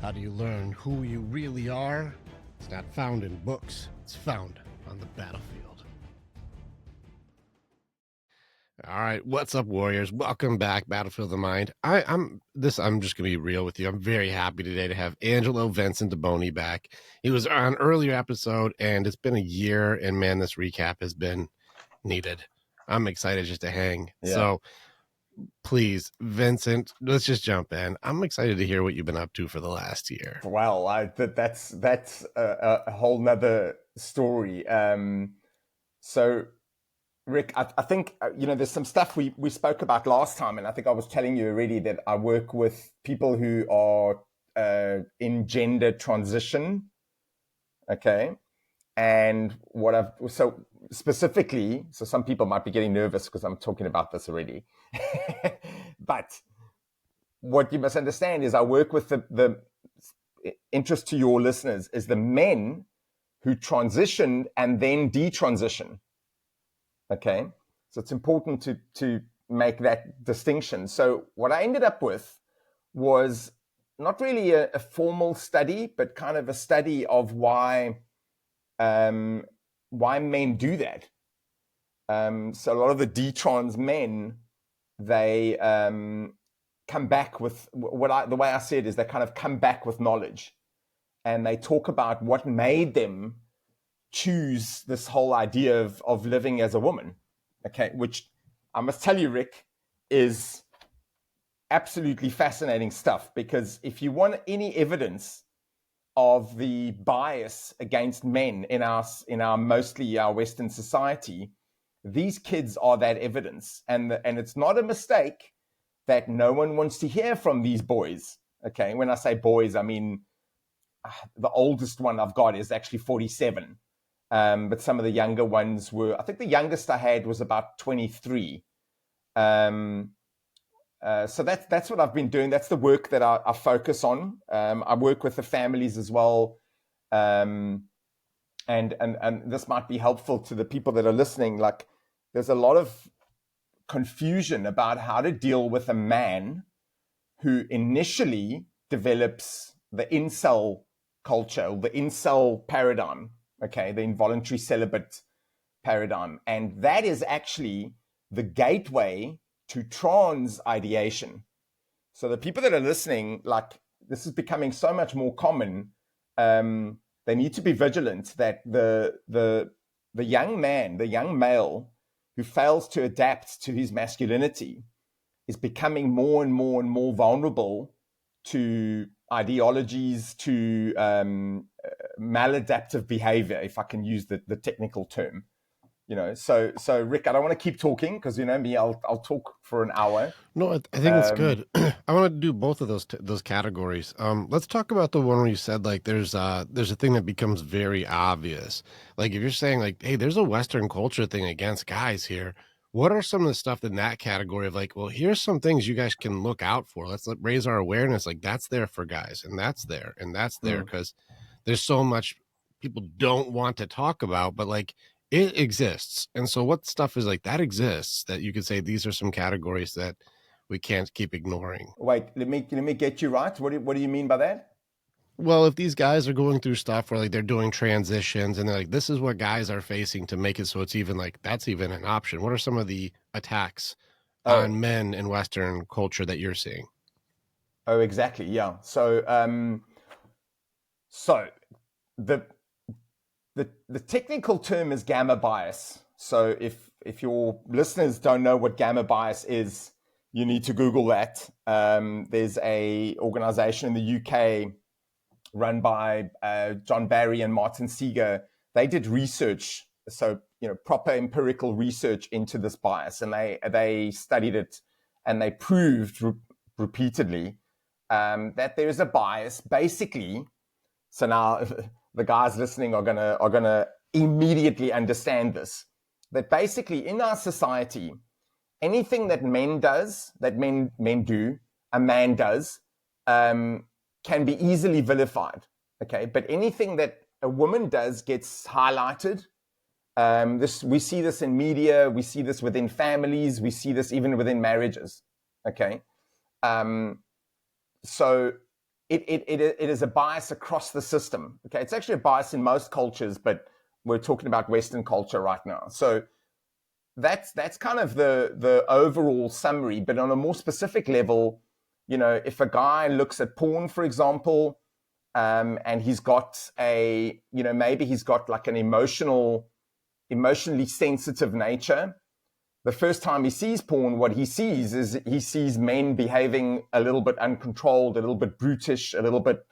How do you learn who you really are? It's not found in books. It's found on the battlefield. All right, what's up, warriors? Welcome back, Battlefield of the Mind. I'm just gonna be real with you. I'm very happy today to have Angelo Vincent Deboni back. He was on an earlier episode, and it's been a year, and man, this recap has been needed. I'm excited just to hang. Yeah. So please, Vincent, let's just jump in. I'm excited to hear what you've been up to for the last year. Well, that's a whole nother story. So, Rick, I think, there's some stuff we spoke about last time, and I think I was telling you already that I work with people who are in gender transition, okay? And so some people might be getting nervous because I'm talking about this already. But what you must understand is I work with the interest to your listeners is the men who transition and then detransition. Okay, so it's important to make that distinction. So what I ended up with was not really a formal study, but kind of a study of why men do that. So a lot of the detrans men, they come back with the way I see it is they kind of come back with knowledge, and they talk about what made them choose this whole idea of living as a woman, okay, which I must tell you, Rick, is absolutely fascinating stuff, because if you want any evidence of the bias against men in our mostly our Western society, these kids are that evidence. And it's not a mistake that no one wants to hear from these boys. Okay, when I say boys, I mean the oldest one I've got is actually 47. But some of the younger ones I think the youngest I had was about 23. So that's what I've been doing. That's the work that I focus on. I work with the families as well. And this might be helpful to the people that are listening. Like, there's a lot of confusion about how to deal with a man who initially develops the incel culture, the incel paradigm, okay, the involuntary celibate paradigm. And that is actually the gateway to trans ideation. So the people that are listening, like, this is becoming so much more common. They need to be vigilant that the young man, the young male who fails to adapt to his masculinity is becoming more and more and more vulnerable to ideologies, to maladaptive behavior, if I can use the technical term. So Rick, I don't want to keep talking because you know me, I'll talk for an hour. No, I think it's good. I want to do both of those categories. Let's talk about the one where you said like there's a thing that becomes very obvious. Like if you're saying like, hey, there's a Western culture thing against guys here. What are some of the stuff in that category of like, well, here's some things you guys can look out for. Let's raise our awareness. Like that's there for guys, and that's there, because there's so much people don't want to talk about, but like it exists. And so what stuff is like that exists that you could say these are some categories that we can't keep ignoring? Wait, let me get you right. What do you mean by that? Well, if these guys are going through stuff where like they're doing transitions and they're like, this is what guys are facing to make it so it's even like that's even an option. What are some of the attacks on men in Western culture that you're seeing? Oh, exactly. Yeah. So the technical term is gamma bias. So if your listeners don't know what gamma bias is, you need to Google that. There's a organization in the UK run by John Barry and Martin Seeger. They did research, so proper empirical research into this bias, and they studied it, and they proved repeatedly that there is a bias. Basically, so now the guys listening are gonna immediately understand this. That basically in our society, anything that men does, that men do, a man does, can be easily vilified, okay? But anything that a woman does gets highlighted. We see this in media, we see this within families, we see this even within marriages, okay? So it is a bias across the system. Okay, it's actually a bias in most cultures, but we're talking about Western culture right now. So that's kind of the overall summary. But on a more specific level, you know, if a guy looks at porn, for example, and he's got a, you know, maybe he's got like an emotionally sensitive nature. The first time he sees porn, what he sees is he sees men behaving a little bit uncontrolled, a little bit brutish, a little bit,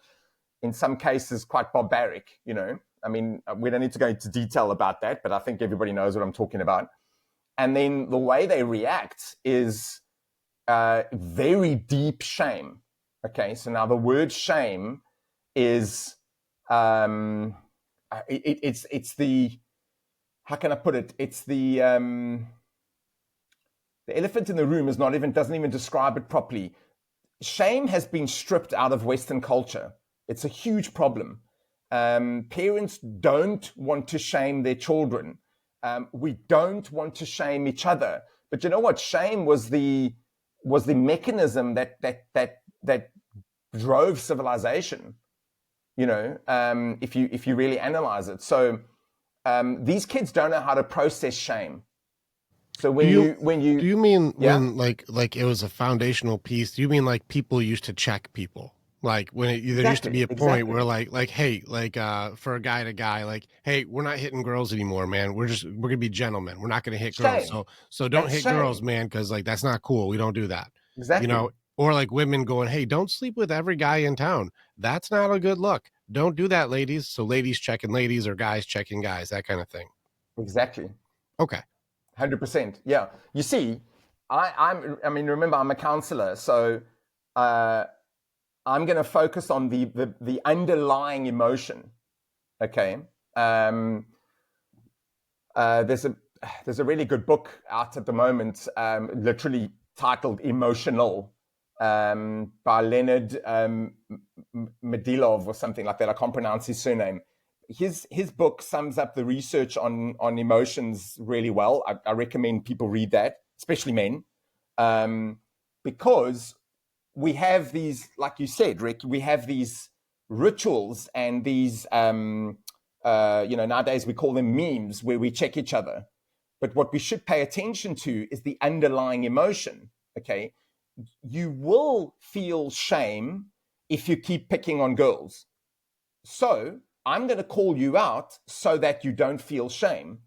in some cases, quite barbaric. You know, I mean, we don't need to go into detail about that, but I think everybody knows what I'm talking about. And then the way they react is very deep shame. Okay, so now the word shame is it's the, how can I put it? It's the elephant in the room doesn't even describe it properly. Shame has been stripped out of Western culture. It's a huge problem. Parents don't want to shame their children. We don't want to shame each other. But you know what? Shame was the mechanism that drove civilization. You know, if you really analyze it. So these kids don't know how to process shame. So Do you when do you you mean yeah, when like it was a foundational piece? Do you mean like people used to check people? Like when there used to be a point where exactly, like hey, like for a guy to guy, like, hey, we're not hitting girls anymore, man. We're gonna be gentlemen. We're not gonna hit girls. shame. So don't That's hit girls, shame. man, because like that's not cool. We don't do that. You Exactly. know, or like women going, hey, don't sleep with every guy in town. That's not a good look. Don't do that, ladies. So ladies checking ladies or guys checking guys, that kind of thing. Exactly. Okay. 100%. Yeah. You see, I mean, remember, I'm a counselor, so uh, I'm going to focus on the underlying emotion. Okay. Um, uh, there's a there's a really good book out at the moment, literally titled "Emotional," by Leonard Medilov or something like that. I can't pronounce his surname. His book sums up the research on emotions really well. I recommend people read that, especially men, um, because we have these, like you said, Rick, we have these rituals and these, you know, nowadays we call them memes where we check each other. But what we should pay attention to is the underlying emotion. Okay. You will feel shame if you keep picking on girls. So I'm going to call you out so that you don't feel shame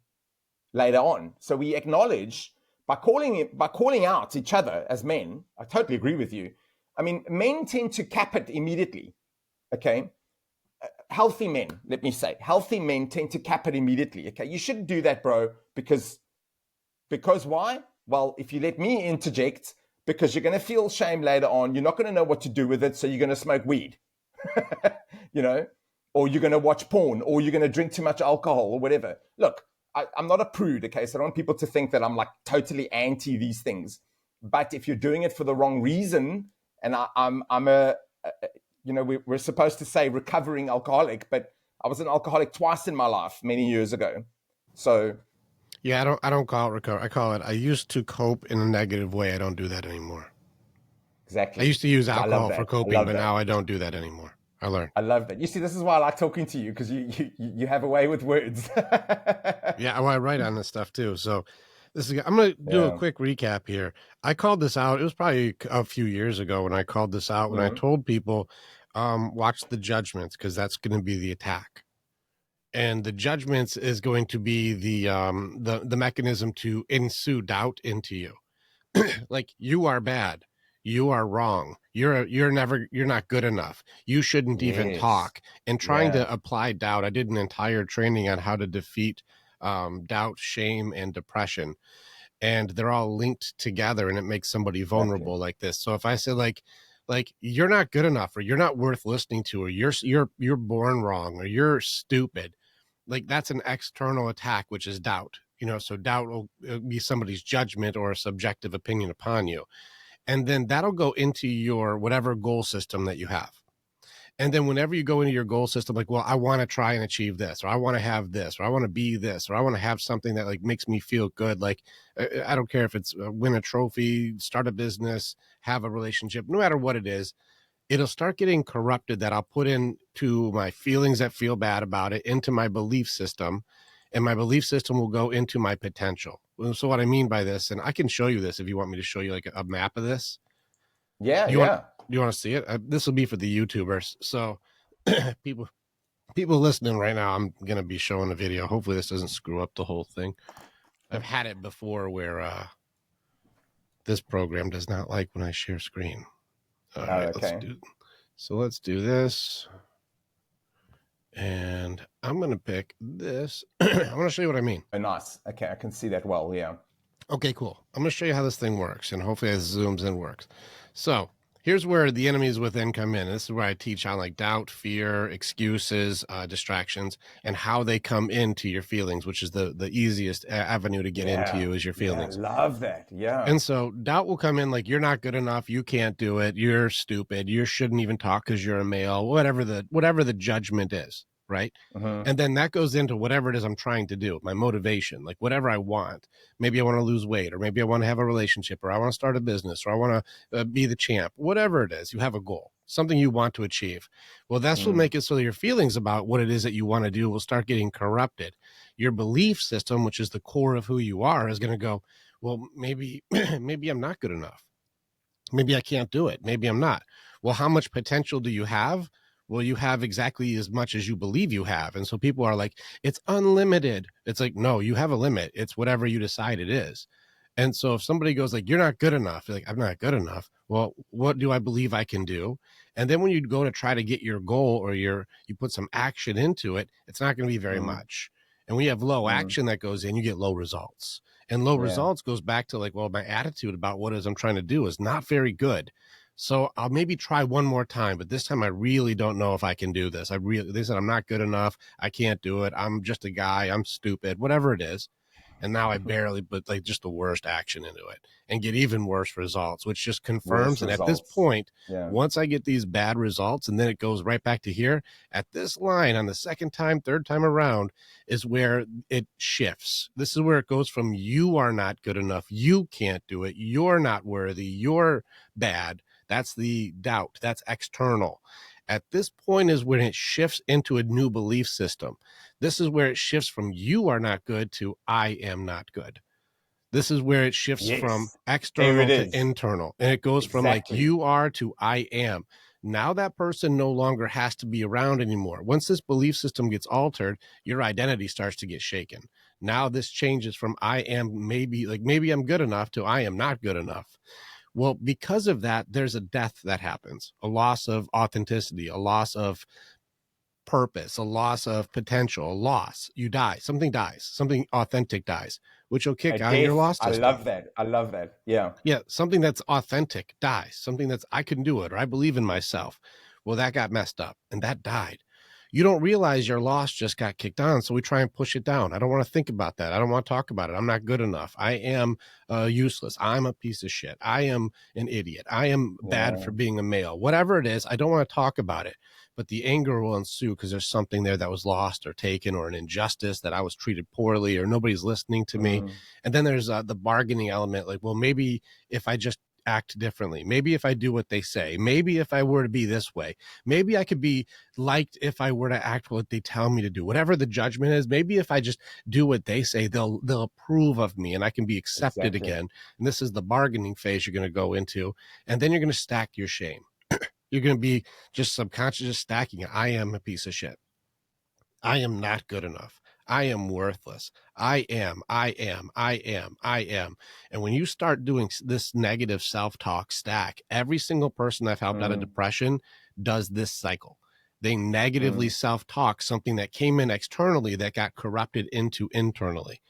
later on. So we acknowledge by calling out each other as men. I totally agree with you. I mean, men tend to cap it immediately. Okay, healthy men, let me say, healthy men tend to cap it immediately. Okay, you shouldn't do that, bro, because why? Well, if you let me interject, because you're going to feel shame later on, you're not going to know what to do with it, so you're going to smoke weed, you know, or you're going to watch porn, or you're going to drink too much alcohol, or whatever. Look, I'm not a prude, okay? So I don't want people to think that I'm like totally anti these things. But if you're doing it for the wrong reason, and I'm you know, we're supposed to say recovering alcoholic, but I was an alcoholic twice in my life many years ago. So Yeah, I don't call it recover. I call it I used to cope in a negative way. I don't do that anymore. I exactly, used to use I love alcohol for that. I coping, love but that. now I don't do that anymore. I learned. I love that. You see, this is why I like talking to you because you have a way with words. Yeah, well, I write on this stuff too. So I'm going to do a Yeah. quick recap here. I called this out. It was probably a few years ago when I called this out when I Mm, told people, watch the judgments because that's going to be the attack. And the judgments is going to be the mechanism to ensue doubt into you. Like you are bad, you are wrong, you're not good enough, you shouldn't even yes. talk, and trying Yeah. to apply doubt. I did an entire training on how to defeat doubt, shame, and depression, and they're all linked together, and it makes somebody Exactly. vulnerable like this. So if I say like you're not good enough, or you're not worth listening to, or you're born wrong, or you're stupid, like that's an external attack, which is doubt. So doubt will be somebody's judgment or a subjective opinion upon you, and then that'll go into your whatever goal system that you have. And then whenever you go into your goal system, like, well, I want to try and achieve this, or I want to have this, or I want to be this, or I want to have something that like makes me feel good. Like, I don't care if it's win a trophy, start a business, have a relationship, no matter what it is, it'll start getting corrupted, that I'll put into my feelings that feel bad about it, into my belief system, and my belief system will go into my potential. So what I mean by this, and I can show you this if you want me to show you like a map of this. Yeah, Do you want yeah. do you want to see it? This will be for the YouTubers. So people people listening right now, I'm gonna be showing a video. Hopefully this doesn't screw up the whole thing. I've had it before where this program does not like when I share screen. All Oh, right, okay. let's do this. And I'm going to pick this. I want to show you what I mean. Oh, nice. Okay, I can see that well. Yeah. Okay, cool. I'm going to show you how this thing works, and hopefully as zooms in works. So here's where the enemies within come in. This is where I teach on like doubt, fear, excuses, distractions, and how they come into your feelings, which is the easiest avenue to get into Yeah. you is your Yeah. feelings. Love that. Yeah. And so doubt will come in like, you're not good enough, you can't do it, you're stupid, you shouldn't even talk because you're a male, whatever the judgment is, right? Mm-hmm. And then that goes into whatever it is I'm trying to do, my motivation, like whatever I want. Maybe I want to lose weight, or maybe I want to have a relationship, or I want to start a business, or I want to be the champ. Whatever it is, you have a goal, something you want to achieve. Well, that's what Mm. make it so your feelings about what it is that you want to do will start getting corrupted. Your belief system, which is the core of who you are, is going to go, well, maybe maybe I'm not good enough. Maybe I can't do it. Maybe I'm not. Well, how much potential do you have? Well, you have exactly as much as you believe you have. And so people are like, it's unlimited. It's like, no, you have a limit. It's whatever you decide it is. And so if somebody goes like, you're not good enough, you're like, I'm not good enough. Well, what do I believe I can do? And then when you go to try to get your goal, or you put some action into it, it's not going to be very Mm. much. And when you have low Mm. action that goes in, you get low results. And low Yeah. results goes back to like, well, my attitude about what it is I'm trying to do is not very good. So I'll maybe try one more time, but this time I really don't know if I can do this. They said I'm not good enough. I can't do it. I'm just a guy. I'm stupid, whatever it is. And now I barely, but like just the worst action into it, and get even worse results, which just Worse confirms. And at this results. point, Yeah. once I get these bad results, and then it goes right back to here at this line on the second time, third time around, is where it shifts. This is where it goes from you are not good enough, you can't do it, you're not worthy, you're bad. That's the doubt. That's external. At this point is when it shifts into a new belief system. This is where it shifts from you are not good to I am not good. This is where it shifts from Yes. There it external to is. internal. And it goes from like Exactly. you are to I am. Now that person no longer has to be around anymore. Once this belief system gets altered, your identity starts to get shaken. Now this changes from I am maybe I'm good enough to I am not good enough. Well, because of that, there's a death that happens, a loss of authenticity, a loss of purpose, a loss of potential, a loss. You die, something dies, something authentic dies, which will A kick on your death. loss I system. love that. I love that. Yeah. Yeah, something that's authentic dies, something that's I can do it, or I believe in myself. Well, that got messed up and that died. You don't realize your loss just got kicked on, so we try and push it down. I don't want to think about that. I don't want to talk about it. I'm not good enough. I am useless. I'm a piece of shit. I am an idiot. I am bad Yeah. for being a male. Whatever it is, I don't want to talk about it. But the anger will ensue because there's something there that was lost or taken, or an injustice that I was treated poorly, or nobody's listening to me. Mm. And then there's the bargaining element, like, well, maybe if I just act differently, maybe if I do what they say, maybe if I were to be this way, maybe I could be liked if I were to act what they tell me to do, whatever the judgment is. Maybe if I just do what they say, they'll approve of me and I can be accepted Exactly. again. And this is the bargaining phase you're going to go into. And then you're going to stack your shame. You're going to be just subconscious, just stacking it. I am a piece of shit. I am not good enough. I am worthless. I am. And when you start doing this negative self-talk stack, every single person I've helped out of Mm. depression does this cycle. They negatively Mm. self-talk something that came in externally that got corrupted into internally.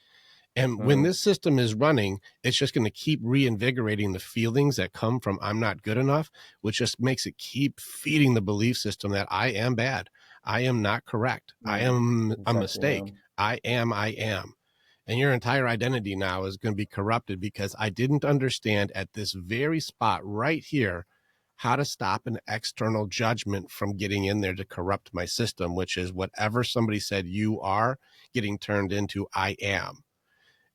And when Mm. this system is running, it's just going to keep reinvigorating the feelings that come from I'm not good enough, which just makes it keep feeding the belief system that I am bad. I am not correct. I Mm. am a Exactly. Yeah. mistake. I am. And your entire identity now is going to be corrupted because I didn't understand at this very spot right here how to stop an external judgment from getting in there to corrupt my system, which is whatever somebody said you are getting turned into I am.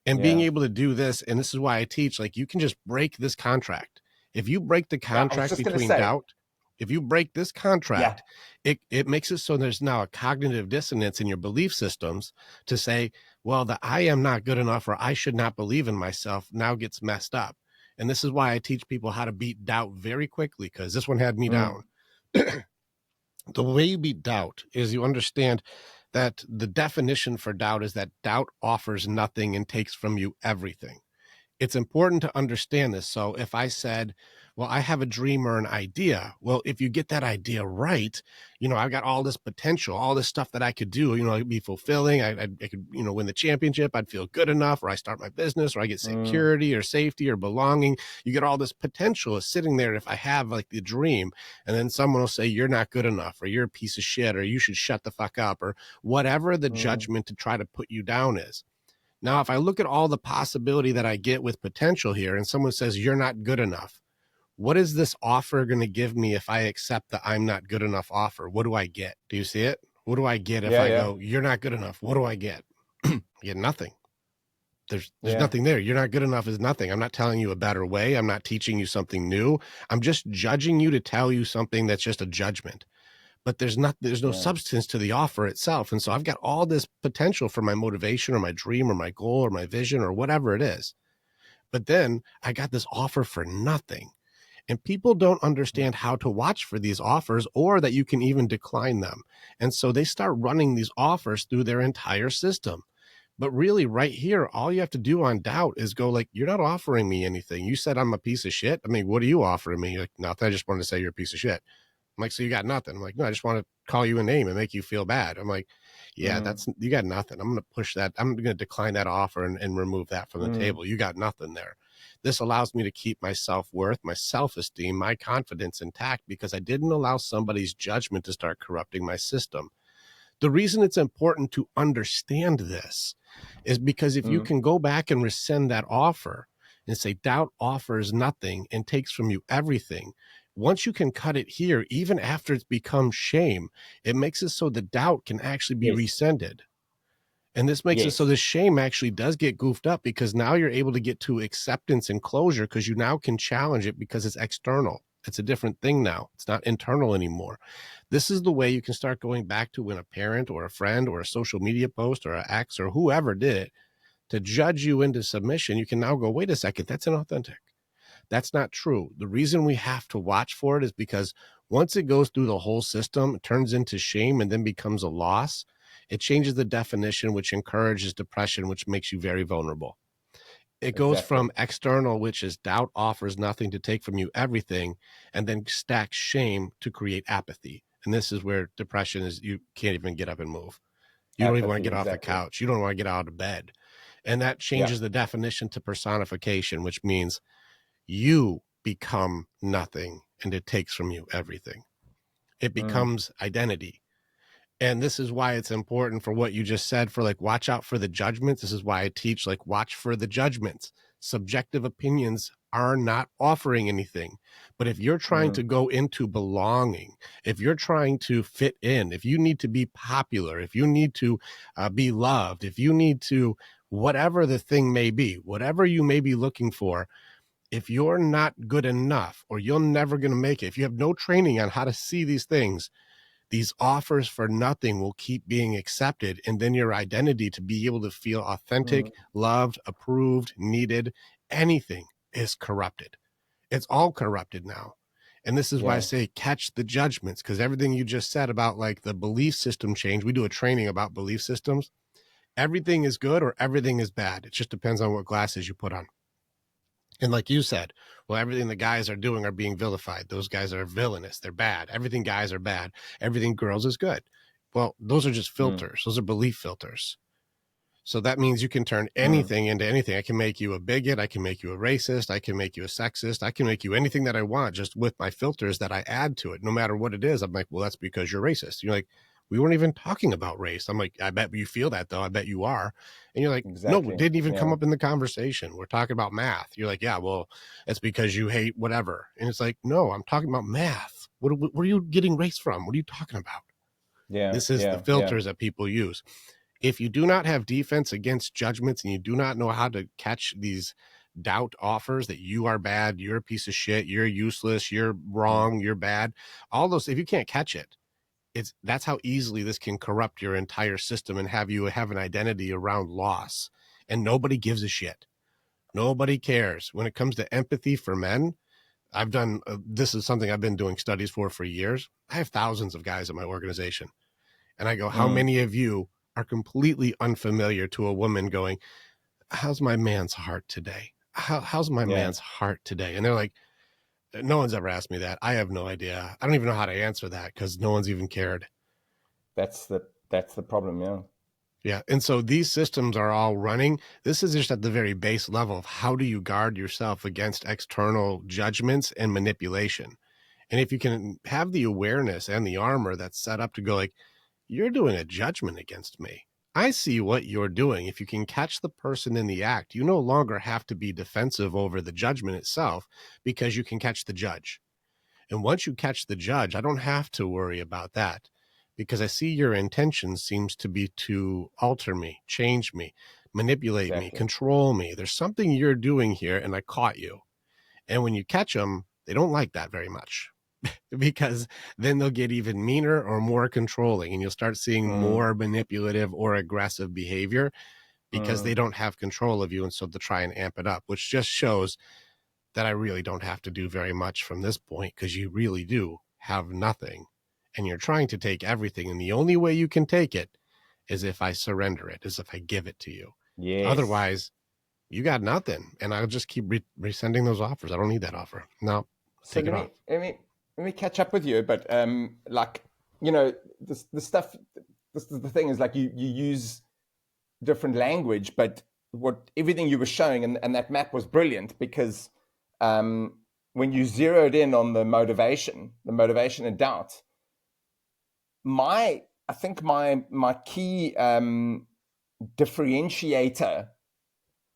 And being Yeah. able to do this, and this is why I teach, like, you can just break this contract. If you break the Yeah. I was contract just going to between say, doubt, If you break this Yeah. contract, it makes it so there's now a cognitive dissonance in your belief systems to say, well, the I am not good enough or I should not believe in myself now gets messed up. And this is why I teach people how to beat doubt very quickly, because this one had me down. Mm. The way you beat doubt is you understand that the definition for doubt is that doubt offers nothing and takes from you everything. It's important to understand this. So if I said, well, I have a dream or an idea, well, if you get that idea right, I've got all this potential, all this stuff that I could do, it'd be fulfilling. I could, win the championship. I'd feel good enough, or I start my business, or I get Mm. security or safety or belonging. You get all this potential sitting there if I have like the dream, and then someone will say, you're not good enough, or you're a piece of shit, or you should shut the fuck up, or whatever the Mm. judgment to try to put you down is. Now, if I look at all the possibility that I get with potential here and someone says, you're not good enough, what is this offer going to give me if I accept the I'm not good enough offer? What do I get? Do you see it? What do I get if Yeah. I Yeah. go, you're not good enough? What do I get? I get nothing. There's Yeah. nothing there. You're not good enough is nothing. I'm not telling you a better way. I'm not teaching you something new. I'm just judging you to tell you something that's just a judgment. But there's no Yeah. substance to the offer itself. And so I've got all this potential for my motivation or my dream or my goal or my vision or whatever it is. But then I got this offer for nothing. And people don't understand how to watch for these offers or that you can even decline them. And so they start running these offers through their entire system. But really, right here, all you have to do on doubt is go like, you're not offering me anything. You said I'm a piece of shit. I mean, what are you offering me? You're like, nothing. I just wanted to say you're a piece of shit. I'm like, so you got nothing? I'm like, no, I just want to call you a name and make you feel bad. I'm like, yeah, Mm. you got nothing. I'm going to push that. I'm going to decline that offer and remove that from the Mm. table. You got nothing there. This allows me to keep my self-worth, my self-esteem, my confidence intact because I didn't allow somebody's judgment to start corrupting my system. The reason it's important to understand this is because if you Mm. can go back and rescind that offer and say doubt offers nothing and takes from you everything, once you can cut it here, even after it's become shame, it makes it so the doubt can actually be Yes. rescinded. And this makes it so Yes. the shame actually does get goofed up because now you're able to get to acceptance and closure because you now can challenge it because it's external. It's a different thing now. It's not internal anymore. This is the way you can start going back to when a parent or a friend or a social media post or an ex or whoever did it to judge you into submission. You can now go, wait a second, that's inauthentic. That's not true. The reason we have to watch for it is because once it goes through the whole system, it turns into shame and then becomes a loss. It changes the definition, which encourages depression, which makes you very vulnerable. It goes Exactly. from external, which is doubt offers nothing to take from you everything, and then stacks shame to create apathy. And this is where depression is you can't even get up and move. You don't even want to Apathy. get off the Exactly. couch. You don't want to get out of bed. And that Yeah. changes the definition to personification, which means you become nothing and it takes from you everything. It Mm. becomes identity. And this is why it's important for what you just said for like, watch out for the judgments. This is why I teach, like, watch for the judgments. Subjective opinions are not offering anything. But if you're trying Mm. to go into belonging, if you're trying to fit in, if you need to be popular, if you need to be loved, if you need to, whatever the thing may be, whatever you may be looking for, if you're not good enough or you're never going to make it, if you have no training on how to see these things, these offers for nothing will keep being accepted. And then your identity to be able to feel Mm. authentic, loved, approved, needed, anything is corrupted. It's all corrupted now. And this is why I Yeah. say catch the judgments, because everything you just said about like the belief system change, we do a training about belief systems. Everything is good or everything is bad. It just depends on what glasses you put on. And like you said, well, everything the guys are doing are being vilified. Those guys are villainous. They're bad. Everything guys are bad. Everything girls is good. Well, those are just Mm. filters. Those are belief filters. So that means you can turn Mm. anything into anything. I can make you a bigot. I can make you a racist. I can make you a sexist. I can make you anything that I want just with my filters that I add to it. No matter what it is, I'm like, well, that's because you're racist. You're like, we weren't even talking about race. I'm like, I bet you feel that though. I bet you are. And you're like, no, it Exactly. didn't even come Yeah. up in the conversation. We're talking about math. You're like, yeah, well, it's because you hate whatever. And it's like, no, I'm talking about math. What are you getting race from? What are you talking about? Yeah. This is the Yeah. Yeah. filters that people use. If you do not have defense against judgments and you do not know how to catch these doubt offers that you are bad, you're a piece of shit, you're useless, you're wrong, you're bad, all those, if you can't catch it, that's how easily this can corrupt your entire system and have you have an identity around loss. And nobody gives a shit. Nobody cares. When it comes to empathy for men, I've done this is something I've been doing studies for years. I have thousands of guys at my organization. And I go, how Mm, many of you are completely unfamiliar to a woman going, how's my man's heart today? How's my yeah, man's heart today? And they're like, no one's ever asked me that. I have no idea. I don't even know how to answer that because no one's even cared. that's the problem. Yeah, Yeah. And so these systems are all running. This is just at the very base level of how do you guard yourself against external judgments and manipulation. And if you can have the awareness and the armor that's set up to go like, you're doing a judgment against me. I see what you're doing. If you can catch the person in the act, you no longer have to be defensive over the judgment itself because you can catch the judge. And once you catch the judge, I don't have to worry about that because I see your intention seems to be to alter me, change me, manipulate me, exactly. control me. There's something you're doing here and I caught you. And when you catch them, they don't like that very much because then they'll get even meaner or more controlling and you'll start seeing Mm, more manipulative or aggressive behavior because they mm, don't have control of you. And so they'll try and amp it up, which just shows that I really don't have to do very much from this point because you really do have nothing and you're trying to take everything. And the only way you can take it is if I surrender it, is if I give it to you. yes. Otherwise, you got nothing. And I'll just keep resending those offers. I don't need that offer. No, So take it off. let me catch up with you. But like you know, the stuff. This is the thing is like you use different language, but what everything you were showing and that map was brilliant because when you zeroed in on the motivation and doubt, I think my key differentiator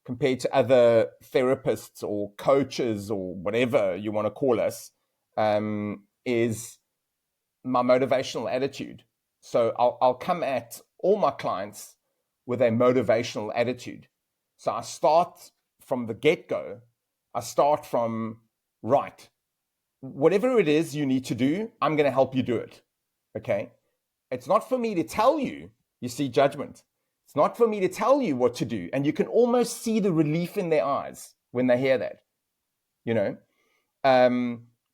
compared to other therapists or coaches or whatever you want to call us is my motivational attitude. So I'll come at all my clients with a motivational attitude. So I start from the get go. I start from, right, whatever it is you need to do, I'm going to help you do it. Okay. It's not for me to tell you, you see, judgment. It's not for me to tell you what to do. And you can almost see the relief in their eyes when they hear that, you know?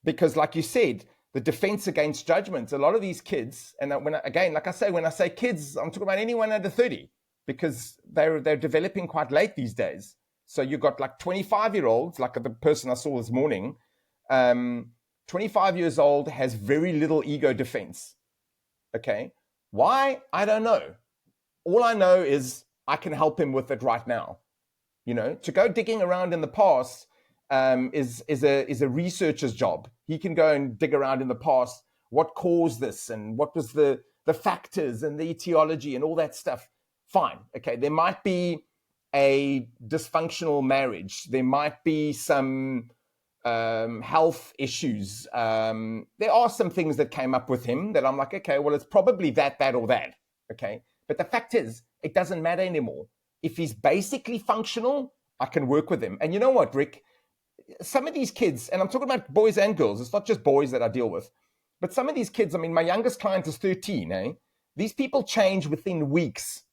Because, like you said, the defense against judgment, a lot of these kids, and again, like I say, when I say kids, I'm talking about anyone under 30 because they're developing quite late these days. So you've got like 25-year-olds, like the person I saw this morning, 25 years old, has very little ego defense. Okay. Why? I don't know. All I know is I can help him with it right now. You know, to go digging around in the past is a researcher's job. He can go and dig around in the past. What caused this, and what was the factors and the etiology and all that stuff? Fine, okay. There might be a dysfunctional marriage. There might be some health issues. There are some things that came up with him that I'm like, okay, well, it's probably that, or that. Okay, but the fact is, it doesn't matter anymore. If he's basically functional, I can work with him. And you know what, Rick? Some of these kids, and I'm talking about boys and girls, it's not just boys that I deal with, but some of these kids, I mean, my youngest client is 13, eh? These people change within weeks.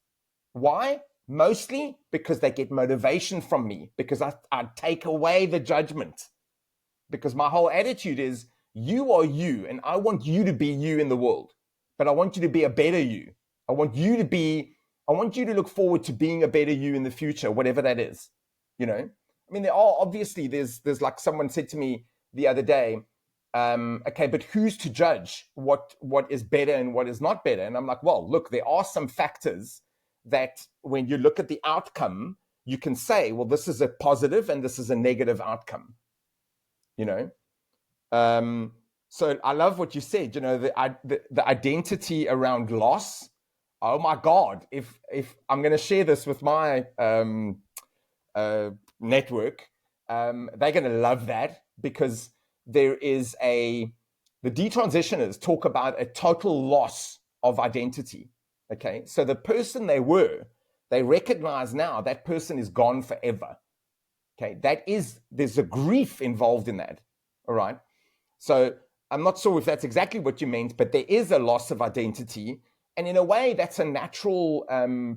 Why? Mostly because they get motivation from me, because I take away the judgment. Because my whole attitude is you are you, and I want you to be you in the world, but I want you to be a better you. I want you to look forward to being a better you in the future, whatever that is. You know, I mean, there are obviously there's like someone said to me the other day, okay, but who's to judge what is better and what is not better? And I'm like, well, look, there are some factors that when you look at the outcome, you can say, well, this is a positive and this is a negative outcome. You know, so I love what you said. You know, the identity around loss. Oh my God! If I'm going to share this with my network, they're going to love that because there is the detransitioners talk about a total loss of identity. Okay, so the person they were, they recognize now that person is gone forever. Okay, there's a grief involved in that. All right. So I'm not sure if that's exactly what you meant, but there is a loss of identity, and in a way, that's a natural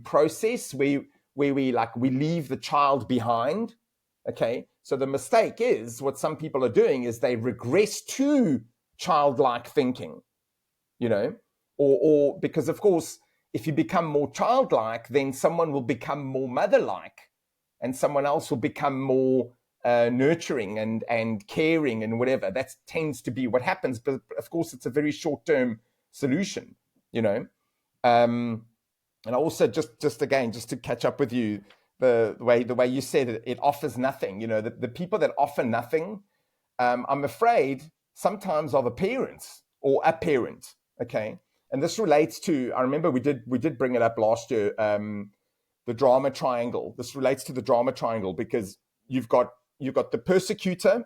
process where we leave the child behind. Okay, so the mistake is what some people are doing is they regress to childlike thinking, you know, or because of course, if you become more childlike, then someone will become more motherlike, and someone else will become more nurturing and caring and whatever. That tends to be what happens. But of course, it's a very short-term solution, you know. And also, just again, just to catch up with you, the way you said it, it offers nothing. You know, the people that offer nothing, I'm afraid, sometimes are the parents or a parent. Okay, and this relates to. I remember we did bring it up last year. The drama triangle. This relates to the drama triangle because you've got the persecutor,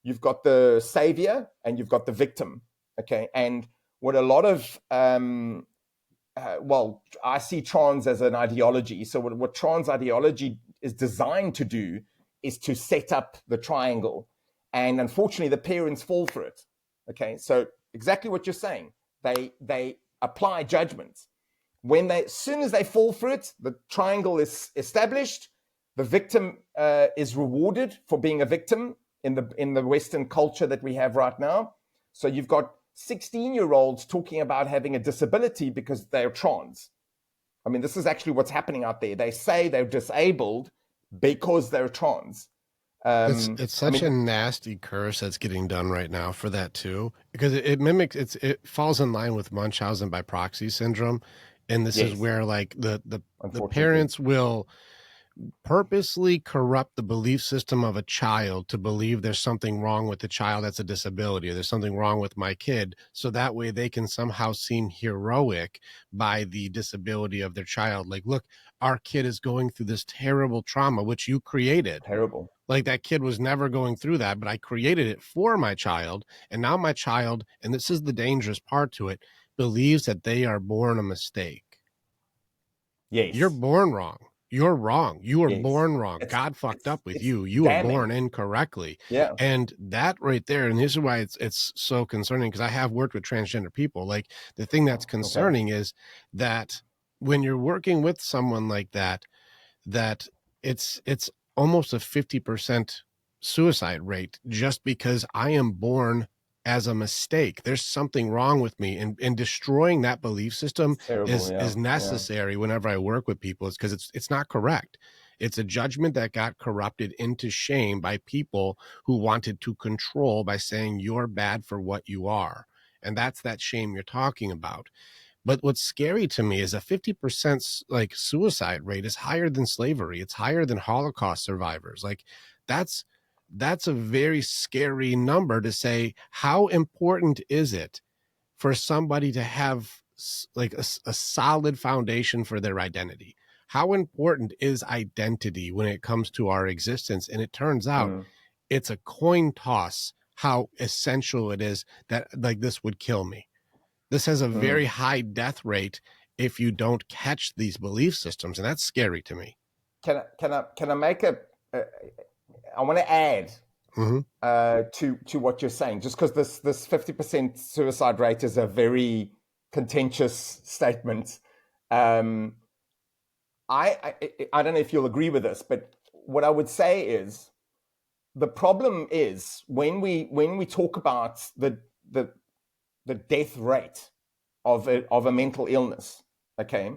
you've got the savior, and you've got the victim. Okay, and what a lot of well, I see trans as an ideology. So what trans ideology is designed to do is to set up the triangle, and unfortunately, the parents fall for it. Okay, so exactly what you're saying. They apply judgments when they, as soon as they fall for it, the triangle is established. The victim is rewarded for being a victim in the Western culture that we have right now. So you've got 16-year-olds talking about having a disability because they're trans. I mean, this is actually what's happening out there. They say they're disabled because they're trans. It's I such mean, a nasty curse that's getting done right now for that too, because it mimics it falls in line with Munchausen by proxy syndrome, and this is yes, where like the unfortunately, parents will purposely corrupt the belief system of a child to believe there's something wrong with the child that's a disability, or there's something wrong with my kid, so that way they can somehow seem heroic by the disability of their child. Like, look, our kid is going through this terrible trauma which you created. terrible. Like, that kid was never going through that, but I created it for my child, and now my child, and this is the dangerous part to it, believes that they are born a mistake. You're Yes, born wrong. You're wrong. You were yes. born wrong. God fucked up with It's you. You were born damning. incorrectly. Yeah. And that right there, and this is why it's so concerning, because I have worked with transgender people. Like, the thing that's Okay. concerning is that when you're working with someone like that, that it's almost a 50% suicide rate, just because I am born as a mistake. There's something wrong with me, and destroying that belief system It's terrible. is Yeah. Yeah. necessary whenever I work with people. It's because it's not correct. It's a judgment that got corrupted into shame by people who wanted to control by saying you're bad for what you are. And that's that shame you're talking about. But what's scary to me is a 50% like suicide rate is higher than slavery. It's higher than Holocaust survivors. Like, that's a very scary number to say. How important is it for somebody to have like a solid foundation for their identity? How important is identity when it comes to our existence? And it turns out Mm, it's a coin toss how essential it is that, like, this would kill me. This has a mm. very high death rate if you don't catch these belief systems, and that's scary to me. Can I make a I want to add Mm-hmm. to what you're saying, just because this 50% suicide rate is a very contentious statement. Um, I don't know if you'll agree with this, but what I would say is the problem is when we talk about the the death rate of a mental illness. Okay,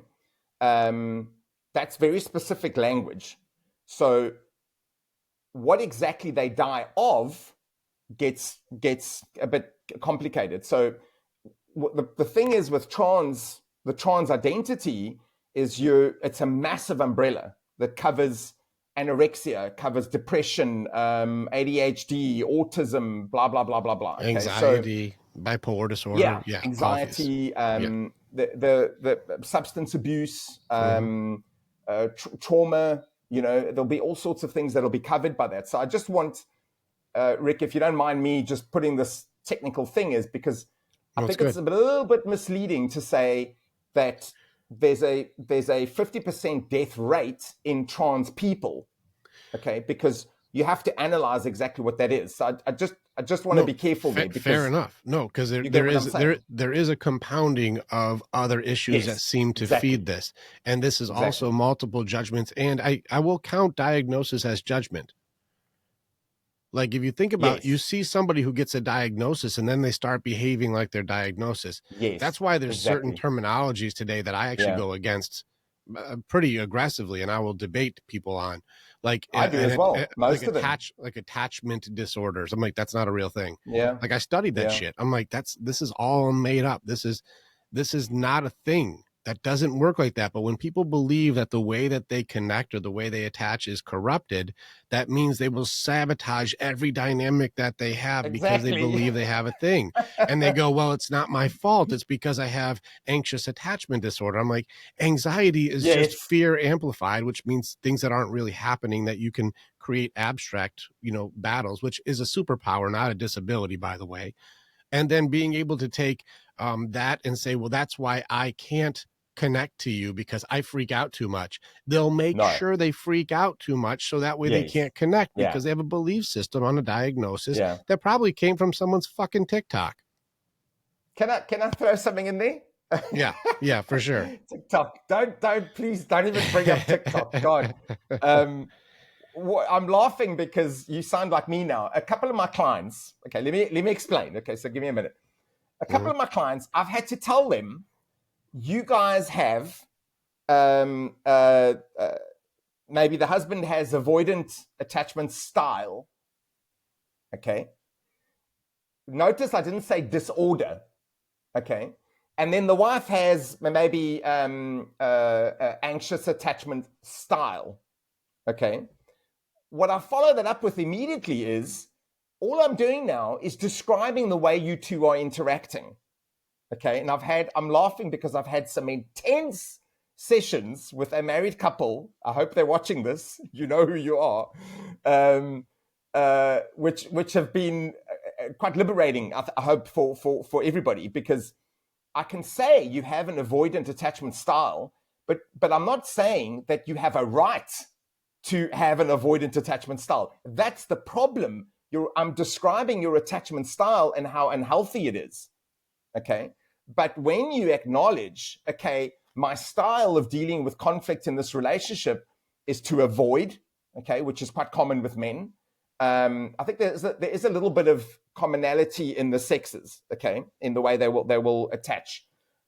um, that's very specific language. So what exactly they die of gets a bit complicated. So the thing is with the trans identity is it's a massive umbrella that covers anorexia, covers depression, ADHD, autism, blah blah blah blah blah. Okay, so Anxiety, bipolar yeah, disorder, yeah, all these. anxiety, Yeah. the substance abuse, Mm-hmm. trauma. You know, there'll be all sorts of things that'll be covered by that. So I just want Rick, if you don't mind me just putting this technical thing, is because I No, it's think it's good. a little bit misleading to say that there's a 50% death rate in trans people. Okay, because you have to analyze exactly what that is. So I just want to be careful there, fair because enough. No, because you get what I'm saying. there is a compounding of other issues that Yes, seem to exactly, feed this, and this is also exactly. multiple judgments. And I will count diagnosis as judgment. Like if you think about, you Yes, see somebody who gets a diagnosis and then they start behaving like their diagnosis. That's yes, why there's certain exactly. terminologies today that I actually Yeah, go against pretty aggressively, and I will debate people on, like I do as well. like Most of them. attachment disorders. I'm like, that's not a real thing. Yeah, Like I studied that yeah, shit. I'm like, this is all made up. This is not a thing. That doesn't work like that. But when people believe that the way that they connect or the way they attach is corrupted, that means they will sabotage every dynamic that they have because they exactly. believe they have a thing. And they go, well, it's not my fault. It's because I have anxious attachment disorder. I'm like, anxiety is just Yes, fear amplified, which means things that aren't really happening, that you can create abstract, battles, which is a superpower, not a disability, by the way. And then being able to take that and say, well, that's why I can't connect to you, because I freak out too much. They'll make no, sure they freak out too much so that way they yes, can't connect, yeah, because they have a belief system on a diagnosis yeah. that probably came from someone's fucking TikTok. Can I throw something in there? Yeah, for sure. TikTok. Please don't even bring up TikTok. God. Um, I'm laughing because you sound like me now. A couple of my clients, okay, let me explain. Okay, so give me a minute. A couple Mhm. of my clients, I've had to tell them, you guys have um, uh, uh, maybe the husband has avoidant attachment style. Okay. Notice I didn't say disorder. Okay. And then the wife has maybe anxious attachment style. Okay. What I follow that up with immediately is, all I'm doing now is describing the way you two are interacting. Okay. And I'm laughing because I've had some intense sessions with a married couple. I hope they're watching this. You know who you are. Which have been quite liberating, I hope, for everybody, because I can say you have an avoidant attachment style, but I'm not saying that you have a right to have an avoidant attachment style. That's the problem. I'm describing your attachment style and how unhealthy it is. Okay. But when you acknowledge, okay, my style of dealing with conflict in this relationship is to avoid, okay, which is quite common with men. I think there is a little bit of commonality in the sexes, okay, in the way they will attach.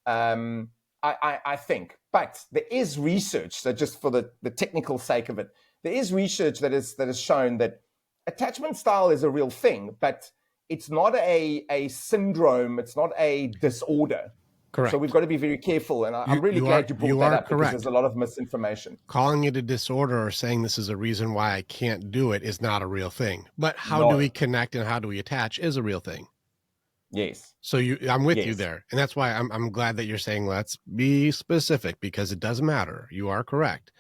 I think, but there is research. So just for the technical sake of it, there is research that has shown that attachment style is a real thing, but it's not a syndrome. It's not a disorder. So we've Correct. got to be very careful. And I'm really glad you brought You that are up, because there's correct. a lot of misinformation. Calling it a disorder or saying this is a reason why I can't do it is not a real thing. But how do we No. connect and how do we attach is a real thing. Yes. So I'm with you Yes. there. And that's why I'm glad that you're saying, let's be specific, because it does matter. You are correct.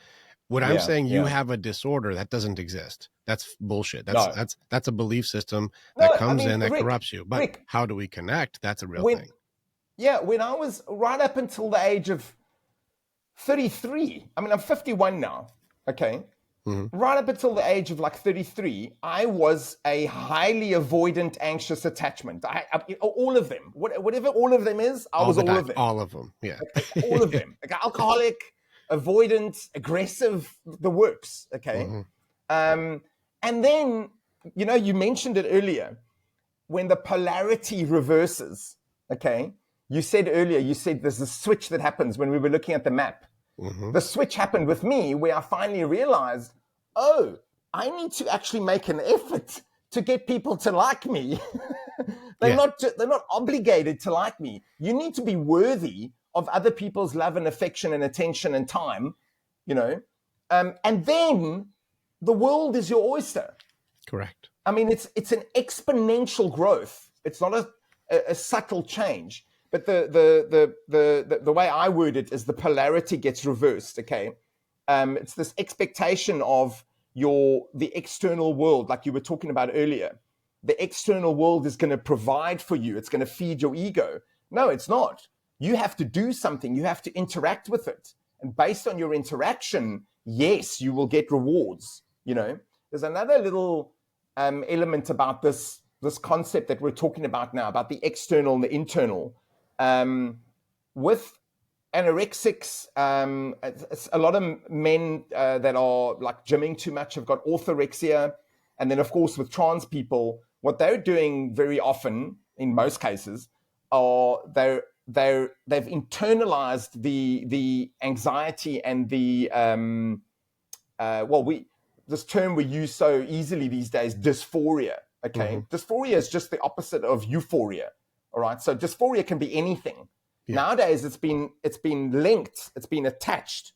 What I'm Yeah. saying, you Yeah. have a disorder that doesn't exist. That's bullshit. No. That's a belief system that No. I comes mean, in that corrupts you. But Rick, how do we connect? That's a real when thing. when I was right up until the age of 33, I mean, I'm 51 now. Okay. Mm-hmm. Right up until the age of like 33, I was a highly avoidant, anxious attachment. All of them, whatever all of them is, I All was the all time, of them. all of them. Yeah. All of them. Like alcoholic, avoidant, aggressive, the works. Okay. Mm-hmm. And then, you mentioned it earlier, when the polarity reverses. Okay. You said there's a switch that happens when we were looking at the map. Mm-hmm. The switch happened with me where I finally realized, oh, I need to actually make an effort to get people to like me. they're Yeah. not obligated to like me. You need to be worthy of other people's love and affection and attention and time, and then the world is your oyster. Correct. I mean, it's an exponential growth. It's not a subtle change. But the way I word it is the polarity gets reversed. Okay, it's this expectation of the external world, like you were talking about earlier. The external world is going to provide for you. It's going to feed your ego. No, it's not. You have to do something. You have to interact with it, and based on your interaction, yes, you will get rewards. there's another little element about this concept that we're talking about now, about the external and the internal. With anorexics, a lot of men that are like gymming too much have got orthorexia. And then, of course, with trans people, what they're doing very often, in most cases, are they've internalized the anxiety and the this term we use so easily these days, dysphoria. Hmm. Okay, dysphoria is just the opposite of euphoria. All right, so dysphoria can be anything. Yeah. Nowadays, it's been linked, it's been attached,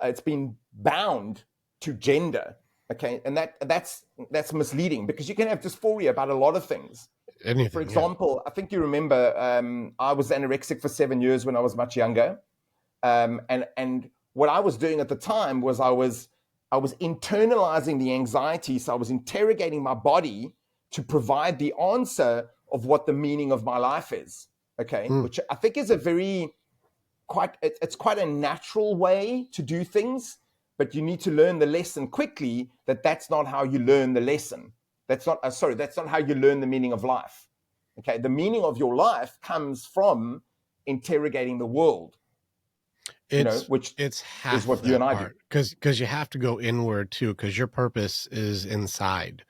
it's been bound to gender. Okay, and that's misleading, because you can have dysphoria about a lot of things. For Anything. Yeah. example, I think you remember, I was anorexic for 7 years when I was much younger, and what I was doing at the time was I was internalizing the anxiety. So I was interrogating my body to provide the answer of what the meaning of my life is. Okay, Mm. which I think is a very it's quite a natural way to do things, but you need to learn the lesson quickly that that's not how you learn the lesson. That's not that's not how you learn the meaning of life. Okay, the meaning of your life comes from interrogating the world, It's which it's is half what you and that I do. part because you have to go inward too, because your purpose is inside,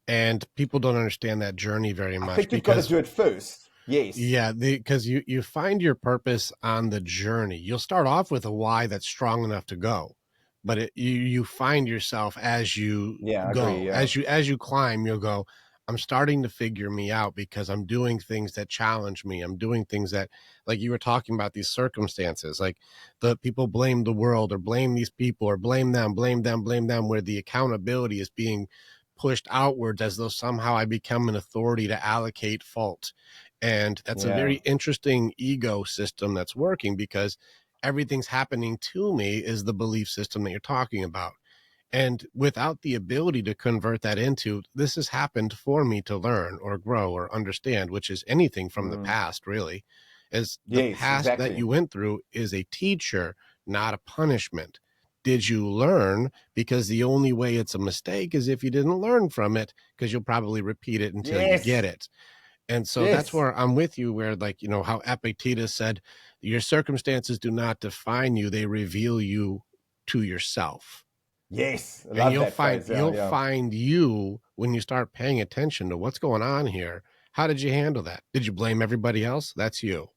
and people don't understand that journey very I much think you've got to because do it first. Yes. yeah, because you find your purpose on the journey. You'll start off with a why that's strong enough to go, but you find yourself as you Yeah, I agree. go, Yeah. as you climb. You'll go, I'm starting to figure me out because I'm doing things that challenge me. I'm doing things that, like you were talking about, these circumstances, like the people blame the world or blame these people or blame them, blame them, blame them, where the accountability is being pushed outwards as though somehow I become an authority to allocate fault. And that's a Yeah. very interesting ego system that's working, because everything's happening to me is the belief system that you're talking about. And without the ability to convert that into, this has happened for me to learn or grow or understand, which is anything from the Mm. past, really, is the Yes, past that exactly. you went through is a teacher, not a punishment. Did you learn? Because the only way it's a mistake is if you didn't learn from it, because you'll probably repeat it until you get Yes. it. And so that's Yes. where I'm with you, where, like, how Epictetus said, your circumstances do not define you, they reveal you to yourself. Yes. I And love that phrase. Yeah. you'll Yeah. find you when you start paying attention to what's going on here. How did you handle that? Did you blame everybody else? That's you.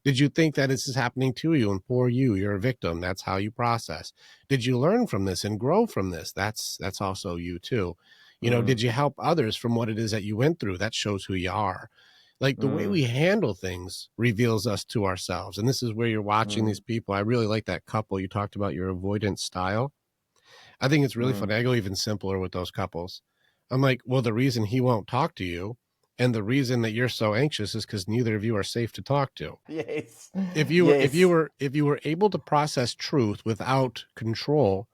Did you think that this is happening to you and poor you, you're a victim? That's how you process. Did you learn from this and grow from this? That's also you too. Mm. Did you help others from what it is that you went through? That shows who you are. Like, the way Mm. we handle things reveals us to ourselves. And this is where you're watching these Mm. people. I really like that couple. You talked about your avoidance style. I think it's really Mm. funny. I go even simpler with those couples. I'm like, well, the reason he won't talk to you and the reason that you're so anxious is because neither of you are safe to talk to. Yes. If you Yes. were if you were able to process truth without control,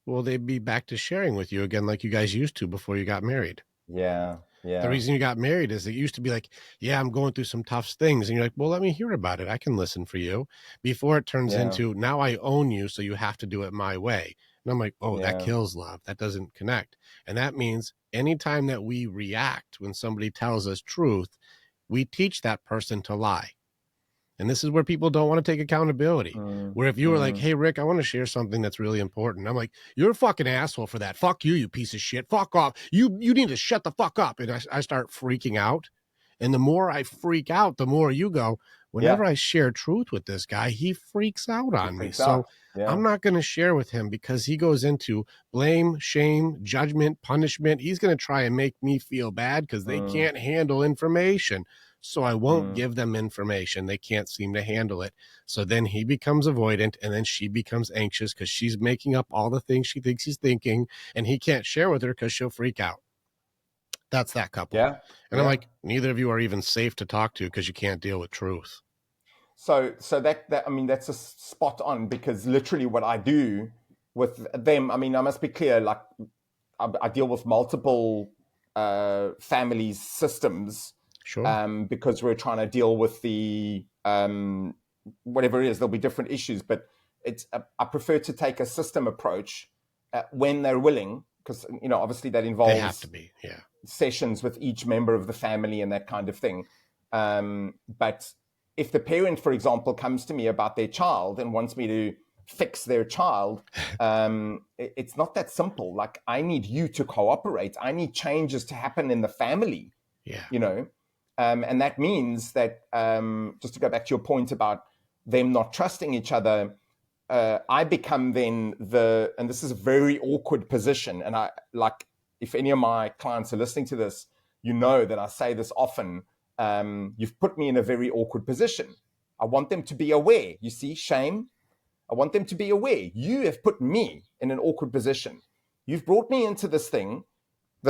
well, they'd be back to sharing with you again, like you guys used to before you got married. Yeah. The Yeah. reason you got married is it used to be like, yeah, I'm going through some tough things. And you're like, well, let me hear about it. I can listen for you, before it turns Yeah. into, now I own you, so you have to do it my way. And I'm like, oh, that Yeah. kills love. That doesn't connect. And that means anytime that we react when somebody tells us truth, we teach that person to lie. And this is where people don't want to take accountability. Mm. Where if you were like, Mm. hey, Rick, I want to share something that's really important. I'm like, you're a fucking asshole for that. Fuck you, you piece of shit. Fuck off. You need to shut the fuck up. And I start freaking out. And the more I freak out, the more you go, whenever Yeah. I share truth with this guy, he freaks out He on me. freaks So out. Yeah. I'm not going to share with him, because he goes into blame, shame, judgment, punishment. He's going to try and make me feel bad because they Mm. can't handle information. So I won't Mm. give them information. They can't seem to handle it. So then he becomes avoidant, and then she becomes anxious because she's making up all the things she thinks he's thinking, and he can't share with her because she'll freak out. That's that couple. Yeah. And I'm Yeah. like, neither of you are even safe to talk to because you can't deal with truth. So that I mean, that's a spot on, because literally what I do with them, I mean, I must be clear, like I deal with multiple families systems, Sure. because we're trying to deal with the whatever it is. There'll be different issues, but I prefer to take a system approach when they're willing, because obviously that They have to involves be. Yeah. sessions with each member of the family and that kind of thing. But if the parent, for example, comes to me about their child and wants me to fix their child, it's not that simple. Like, I need you to cooperate. I need changes to happen in the family, Yeah. And that means that, just to go back to your point about them not trusting each other, I become then and this is a very awkward position. And if any of my clients are listening to this, that I say this often. You've put me in a very awkward position. I want them to be aware. You see, shame. I want them to be aware. You have put me in an awkward position. You've brought me into this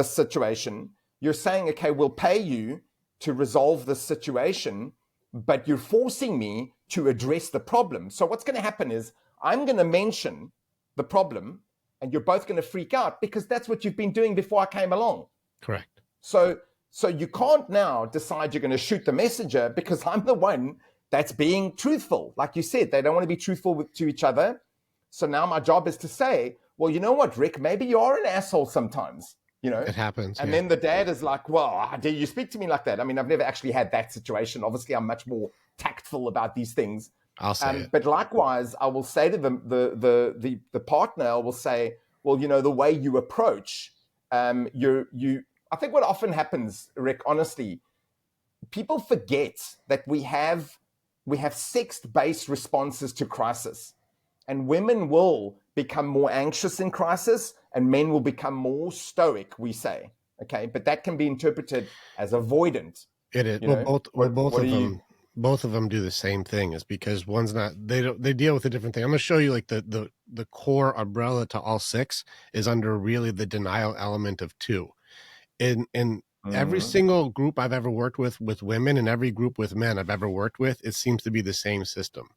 situation. You're saying, okay, we'll pay you to resolve this situation, but you're forcing me to address the problem. So what's going to happen is I'm going to mention the problem and you're both going to freak out because that's what you've been doing before I came along. Correct. So you can't now decide you're going to shoot the messenger because I'm the one that's being truthful. Like you said, they don't want to be truthful to each other. So now my job is to say, well, you know what, Rick, maybe you are an asshole sometimes, It happens. And Yeah. then the dad is like, well, how dare you speak to me like that? I mean, I've never actually had that situation. Obviously, I'm much more tactful about these things. I'll say it. But likewise, I will say to the partner, I will say, well, the way you approach, I think what often happens, Rick, honestly, people forget that we have sex-based responses to crisis, and women will become more anxious in crisis, and men will become more stoic. We say, okay, but that can be interpreted as avoidant. It is. Well, both What of do you? them, both of them do the same thing. Is because one's not. They deal with a different thing. I'm going to show you like the core umbrella to all six is under really the denial element of two. In every Mm-hmm. single group I've ever worked with women, and every group with men I've ever worked with, it seems to be the same system.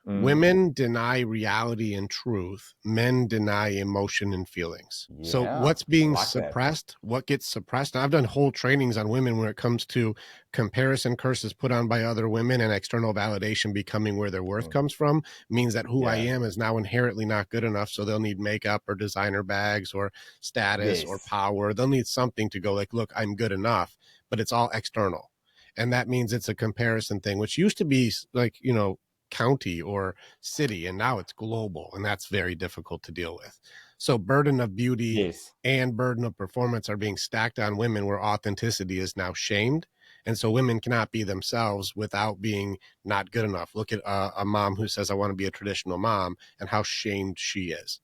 Women deny reality and truth. Men deny emotion and feelings. So Yeah, what's I being like that. suppressed, what gets suppressed? And I've done whole trainings on women when it comes to comparison curses put on by other women and external validation becoming where their worth comes from, means that who I Yeah. am is now inherently not good enough. So they'll need makeup or designer bags or status or Yes. power. They'll need something to go like, look, I'm good enough, but it's all external. And that means it's a comparison thing, which used to be like, county or city, and now it's global, and that's very difficult to deal with. So burden of beauty Yes. and burden of performance are being stacked on women, where authenticity is now shamed, and so women cannot be themselves without being not good enough. Look at a mom who says, I want to be a traditional mom, and how shamed she is.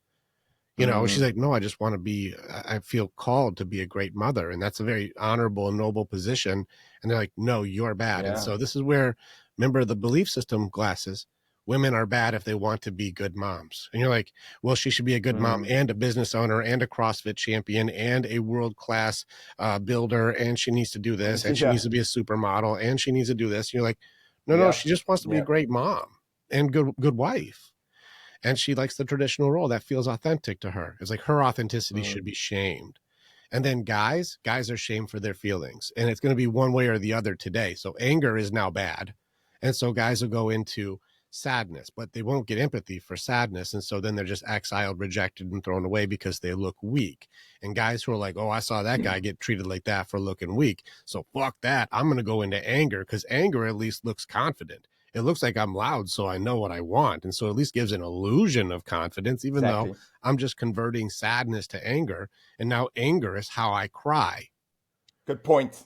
She's like, no, I just want to be, I feel called to be a great mother. And that's a very honorable and noble position. And they're like, no, you're bad. And Yeah. so this is where, remember the belief system glasses, women are bad if they want to be good moms. And you're like, well, she should be a good mom and a business owner and a CrossFit champion and a world-class builder. And she needs to do this. And she Yeah. needs to be a supermodel. And she needs to do this. And you're like, no, Yeah. she just wants to be a Yeah. great mom and good wife, and she likes the traditional role that feels authentic to her. It's like her authenticity should be shamed. And then guys are shamed for their feelings, and it's going to be one way or the other today. So anger is now bad, and so guys will go into sadness, but they won't get empathy for sadness, and so then they're just exiled, rejected, and thrown away because they look weak. And guys who are like, oh, I saw that guy get treated like that for looking weak, so fuck that, I'm going to go into anger, because anger at least looks confident. It looks like I'm loud, so I know what I want, and so at least gives an illusion of confidence, even though Exactly. I'm just converting sadness to anger, and now anger is how I cry. Good point.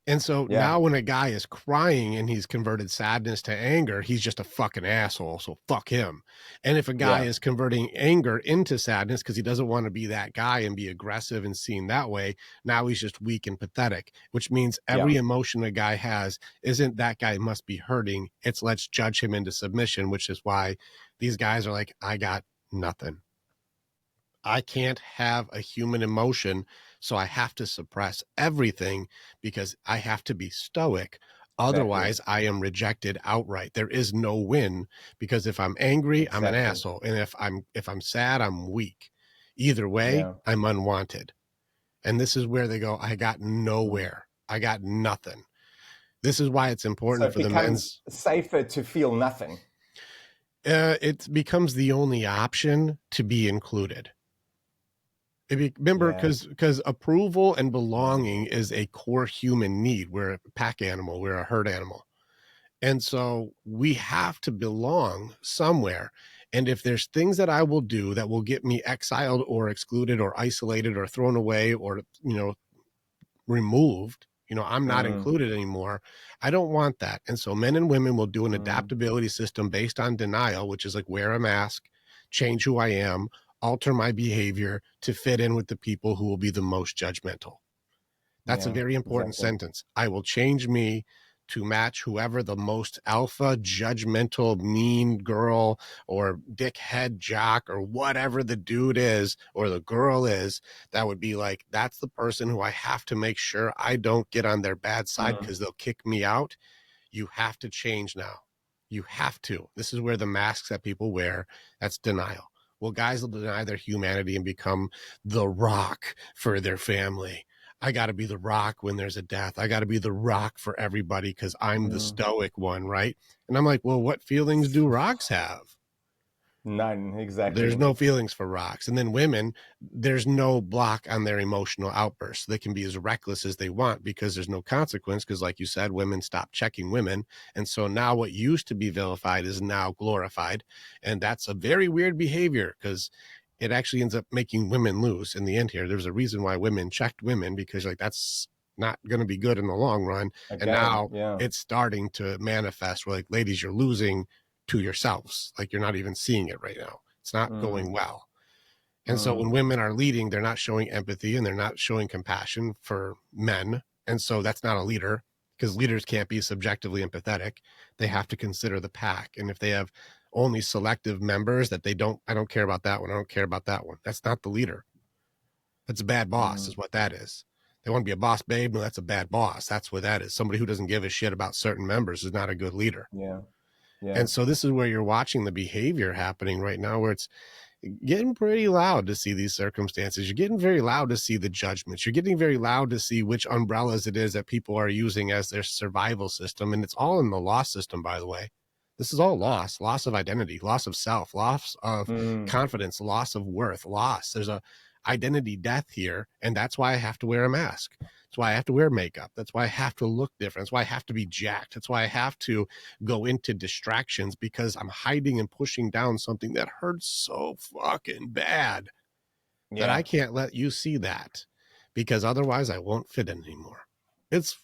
And so Yeah. now when a guy is crying and he's converted sadness to anger, he's just a fucking asshole. So fuck him. And if a guy Yeah. is converting anger into sadness because he doesn't want to be that guy and be aggressive and seen that way, now he's just weak and pathetic, which means every emotion a guy has isn't that guy must be hurting. It's let's judge him into submission, which is why these guys are like, I got nothing. I can't have a human emotion, so I have to suppress everything because I have to be stoic. Exactly. Otherwise, I am rejected outright. There is no win, because if I'm angry, I'm an Exactly. asshole, and if I'm sad, I'm weak. Either way, Yeah. I'm unwanted. And this is where they go, I got nowhere. I got nothing. This is why it's So important it for the becomes men's. safer to feel nothing. It becomes the only option to be included. Remember, Yeah. because approval and belonging is a core human need. We're a pack animal. We're a herd animal. And so we have to belong somewhere. And if there's things that I will do that will get me exiled or excluded or isolated or thrown away or, removed, I'm not Mm, included anymore. I don't want that. And so men and women will do an mm, adaptability system based on denial, which is like wear a mask, change who I am, alter my behavior to fit in with the people who will be the most judgmental. That's a yeah, very important exactly. sentence. I will change me to match whoever the most alpha, judgmental, mean girl or dickhead jock or whatever the dude is or the girl is. That would be like, that's the person who I have to make sure I don't get on their bad side Mm, because they'll kick me out. You have to change now. You have to. This is where the masks that people wear, that's denial. Well, guys will deny their humanity and become the rock for their family. I got to be the rock when there's a death. I got to be the rock for everybody because I'm the mm. stoic one, right? And I'm like, well, what feelings do rocks have? None, There's exactly. no feelings for rocks. And then women, there's no block on their emotional outbursts. They can be as reckless as they want because there's no consequence. Because, like you said, women stop checking women. And so now what used to be vilified is now glorified. And that's a very weird behavior because it actually ends up making women lose in the end here. There's a reason why women checked women because, like, that's not going to be good in the long run. And Again, now yeah. it's starting to manifest where, like, ladies, you're losing to yourselves. Like, you're not even seeing it right now. It's not Mm, going well. And so mm, when women are leading, they're not showing empathy and they're not showing compassion for men. And so that's not a leader because leaders can't be subjectively empathetic. They have to consider the pack. And if they have only selective members that I don't care about that one. I don't care about that one. That's not the leader. That's a bad boss, mm. is what that is. They want to be a boss babe. No, that's a bad boss. That's what that is. Somebody who doesn't give a shit about certain members is not a good leader. Yeah, yeah. And so this is where you're watching the behavior happening right now, where it's getting pretty loud to see these circumstances. You're getting very loud to see the judgments. You're getting very loud to see which umbrellas it is that people are using as their survival system. And it's all in the loss system, by the way. This is all loss of identity, loss of self, loss of Mm, confidence, loss of worth, loss. There's a identity death here. And that's why I have to wear a mask. That's why I have to wear makeup. That's why I have to look different. That's why I have to be jacked. That's why I have to go into distractions because I'm hiding and pushing down something that hurts so fucking bad that yeah. I can't let you see that because otherwise I won't fit in anymore. It's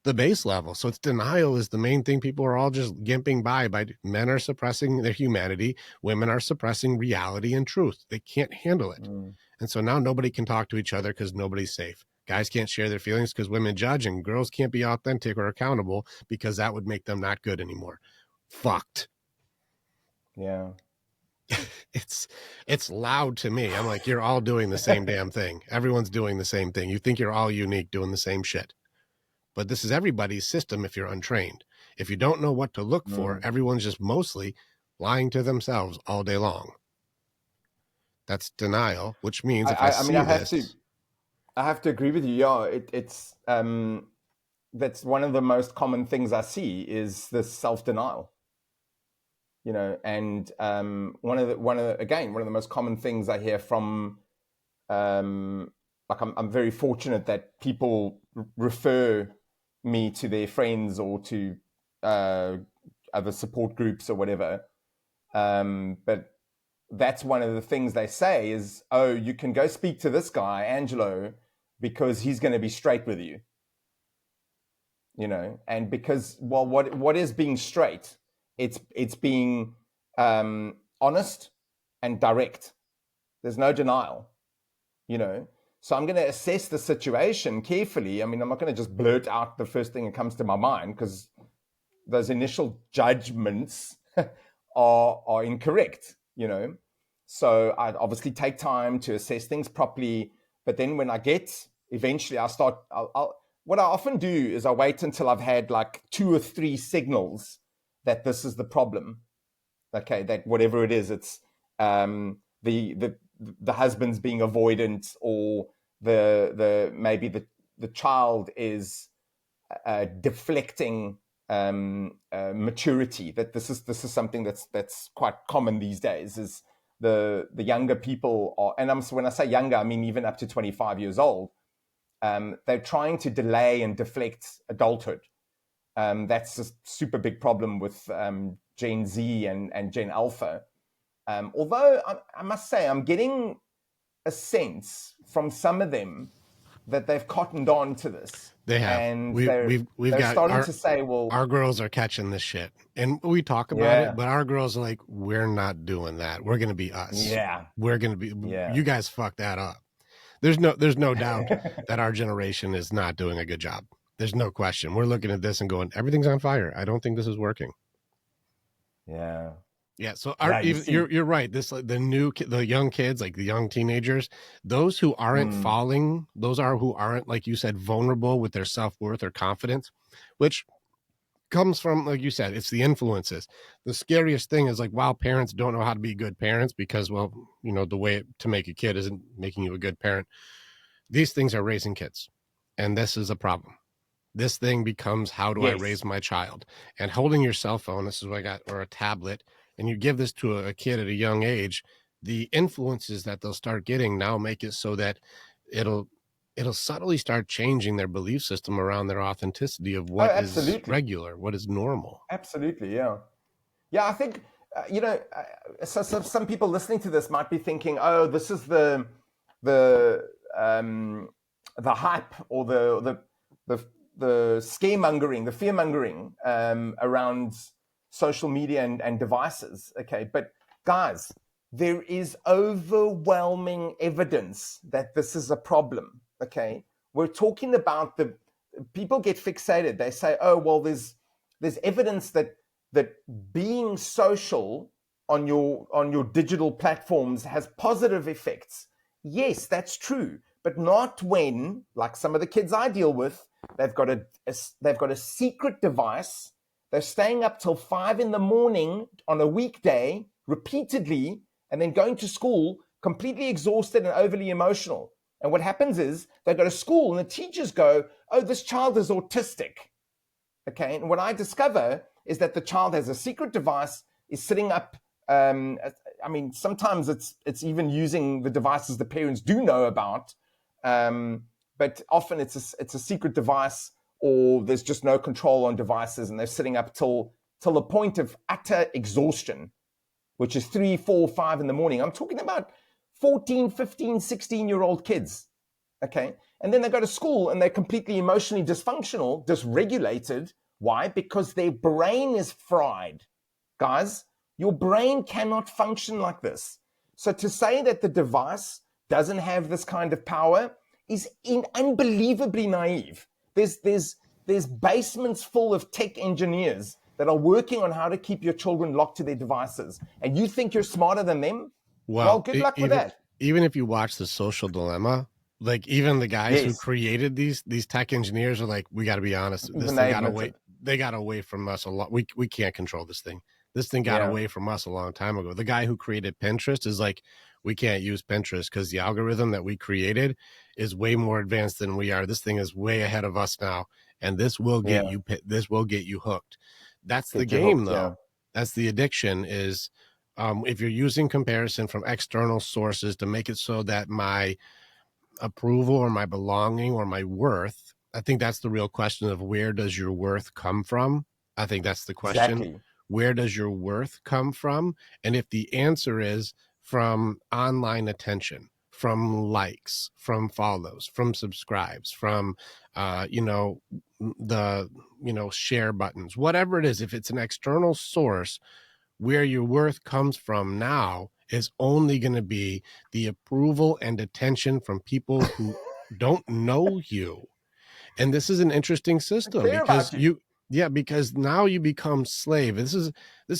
the base level. So it's denial is the main thing. People are all just gimping by men are suppressing their humanity. Women are suppressing reality and truth. They can't handle it. Mm, And so now nobody can talk to each other because nobody's safe. Guys can't share their feelings because women judge, and girls can't be authentic or accountable because that would make them not good anymore. Fucked. yeah. It's it's loud to me. I'm like, you're all doing the same damn thing. Everyone's doing the same thing. You think you're all unique doing the same shit. But this is everybody's system if you're untrained. If you don't know what to look for, Mm. everyone's just mostly lying to themselves all day long. That's denial, which means if I I mean, see this, I have to agree with you. Yeah, it's that's one of the most common things I see is this self denial. And one of the most common things I hear from like I'm very fortunate that people refer me to their friends or to uh, other support groups or whatever. But that's one of the things they say is, oh, you can go speak to this guy, Angelo, because he's going to be straight with you, and because, well, what is being straight? It's being honest and direct. There's no denial, you know. So I'm going to assess the situation carefully. I mean, I'm not going to just blurt out the first thing that comes to my mind because those initial judgments are incorrect, So I obviously take time to assess things properly, but then when I get eventually, what I often do is I wait until I've had like 2 or 3 signals that this is the problem. Okay, that whatever it is, it's the husband's being avoidant, or the maybe the child is deflecting maturity. That this is something that's quite common these days. Is the younger people are, and when I say younger, I mean even up to 25 years old. They're trying to delay and deflect adulthood. That's a super big problem with Gen Z and Gen Alpha. Although I must say, I'm getting a sense from some of them that they've cottoned on to this, They have. and We've they're got starting to say, "Well, our girls are catching this shit, and we talk about it, yeah, but our girls are like, we're not doing that. We're gonna be us. yeah, We're gonna be. yeah." You guys fucked that up. There's no doubt that our generation is not doing a good job. There's no question. We're looking at this and going, everything's on fire. I don't think this is working. Yeah, Yeah, so yeah. You even see, you're right. This like the young kids, like the young teenagers, those who aren't mm, falling, those are who aren't, like you said, vulnerable with their self-worth or confidence, which comes from, like you said, it's the influences. The scariest thing is like, while parents don't know how to be good parents because, well, you know, the way to make a kid isn't making you a good parent. These things are raising kids, and this is a problem. This thing becomes, how do I yes. raise my child? And holding your cell phone, this is what I got, or a tablet, and you give this to a kid at a young age, the influences that they'll start getting now make it so that it'll it'll subtly start changing their belief system around their authenticity of Oh, what is absolutely, regular, what is normal. absolutely. Yeah, yeah. I think so some people listening to this might be thinking, "Oh, this is the the hype or the the scaremongering, the fearmongering around social media and devices." Okay, but guys, there is overwhelming evidence that this is a problem. Okay, we're talking about the people get fixated. They say, "Oh, well, there's evidence that being social on your digital platforms has positive effects." Yes, that's true, but not when, like some of the kids I deal with, they've got a secret device. They're staying up till 5 in the morning on a weekday repeatedly, and then going to school completely exhausted and overly emotional. And what happens is they go to school and the teachers go, "Oh, this child is autistic." Okay, and what I discover is that the child has a secret device, is sitting up. Um, I mean, sometimes it's even using the devices the parents do know about, but often it's a secret device, or there's just no control on devices, and they're sitting up till the point of utter exhaustion, which is 3, 4, 5 in the morning. I'm talking about 14, 15, 16-year-old kids. Okay. And then they go to school and they're completely emotionally dysfunctional, dysregulated. Why? Because their brain is fried. Guys, your brain cannot function like this. So to say that the device doesn't have this kind of power is unbelievably naive. There's basements full of tech engineers that are working on how to keep your children locked to their devices. And you think you're smarter than them? Well, Well, good luck with even that. even if you watch The Social Dilemma, like even the guys who Yes, created these tech engineers are like, we got to be honest, this even thing they got away. admitted. They got away from us a lot. We can't control this thing. This thing got Yeah, away from us a long time ago. The guy who created Pinterest is like, we can't use Pinterest because the algorithm that we created is way more advanced than we are. This thing is way ahead of us now, and yeah. this will get you hooked. That's the Get you game, hooked. Yeah, though. That's the addiction. Is if you're using comparison from external sources to make it so that my approval or my belonging or my worth, I think that's the real question of, where does your worth come from? I think that's the question. exactly. Where does your worth come from? And if the answer is from online attention, from likes, from follows, from subscribes, from you know, the, you know, share buttons, whatever it is, if it's an external source, where your worth comes from now is only going to be the approval and attention from people who don't know you. And this is an interesting system Care because about you. because now you become slave. This is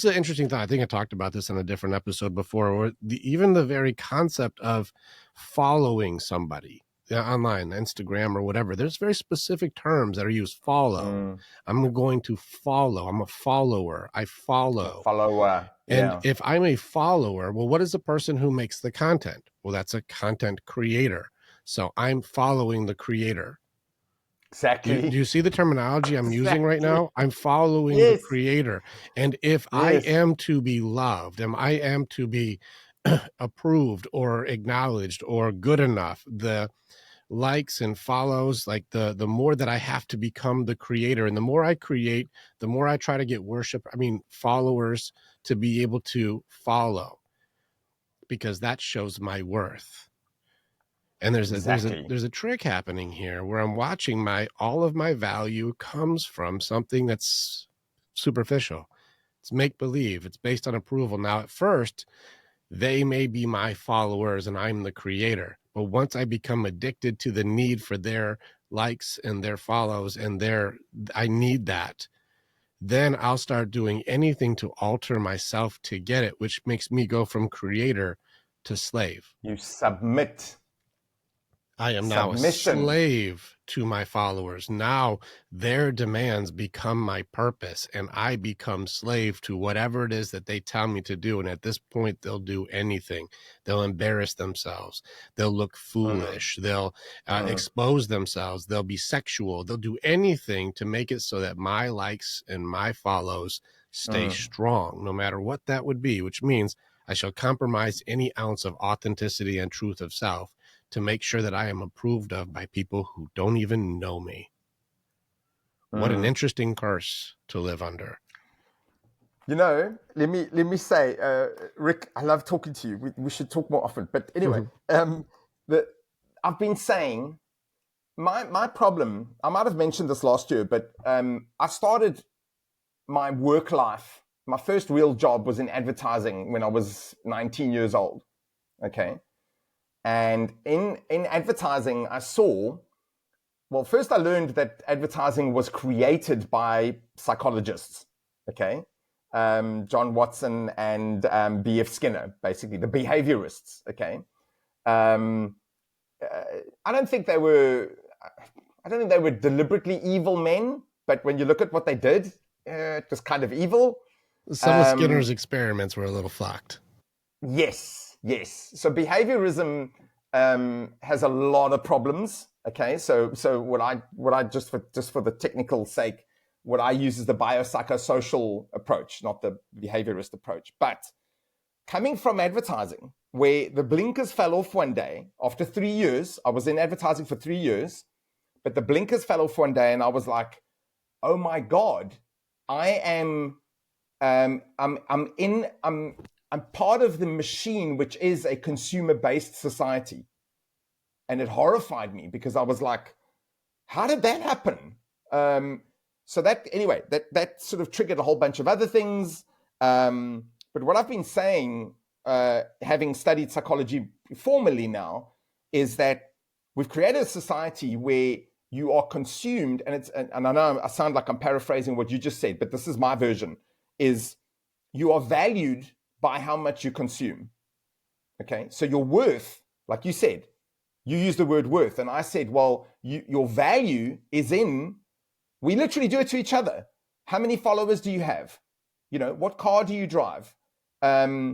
an interesting thought. I think I talked about this in a different episode before, where even the very concept of following somebody, online, Instagram or whatever, there's very specific terms that are used. Follow. Mm, I'm going to follow. I'm a follower. I a follow. follower. And Yeah, if I'm a follower, well, what is the person who makes the content? Well, that's a content creator. So I'm following the creator. Do exactly. you see the terminology I'm using right Exactly. now? I'm following the Yes. creator. And if I Yes. am to be loved, and I am to be approved or acknowledged or good enough, the likes and follows, like the more that I have to become the creator, and the more I create, the more I try to get followers to be able to follow, because that shows my worth. And Exactly. there's a trick happening here where I'm watching all of my value comes from something that's superficial. It's make believe. It's based on approval. Now, at first, they may be my followers and I'm the creator. But once I become addicted to the need for their likes and their follows and I need that, then I'll start doing anything to alter myself to get it, which makes me go from creator to slave. You submit. I am now a Submission. slave to my followers. Now their demands become my purpose, and I become slave to whatever it is that they tell me to do. And at this point, they'll do anything. They'll embarrass themselves. They'll look Mm, foolish. They'll mm, expose themselves. They'll be sexual. They'll do anything to make it so that my likes and my follows stay mm. strong, no matter what that would be, which means I shall compromise any ounce of authenticity and truth of self to make sure that I am approved of by people who don't even know me. What an Mm. interesting curse to live under. Let me say, Rick, I love talking to you. We should talk more often. But anyway, the I've been saying my problem. I might have mentioned this last year, but I started my work life. My first real job was in advertising when I was 19 years old. Okay, and in advertising, I saw. Well, first I learned that advertising was created by psychologists. Okay, John Watson and B.F. Skinner, basically the behaviorists. Okay, um, I don't think they were. I don't think they were deliberately evil men, but when you look at what they did, it was kind of evil. Some of Um, Skinner's experiments were a little fucked. yes, yes. So behaviorism has a lot of problems. Okay, so what I just for the technical sake, what I use is the biopsychosocial approach, not the behaviorist approach. But coming from advertising, where the blinkers fell off one day after 3 years, I was in advertising for 3 years, but the blinkers fell off one day, and I was like, "Oh my god, I am, I'm part of the machine, which is a consumer-based society," and it horrified me because I was like, "How did that happen?" So that anyway, that sort of triggered a whole bunch of other things. But what I've been saying, having studied psychology formally now, is that we've created a society where you are consumed, and I know I sound like I'm paraphrasing what you just said, but this is my version: is you are valued by how much you consume. Okay, so your worth, like you said, you used the word worth, and I said, well, your value is in. We literally do it to each other. How many followers do you have? What car do you drive? Et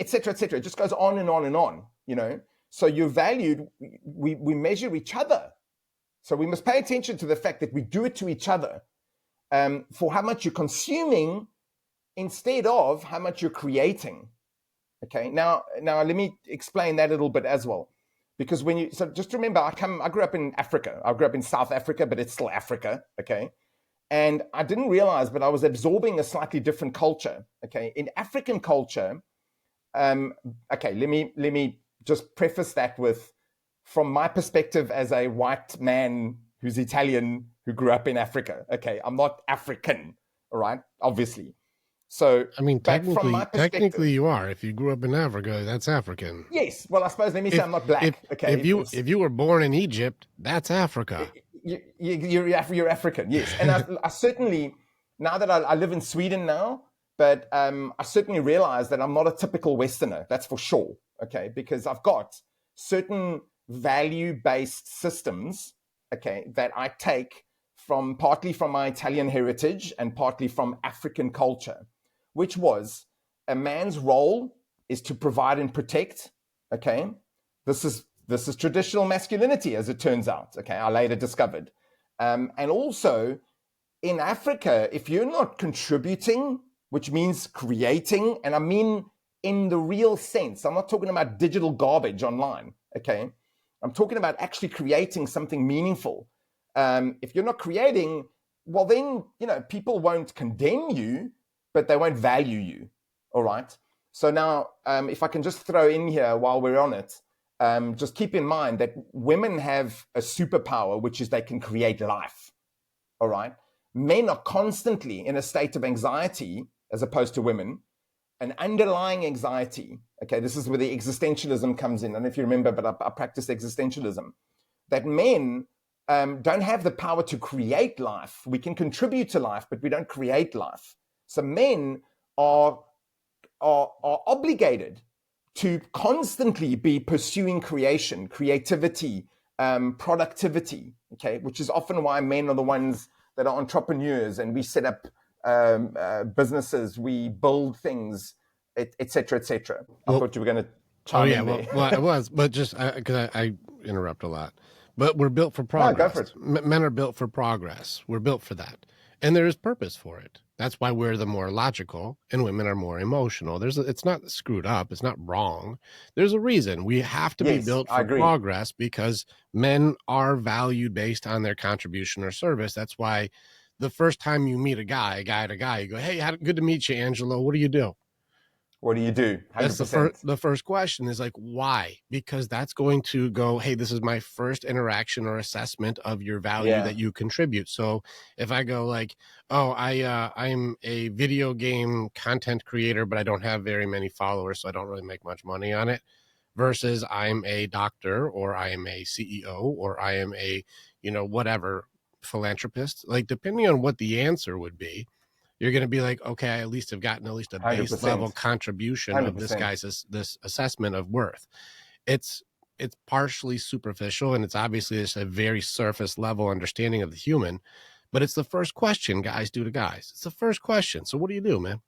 cetera, et cetera. It just goes on and on and on. So you're valued. We measure each other. So we must pay attention to the fact that we do it to each other for how much you're consuming instead of how much you're creating. Okay. Now let me explain that a little bit as well. Because so just remember, I grew up in Africa. I grew up in South Africa, but it's still Africa. Okay. And I didn't realize, but I was absorbing a slightly different culture. Okay. In African culture, okay, let me just preface that with, from my perspective as a white man who's Italian, who grew up in Africa. Okay. I'm not African. All right. Obviously. So, I mean, but from my technically perspective, you are. If you grew up in Africa, that's African. yes. Well, I suppose let me say If I'm not black. Okay. if you were born in Egypt, that's Africa. You're African, yes. And I certainly, now that I live in Sweden now, but I certainly realize that I'm not a typical Westerner. That's for sure. Okay, because I've got certain value-based systems. Okay, that I take from partly from my Italian heritage and partly from African culture, which was a man's role is to provide and protect. Okay, this is traditional masculinity, as it turns out. Okay, I later discovered, and also in Africa, if you're not contributing, which means creating, and I mean in the real sense. I'm not talking about digital garbage online, okay? I'm talking about actually creating something meaningful. If you're not creating, well, then, people won't condemn you, but they won't value you, all right? So now, if I can just throw in here while we're on it, just keep in mind that women have a superpower, which is they can create life, all right? Men are constantly in a state of anxiety as opposed to women, an underlying anxiety. Okay, this is where the existentialism comes in. I don't know if you remember, but I practice existentialism. That men don't have the power to create life. We can contribute to life, but we don't create life. So men are obligated to constantly be pursuing creation, creativity, productivity, okay, which is often why men are the ones that are entrepreneurs, and we set up businesses, we build things, et cetera, et cetera. I Well, thought you were going to oh chime yeah, in there. well, I was, but just because I interrupt a lot, but we're built for No, go for progress. it. Men are built for progress. We're built for that, and there is purpose for it. That's why we're the more logical, and women are more emotional. It's not screwed up. It's not wrong. There's a reason we have to be Yes, built I for agree. progress because men are valued based on their contribution or service. That's why the first time you meet a guy to guy, you go, "Hey, good to meet you, Angelo. What do you do?" What do you do? That's 100%. the first question is like, why? Because that's going to go, hey, this is my first interaction or assessment of your value Yeah. that you contribute. So if I go like, oh, I'm a video game content creator, but I don't have very many followers, so I don't really make much money on it, versus I'm a doctor, or I am a CEO, or I am a, whatever, philanthropist, like depending on what the answer would be, you're going to be like, okay, I at least have gotten at least a base level 100%. contribution of this 100%. guy's this assessment of worth. It's partially superficial, and it's obviously just a very surface level understanding of the human, but it's the first question guys do to guys. It's the first question. So what do you do, man?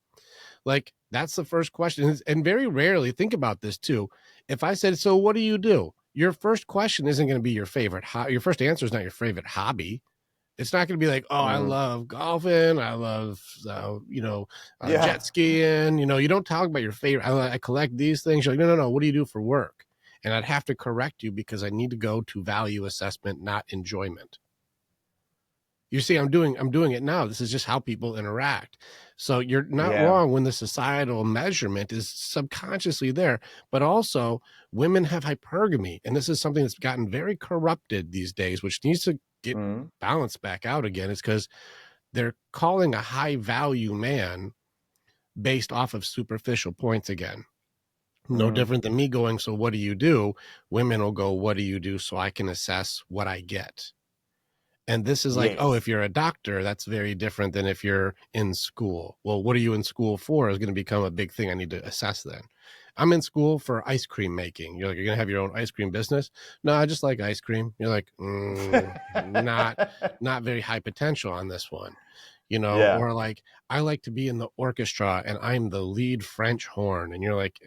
Like, that's the first question. And very rarely, think about this too. If I said, so what do you do? Your first question isn't going to be your favorite. Your first answer is not your favorite hobby. It's not going to be like, oh, I love golfing. I love, Yeah. jet skiing. You don't talk about your favorite. I collect these things. You're like, no. What do you do for work? And I'd have to correct you because I need to go to value assessment, not enjoyment. You see, I'm doing it now. This is just how people interact. So you're not Yeah. wrong when the societal measurement is subconsciously there, but also women have hypergamy. And this is something that's gotten very corrupted these days, which needs to get balanced back out again. It's because they're calling a high value man based off of superficial points again. No different than me going, so what do you do? Women will go, what do you do? So I can assess what I get. And this is like, oh, Yes. if you're a doctor, that's very different than if you're in school. Well, what are you in school for is going to become a big thing I need to assess then. I'm in school for ice cream making. You're like, you're going to have your own ice cream business? No, I just like ice cream. You're like, not very high potential on this one, Yeah. or like, I like to be in the orchestra and I'm the lead French horn. And you're like,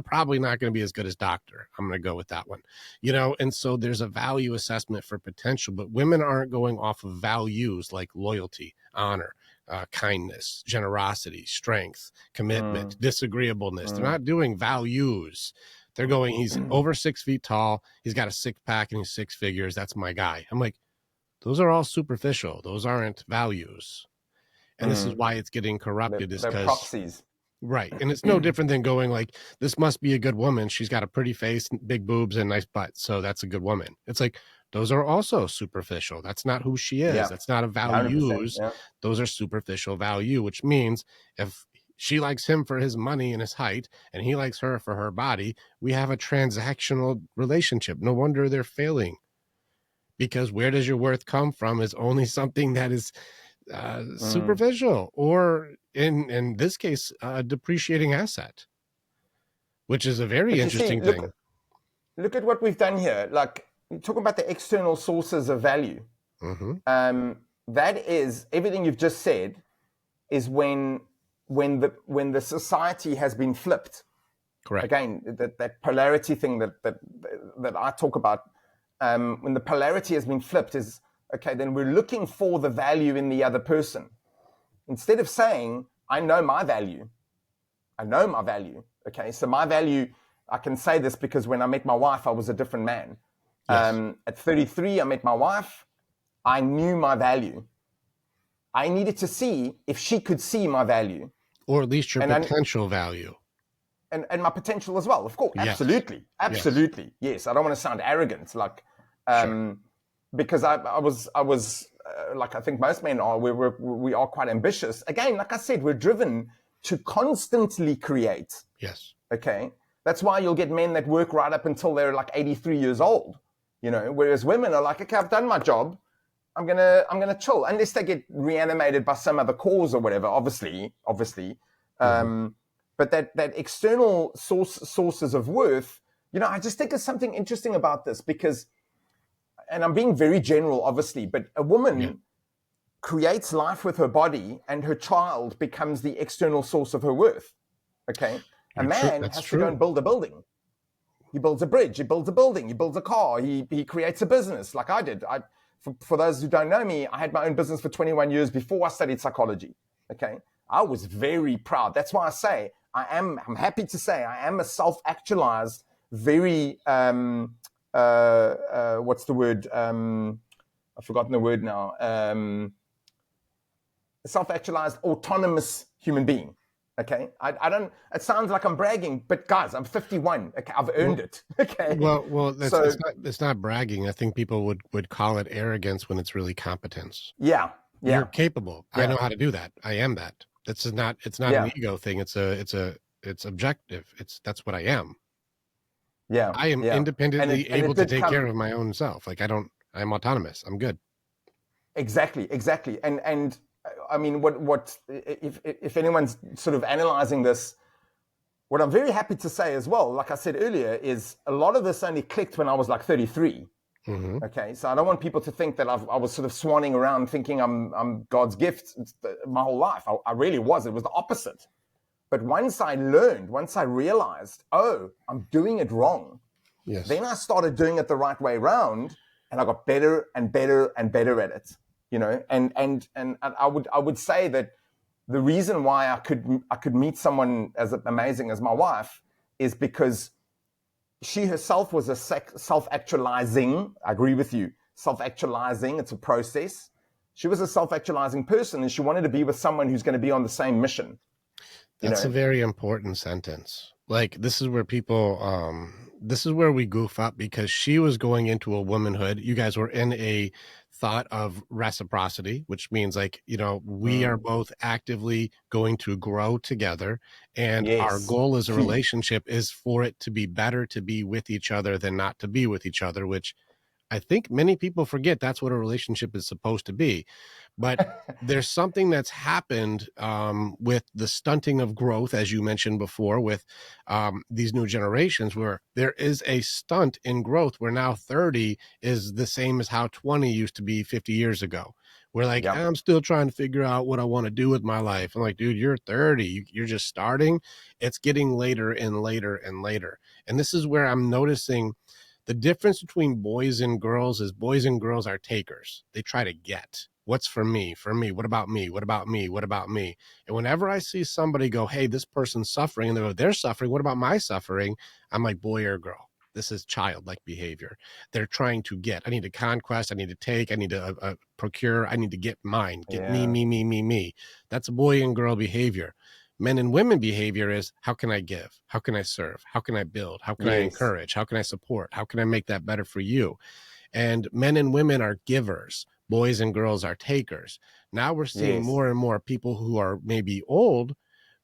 probably not going to be as good as doctor. I'm going to go with that one, and so there's a value assessment for potential, but women aren't going off of values like loyalty, honor, kindness, generosity, strength, commitment, disagreeableness. They're not doing values. They're going, he's over 6 feet tall. He's got a six pack and he's six figures. That's my guy. I'm like, those are all superficial. Those aren't values. And this is why it's getting corrupted, is They're because, proxies. right. And it's no different than going like, this must be a good woman. She's got a pretty face, big boobs, and nice butt. So that's a good woman. It's like, those are also superficial. That's not who she is. Yeah. That's not a 100%. values. Yeah. Those are superficial value, which means if she likes him for his money and his height, and he likes her for her body, we have a transactional relationship. No wonder they're failing. Because where does your worth come from is only something that is superficial, or in this case, a depreciating asset, which is a very But you see, interesting thing. look at what we've done here. Like, you talk about the external sources of value. That is everything you've just said. Is when the society has been flipped. Correct. Again, that polarity thing that I talk about. When the polarity has been flipped, is okay. Then we're looking for the value in the other person instead of saying, "I know my value." I know my value. Okay. So my value, I can say this because when I met my wife, I was a different man. Yes. At 33, I met my wife. I knew my value. I needed to see if she could see my value. Or at least your And I, potential value. and my potential as well. Of course, Yes. absolutely, Yes. absolutely, yes. I don't want to sound arrogant, like, Sure. because I was like I think most men are. We are quite ambitious. Again, like I said, we're driven to constantly create. Yes. Okay, that's why you'll get men that work right up until they're like 83 years old. You know, whereas women are like, okay, I've done my job. I'm gonna chill unless they get reanimated by some other cause or whatever. Obviously. Hmm. But that external sources of worth, you know, I just think there's something interesting about this because, and I'm being very general, obviously, but a Yeah. woman creates life with her body, and her child becomes the external source of her worth. Okay, a You're true. man That's has to go true. and build a building. He builds a bridge, he builds a building, he builds a car, he creates a business like I did. For those who don't know me, I had my own business for 21 years before I studied psychology. Okay. I was very proud. That's why I say I'm happy to say I am a self-actualized, very, what's the word? I've forgotten the word now. Self-actualized, autonomous human being. Okay. I don't, it sounds like I'm bragging, but guys, I'm 51. Okay. I've earned Well, it. Okay. well, that's So, it's not bragging. I think people would call it arrogance when it's really competence. yeah, You're yeah, capable. I yeah, know how to do that. I am that. This is not. It's not an yeah, ego thing. It's objective. That's what I am. yeah, I am yeah. independently And able it to did take care come. of my own self. Like I don't. I'm autonomous. I'm good. Exactly. And I mean, what if anyone's sort of analyzing this? What I'm very happy to say as well, like I said earlier, is a lot of this only clicked when I was like 33. Hmm. Okay, so I don't want people to think that I was sort of swanning around thinking I'm God's gift my whole life. I really was. It was the opposite. But once I realized, oh, I'm doing it wrong, Yes. then I started doing it the right way around, and I got better and better and better at it. You know, and I would say that the reason why I could meet someone as amazing as my wife is because she herself was a self-actualizing. I agree with you. Self-actualizing. It's a process. She was a self-actualizing person, and she wanted to be with someone who's going to be on the same mission. You That's a know. very important sentence. Like this is where people this is where we goof up because she was going into a womanhood. You guys were in a thought of reciprocity, which means like, we are Mm. both actively going to grow together and our Yes. goal as a Key. relationship is for it to be better to be with each other than not to be with each other, which I think many people forget that's what a relationship is supposed to be. But there's something that's happened with the stunting of growth, as you mentioned before, with these new generations, where there is a stunt in growth where now 30 is the same as how 20 used to be 50 years ago. We're like, Yeah. I'm still trying to figure out what I want to do with my life. I'm like, dude, you're 30. You're just starting. It's getting later and later and later. And this is where I'm noticing the difference between boys and girls is boys and girls are takers. They try to get what's for me, for me. What about me? What about me? What about me? And whenever I see somebody go, hey, this person's suffering, and they go, they're suffering. What about my suffering? I'm like, boy or girl. This is childlike behavior. They're trying to get. I need to conquest. I need to take. I need to procure. I need to get mine. Get me, Yeah. me, me, me, me. That's boy and girl behavior. Men and women behavior is how can I give? How can I serve? How can I build? How can I Yes. encourage? How can I support? How can I make that better for you? And men and women are givers. Boys and girls are takers. Now we're seeing Yes. more and more people who are maybe old,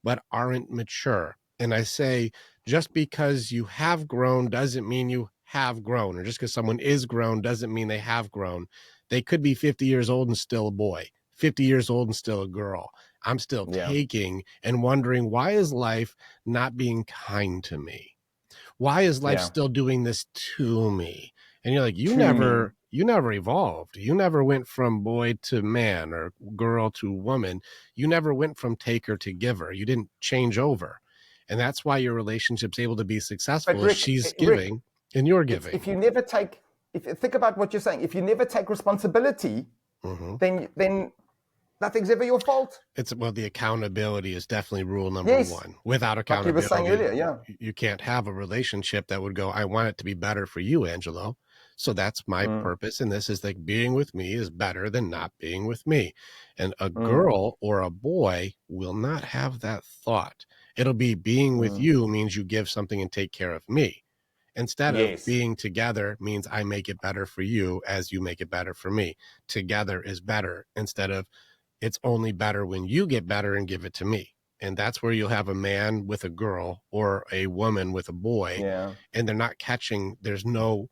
but aren't mature. And I say, just because you have grown doesn't mean you have grown, or just because someone is grown doesn't mean they have grown. They could be 50 years old and still a boy, 50 years old and still a girl. I'm still Yeah. taking and wondering, why is life not being kind to me? Why is life Yeah. still doing this to me? And you're like, you To me. never evolved. You never went from boy to man or girl to woman. You never went from taker to giver. You didn't change over. And that's why your relationship's able to be But successful is Rick, she's Rick, giving and you're it's giving. if you never think about what you're saying. If you never take responsibility, Hmm. then nothing's ever your fault. It's well, the accountability is definitely rule number Yes, one. Without like you were saying earlier, accountability, yeah. you can't have a relationship that would go, I want it to be better for you, Angelo. So that's my Mm, purpose. And this is like being with me is better than not being with me. And a mm, girl or a boy will not have that thought. It'll be being with mm. you means you give something and take care of me. Instead of Yes. being together means I make it better for you as you make it better for me. Together is better instead of it's only better when you get better and give it to me. And that's where you'll have a man with a girl or a woman with a boy, Yeah. and they're not catching, there's no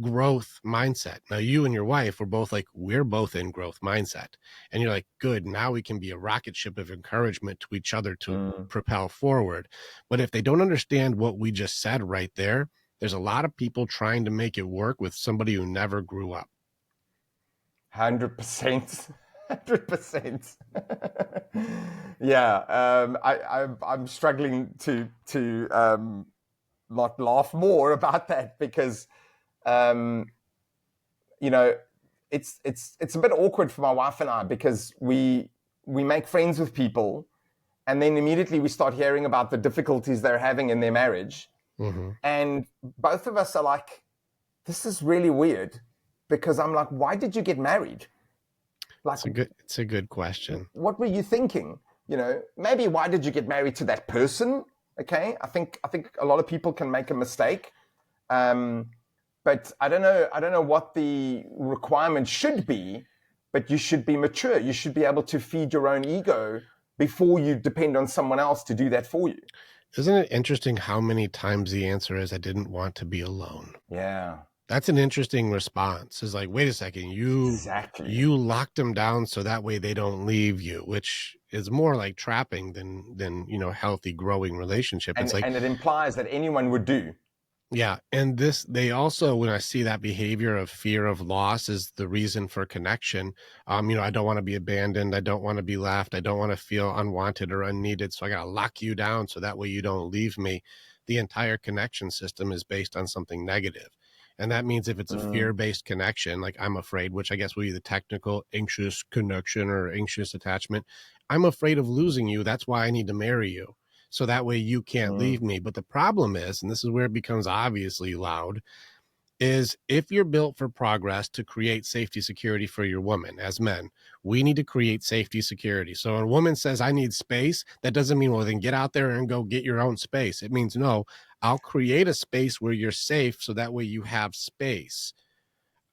growth mindset. Now, you and your wife were both like, we're both in growth mindset. And you're like, good, now we can be a rocket ship of encouragement to each other to Mm. propel forward. But if they don't understand what we just said right there, there's a lot of people trying to make it work with somebody who never grew up. 100%. 100%. Yeah. I'm struggling to not laugh more about that because, um, you know, it's a bit awkward for my wife and I because we make friends with people and then immediately we start hearing about the difficulties they're having in their marriage. Mm-hmm. And both of us are like, this is really weird because I'm like, why did you get married? Like, It's a good question. what were you thinking? You know, maybe why did you get married to that person? Okay, I think a lot of people can make a mistake, but I don't know. I don't know what the requirement should be. But you should be mature. You should be able to feed your own ego before you depend on someone else to do that for you. Isn't it interesting how many times the answer is I didn't want to be alone? Yeah, That's an interesting response. Is like, wait a second, exactly. you locked them down so that way they don't leave you, which is more like trapping than healthy growing relationship. It's like, And it implies that anyone would do. yeah, and this they also when I see that behavior of fear of loss is the reason for connection. I don't want to be abandoned, I don't want to be left, I don't want to feel unwanted or unneeded, so I got to lock you down so that way you don't leave me. The entire connection system is based on something negative. And that means if it's a Mm, fear-based connection, like I'm afraid, which I guess would be the technical anxious connection or anxious attachment, I'm afraid of losing you. That's why I need to marry you so that way you can't mm, leave me. But the problem is, and this is where it becomes obviously loud, is if you're built for progress to create safety security for your woman as men, we need to create safety security. So when a woman says, I need space, that doesn't mean, well, then get out there and go get your own space. It means, no, I'll create a space where you're safe so that way you have space.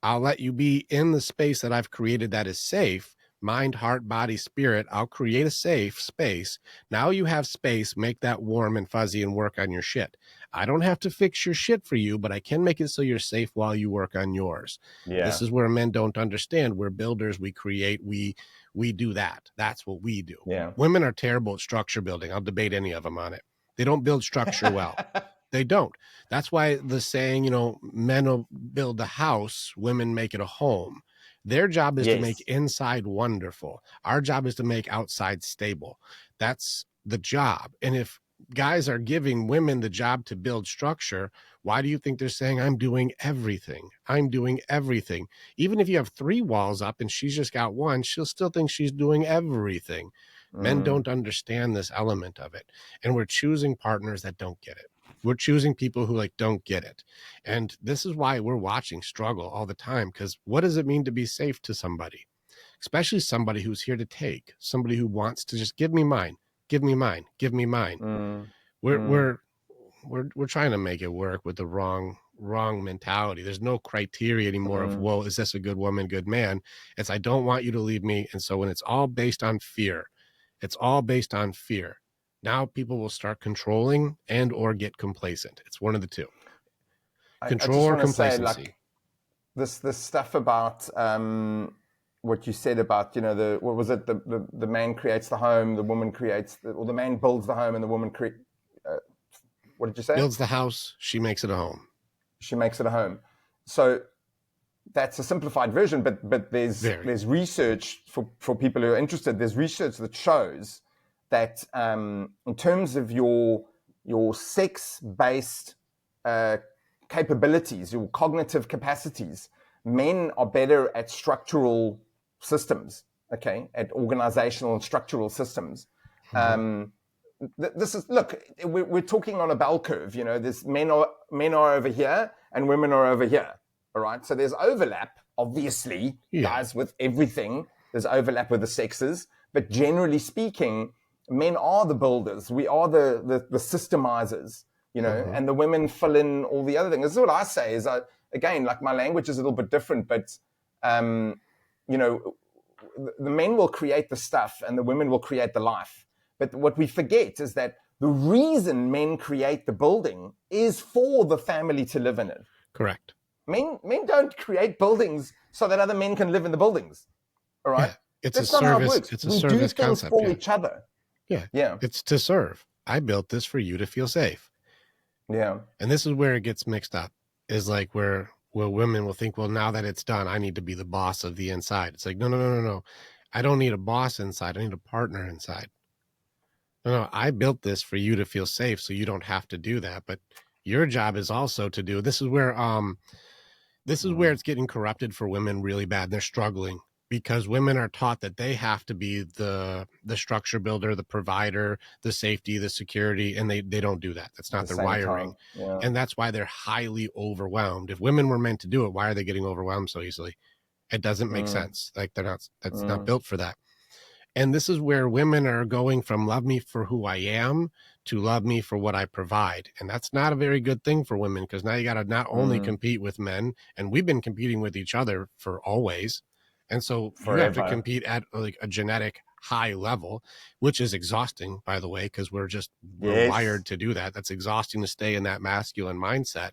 I'll let you be in the space that I've created that is safe. Mind, heart, body, spirit. I'll create a safe space. Now you have space. Make that warm and fuzzy and work on your shit. I don't have to fix your shit for you, but I can make it so you're safe while you work on yours. This yeah, is where men don't understand. We're builders. We create. We do that. That's what we do. yeah. Women are terrible at structure building. I'll debate any of them on it. They don't build structure well. They don't. That's why the saying, men will build a house, women make it a home. Their job is to make Yes. inside wonderful. Our job is to make outside stable. That's the job. And if guys are giving women the job to build structure, why do you think they're saying, I'm doing everything? I'm doing everything. Even if you have 3 walls up and she's just got one, she'll still think she's doing everything. Men Mm, don't understand this element of it. And we're choosing partners that don't get it. We're choosing people who don't get it. And this is why we're watching struggle all the time. Because what does it mean to be safe to somebody, especially somebody who's here to take, somebody who wants to just give me mine, give me mine, give me mine. mm, We're mm, we're we're trying to make it work with the wrong mentality. There's no criteria anymore of, mm. whoa, is this a good woman, good man? It's I don't want you to leave me. And so when it's all based on fear, it's all based on fear. Now people will start controlling and or get complacent. It's one of the two. I Control just or want to say, complacency. like, this stuff about what you said about, the what was it, the man creates the home, the woman creates or the man builds the home and the woman what did you say? Builds the house, she makes it a home. She makes it a home. So that's a simplified version, but Very. there's research for people who are interested. There's research that shows that in terms of your sex based capabilities, your cognitive capacities, men are better at structural systems. okay, at organizational and structural systems. Hmm. This is, look, we're talking on a bell curve. You know, there's men are over here and women are over here. All right, so there's overlap, obviously, Yeah. guys, with everything. There's overlap with the sexes, but generally speaking, men are the builders. We are the systemizers. You know, Hmm. and the women fill in all the other things. This is what I say. Again, like, my language is a little bit different, but you know, the men will create the stuff and the women will create the life. But what we forget is that the reason men create the building is for the family to live in it. Correct. Men don't create buildings so that other men can live in the buildings. All right? Yeah. It's a That's not how it service. works. It's a We do service things concept. for Yeah. each other. Yeah. Yeah. It's to serve. I built this for you to feel safe. Yeah. And this is where it gets mixed up, is like where women will think, well, now that it's done, I need to be the boss of the inside. It's like, no, no, no, no, no. I don't need a boss inside. I need a partner inside. No, no, I built this for you to feel safe, so you don't have to do that. But your job is also to do. This is where Mm. it's getting corrupted for women really bad. They're struggling because women are taught that they have to be the structure builder, the provider, the safety, the security, and they don't do that. That's At not the their same wiring. time. Yeah. And that's why they're highly overwhelmed. If women were meant to do it, why are they getting overwhelmed so easily? It doesn't make Mm. sense. Like, that's not Mm. built for that. And this is where women are going from love me for who I am to love me for what I provide. And that's not a very good thing for women, because now you got to not only Mm. compete with men, and we've been competing with each other for always. And so you have to Forever. compete at like a genetic high level, which is exhausting, by the way, because we're Yes. wired to do that. That's exhausting to stay in that masculine mindset.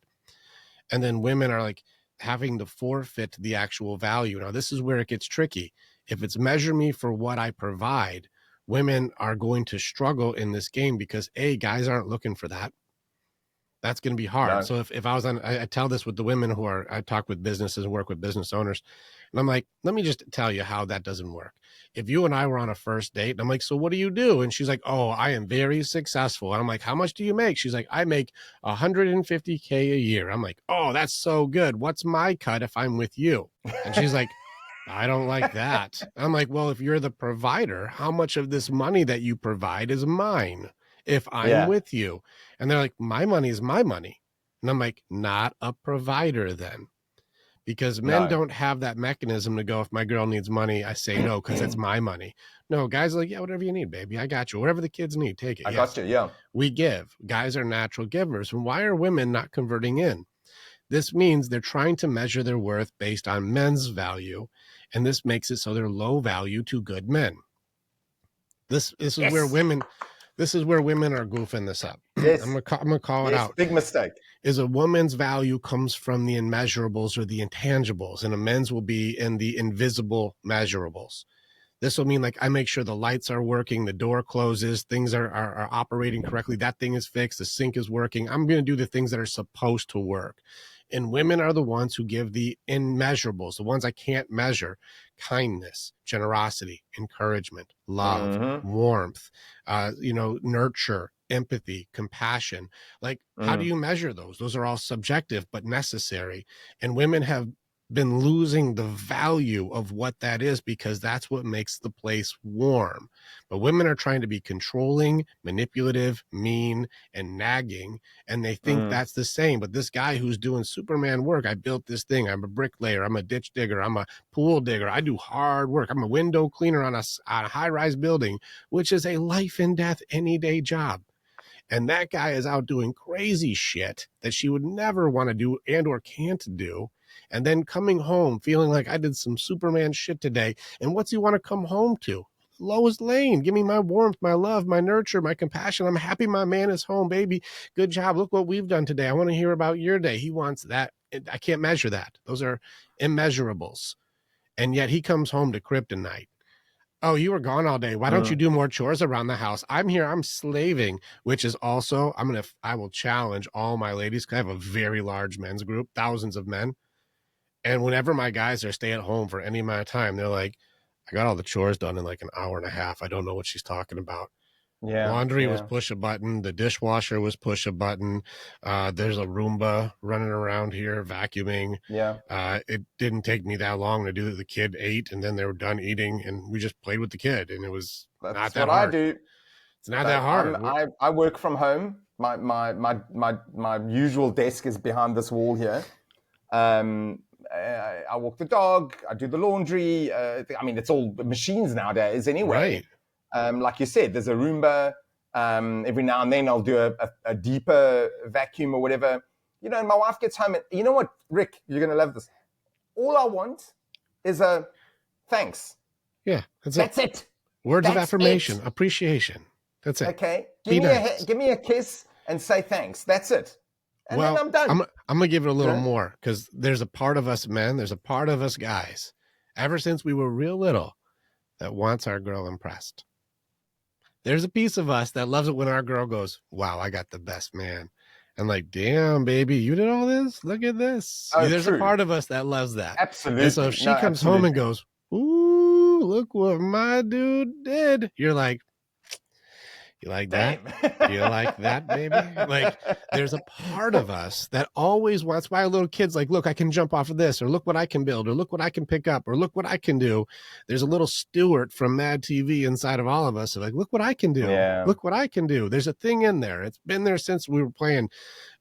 And then women are like having to forfeit the actual value. Now, this is where it gets tricky. If it's measure me for what I provide, women are going to struggle in this game because guys aren't looking for that. That's going to be hard. No. So if I was on, I tell this with the women I talk with businesses and work with business owners. And I'm like, let me just tell you how that doesn't work. If you and I were on a first date and I'm like, so what do you do? And she's like, oh, I am very successful. And I'm like, how much do you make? She's like, I make 150K a year. I'm like, oh, that's so good. What's my cut if I'm with you? And she's like, I don't like that. I'm like, well, if you're the provider, how much of this money that you provide is mine if I'm Yeah. with you? And they're like, my money is my money. And I'm like, not a provider then. Because men No. don't have that mechanism to go, if my girl needs money, I say no, because it's my money. No, guys are like, yeah, whatever you need, baby. I got you. Whatever the kids need, take it. I got Yes. you. Yeah. We give. Guys are natural givers. And why are women not converting in? This means they're trying to measure their worth based on men's value, and this makes it so they're low value to good men. This is where Yes. women are goofing this up. Yes. I'm gonna call it Yes. out. Big mistake. Is a woman's value comes from the immeasurables or the intangibles, and a men's will be in the invisible measurables. This will mean like I make sure the lights are working, the door closes, things are operating correctly, that thing is fixed, the sink is working. I'm going to do the things that are supposed to work. And women are the ones who give the immeasurables, the ones I can't measure: kindness, generosity, encouragement, love, Mm-hmm. warmth, nurture, empathy, compassion. Like, how do Mm. you measure those? Those are all subjective but necessary. And women have been losing the value of what that is because that's what makes the place warm. But women are trying to be controlling, manipulative, mean, and nagging, and they think Mm. that's the same. But this guy who's doing Superman work, I built this thing, I'm a bricklayer, I'm a ditch digger, I'm a pool digger, I do hard work, I'm a window cleaner on a high-rise building, which is a life and death any day job. And that guy is out doing crazy shit that she would never want to do and or can't do, and then coming home feeling like I did some Superman shit today. And what's he want to come home to? Lois Lane, give me my warmth, my love, my nurture, my compassion. I'm happy my man is home, baby. Good job. Look what we've done today. I want to hear about your day. He wants that. I can't measure that. Those are immeasurables. And yet he comes home to kryptonite. Oh, you were gone all day. Why don't you Mm. do more chores around the house? I'm here. I'm slaving, which is also, I will challenge all my ladies, because I have a very large men's group, thousands of men. And whenever my guys are stay at home for any amount of time, they're like, I got all the chores done in like an hour and a half. I don't know what she's talking about. Yeah, Laundry was yeah, push a button. The dishwasher was push a button. There's a Roomba running around here vacuuming. yeah. It didn't take me that long to do. The kid ate, and then they were done eating, and we just played with the kid, and it was not That's that what I hard. do. It's not that So hard. I work from home. My usual desk is behind this wall here. I walk the dog. I do the laundry. I mean, it's all machines nowadays Right. anyway. Like you said, there's a Roomba. Every now and then I'll do a deeper vacuum or whatever. You know, and my wife gets home and you know what, Rick, you're going to love this. All I want is a thanks. Yeah, that's it. That's it. Words of That's affirmation, it. appreciation. That's it. Okay. Be nice. Give me a kiss and say thanks. That's it. And then Well, I'm done. I'm gonna give it a You little know? more because there's a part of us men, there's a part of us guys, ever since we were real little, that wants our girl impressed. There's a piece of us that loves it when our girl goes, "Wow, I got the best man." And like, damn, baby, you did all this? Look at this. Oh, There's a true. part of us that loves that. And so if Absolutely. No, she comes home and absolutely. goes, "Ooh, look what my dude did," you're like, you like that? Damn. You like that, baby? Like, there's a part of us that always wants, why little kids like, look, I can jump off of this, or look what I can build, or look what I can pick up, or look what I can do. There's a little Stewart from Mad TV inside of all of us. Like, look what I can do. Yeah. Look what I can do. There's a thing in there. It's been there since we were playing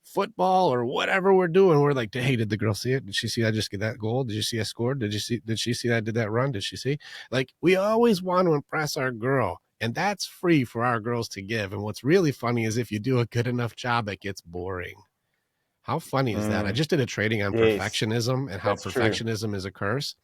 football or whatever we're doing. We're like, hey, did the girl see it? Did she see I just get that goal? Did you see I scored? Did she see I did that run? Did she see? Like, we always want to impress our girl. And that's free for our girls to give. And what's really funny is if you do a good enough job, it gets boring. How funny is that? I just did a training on Yes, perfectionism and how that's true. perfectionism is a curse.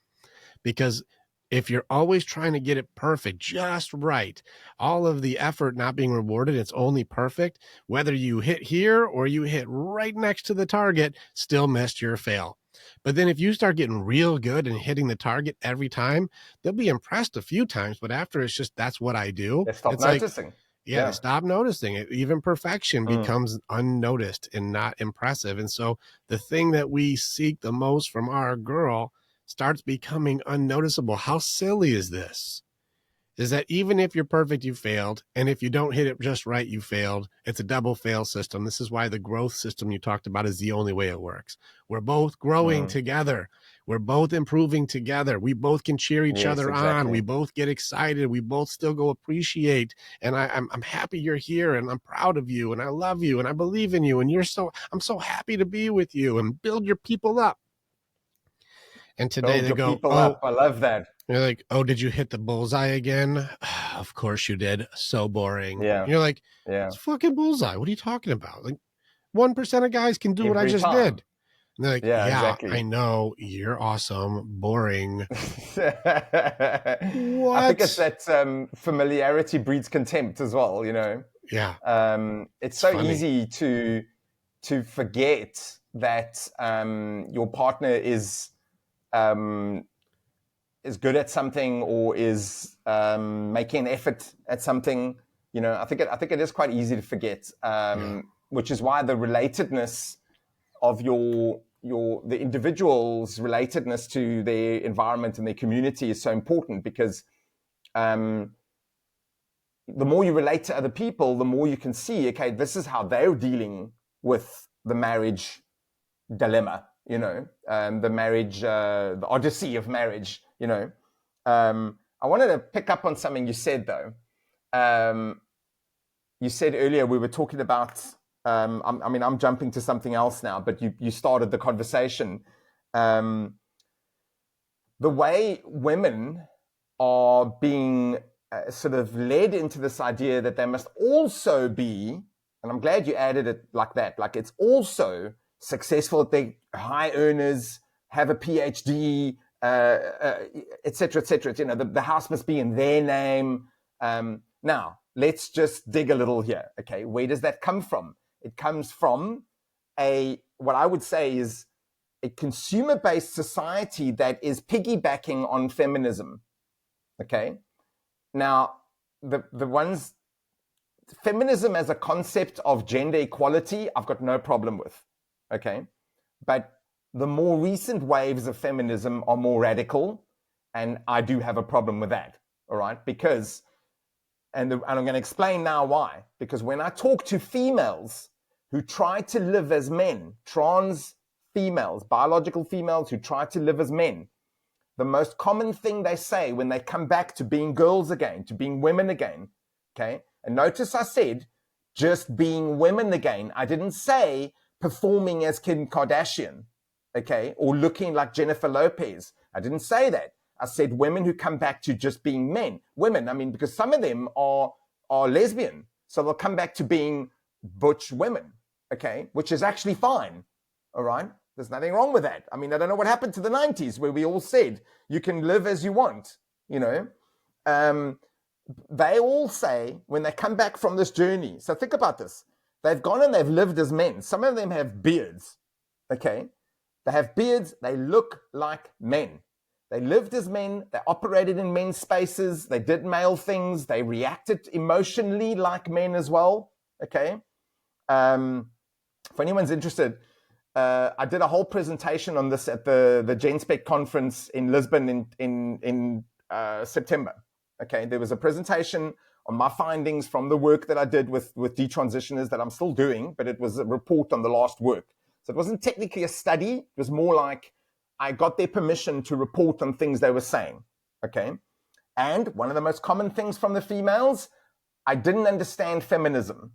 Because if you're always trying to get it perfect, just right, all of the effort not being rewarded, it's only perfect. Whether you hit here or you hit right next to the target, still missed your fail. But then if you start getting real good and hitting the target every time, they'll be impressed a few times. But after it's just, that's what I do. They stop It's like, noticing. yeah, they Yeah. stop noticing it. Even perfection Mm. becomes unnoticed and not impressive. And so the thing that we seek the most from our girl starts becoming unnoticeable. How silly is this? Is that even if you're perfect, you failed. And if you don't hit it just right, you failed. It's a double fail system. This is why the growth system you talked about is the only way it works. We're both growing Mm. together. We're both improving together. We both can cheer each Yes, other on. We exactly. both get excited. We both still go appreciate. And I'm happy you're here and I'm proud of you and I love you and I believe in you. And I'm so happy to be with you and build your people up. And today Build they your go, people oh, up. I love that. you're like, oh, did you hit the bullseye again? Of course you did. So boring. Yeah. You're like, Yeah. it's fucking bullseye. What are you talking about? Like 1% of guys can do what I Every just time. did. And they're like, Yeah, yeah, exactly. I know. You're awesome. Boring. I think it's What? that familiarity breeds contempt as well, you know. Yeah, It's it's so funny. easy to forget that your partner um, is good at something or is making an effort at something. You know, I think it is quite easy to forget, Yeah. which is why the relatedness of the individual's relatedness to their environment and their community is so important because um, the more you relate to other people, the more you can see, okay, this is how they're dealing with the marriage dilemma, you know, the odyssey of marriage, you know. I wanted to pick up on something you said, though. Um, you said earlier we were talking about, I mean, I'm jumping to something else now, but you started the conversation. Um, the way women are being sort of led into this idea that they must also be, and I'm glad you added it like that, like it's also successful, they high earners, have a PhD, et cetera, et cetera. You know, the house must be in their name. Now, let's just dig a little here. Okay, where does that come from? It comes from what I would say is a consumer-based society that is piggybacking on feminism. Okay. Now, the ones feminism as a concept of gender equality, I've got no problem with. Okay. But the more recent waves of feminism are more radical, and I do have a problem with that. All right. Because And I'm going to explain now why. Because when I talk to females who try to live as men, trans females, biological females who try to live as men, the most common thing they say when they come back to being girls again, to being women again, okay? And notice I said just being women again. I didn't say performing as Kim Kardashian, okay, or looking like Jennifer Lopez. I didn't say that. I said women who come back to just being men. Women, I mean, because some of them are lesbian, so they'll come back to being butch women, okay, which is actually fine, all right? There's nothing wrong with that. I mean, I don't know what happened to the 90s where we all said you can live as you want, you know. They all say when they come back from this journey, so think about this. They've gone and they've lived as men. Some of them have beards, okay? They have beards. They look like men. They lived as men. They operated in men's spaces. They did male things. They reacted emotionally like men as well, okay? If anyone's interested, I did a whole presentation on this at the GenSpec conference in Lisbon in September. Okay, there was a presentation on my findings from the work that I did with detransitioners that I'm still doing, but it was a report on the last work. So it wasn't technically a study. It was more like I got their permission to report on things they were saying. Okay, and one of the most common things from the females, I didn't understand feminism.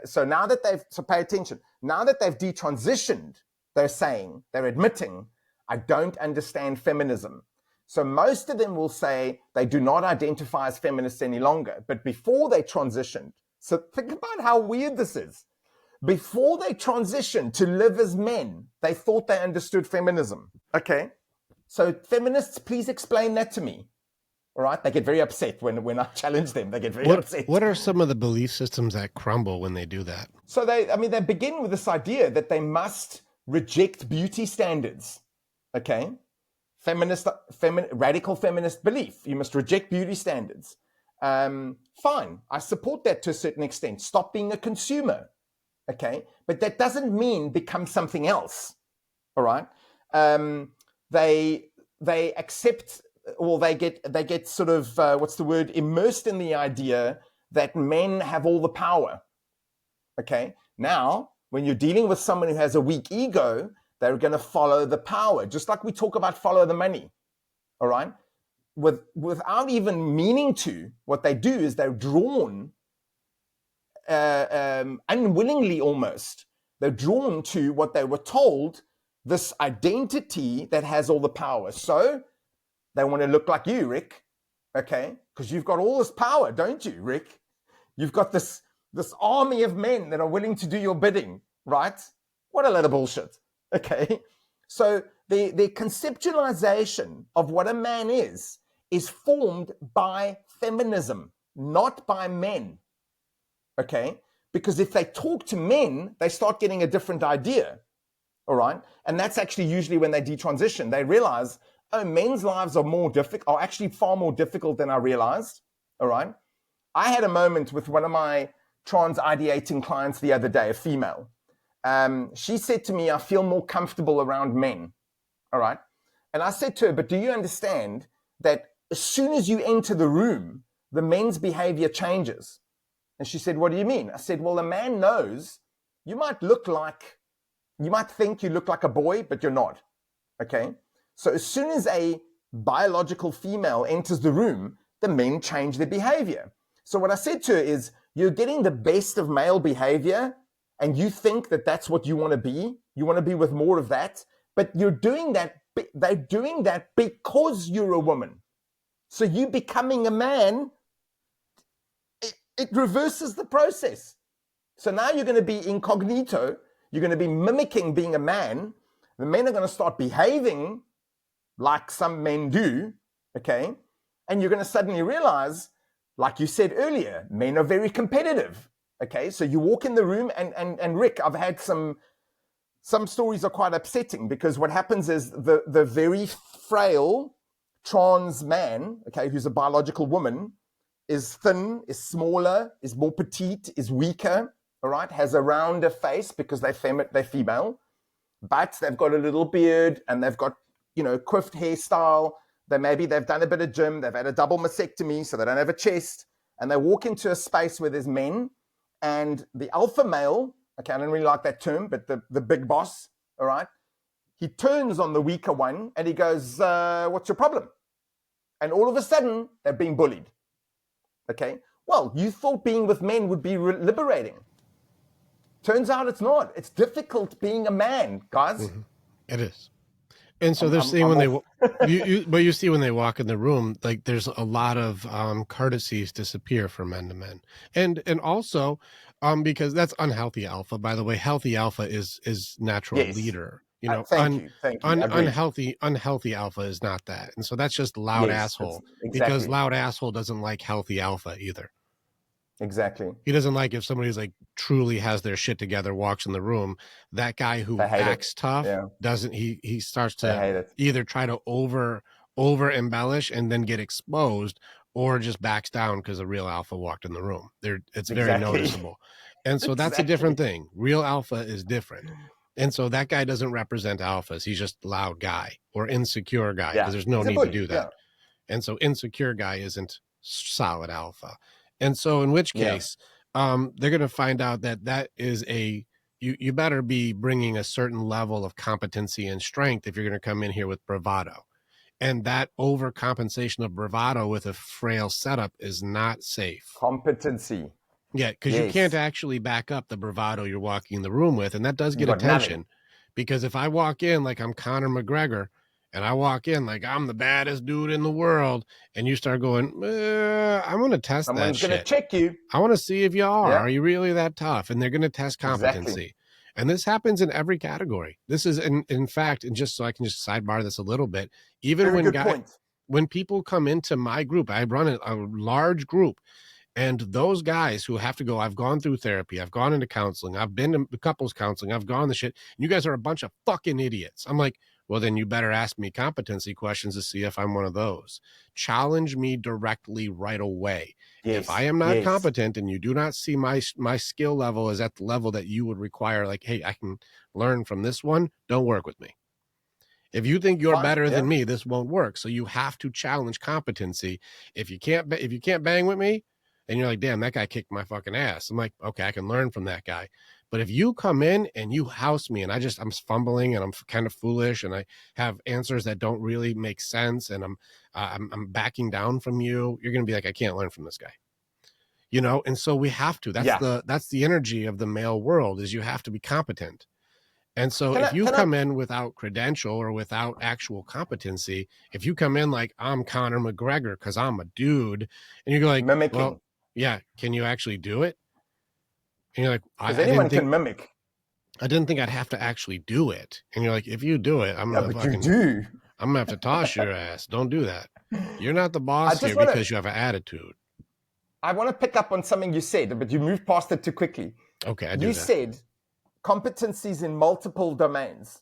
So now that so pay attention, now that they've detransitioned, they're saying, they're admitting, I don't understand feminism. So most of them will say they do not identify as feminists any longer. But before they transitioned, so think about how weird this is. Before they transitioned to live as men, they thought they understood feminism. Okay, so feminists, please explain that to me. All right, they get very upset when I challenge them. They get very upset. What are some of the belief systems that crumble when they do that? So they begin with this idea that they must reject beauty standards. Okay, radical feminist belief. You must reject beauty standards. Fine, I support that to a certain extent. Stop being a consumer. Okay, but that doesn't mean become something else. All right, they accept. Or they get sort of what's the word, immersed in the idea that men have all the power. Okay, now when you're dealing with someone who has a weak ego, they're going to follow the power, just like we talk about follow the money. All right, without even meaning to, what they do is they're drawn unwillingly almost. They're drawn to what they were told, this identity that has all the power. So they want to look like you, Rick, okay? Because you've got all this power, don't you, Rick? You've got this army of men that are willing to do your bidding, right? What a lot of bullshit, okay? So the conceptualization of what a man is formed by feminism, not by men, okay? Because if they talk to men, they start getting a different idea, all right? And that's actually usually when they detransition. They realize, oh, men's lives are actually far more difficult than I realized. All right. I had a moment with one of my trans ideating clients the other day, a female. She said to me, I feel more comfortable around men. All right. And I said to her, but do you understand that as soon as you enter the room, the men's behavior changes? And she said, what do you mean? I said, well, a man knows you might think you look like a boy, but you're not. Okay. So as soon as a biological female enters the room, the men change their behavior. So what I said to her is, you're getting the best of male behavior and you think that that's what you want to be. You want to be with more of that, but you're doing that. They're doing that because you're a woman. So you becoming a man, it reverses the process. So now you're going to be incognito. You're going to be mimicking being a man. The men are going to start behaving like some men do, okay? And you're going to suddenly realize, like you said earlier, men are very competitive, okay? So you walk in the room, and Rick, I've had some stories are quite upsetting, because what happens is the very frail trans man, okay, who's a biological woman, is thin, is smaller, is more petite, is weaker, all right, has a rounder face because they're female, but they've got a little beard and they've got, coiffed hairstyle. They've done a bit of gym. They've had a double mastectomy, so they don't have a chest. and they walk into a space where there's men, and the alpha male, okay, I don't really like that term, but the big boss, all right, he turns on the weaker one and he goes, what's your problem? And all of a sudden, they're being bullied. Okay, well, you thought being with men would be liberating. Turns out it's not. It's difficult being a man, guys. Mm-hmm. It is. And so they're seeing when they but you see when they walk in the room, like there's a lot of courtesies disappear from men to men, and also because that's unhealthy alpha. By the way, healthy alpha is natural leader. You know, thank you. unhealthy alpha is not that, and so that's just loud asshole. Because loud asshole doesn't like healthy alpha either. Exactly. He doesn't like if somebody's like truly has their shit together, walks in the room. That guy who acts tough doesn't. He starts to either try to over embellish and then get exposed, or just backs down because a real alpha walked in the room. It's very noticeable, and so that's a different thing. Real alpha is different, and so that guy doesn't represent alphas. He's just loud guy or insecure guy because there's no need to do that, and so insecure guy isn't solid alpha. And so in which case, they're going to find out that is you better be bringing a certain level of competency and strength if you're going to come in here with bravado. And that overcompensation of bravado with a frail setup is not safe. Competency. Yeah, because you can't actually back up the bravado you're walking in the room with. And that does get attention. Because if I walk in like I'm Conor McGregor, and I walk in like I'm the baddest dude in the world, and you start going, I'm going to test that shit. Someone's going to check you. I want to see if you are. Are you really that tough? And they're going to test competency. Exactly. And this happens in every category. This is, in fact, and just so I can just sidebar this a little bit, even when people come into my group, I run a large group, and those guys who have to go, I've gone through therapy, I've gone into counseling, I've been to couples counseling, I've gone to shit, and you guys are a bunch of fucking idiots. I'm like, well, then you better ask me competency questions to see if I'm one of those. Challenge me directly right away. If I am not competent and you do not see my skill level is at the level that you would require, like, hey, I can learn from this one, don't work with me. If you think you're better than me, this won't work. So you have to challenge competency. If you can't bang with me, and you're like, damn, that guy kicked my fucking ass. I'm like, okay, I can learn from that guy. But if you come in and you house me and I'm fumbling and I'm kind of foolish and I have answers that don't really make sense and I'm backing down from you, you're going to be like, I can't learn from this guy. You know? And so we have to, that's the energy of the male world is you have to be competent. And so if you come in without credential or without actual competency, if you come in like I'm Conor McGregor because I'm a dude and you're like, mimicking. Well, yeah, can you actually do it? And you're like, anyone can mimic. I didn't think I'd have to actually do it. And you're like, if you do it, I'm gonna have to toss your ass. Don't do that. You're not the boss here because you have an attitude. I want to pick up on something you said, but you moved past it too quickly. Okay, you said competencies in multiple domains.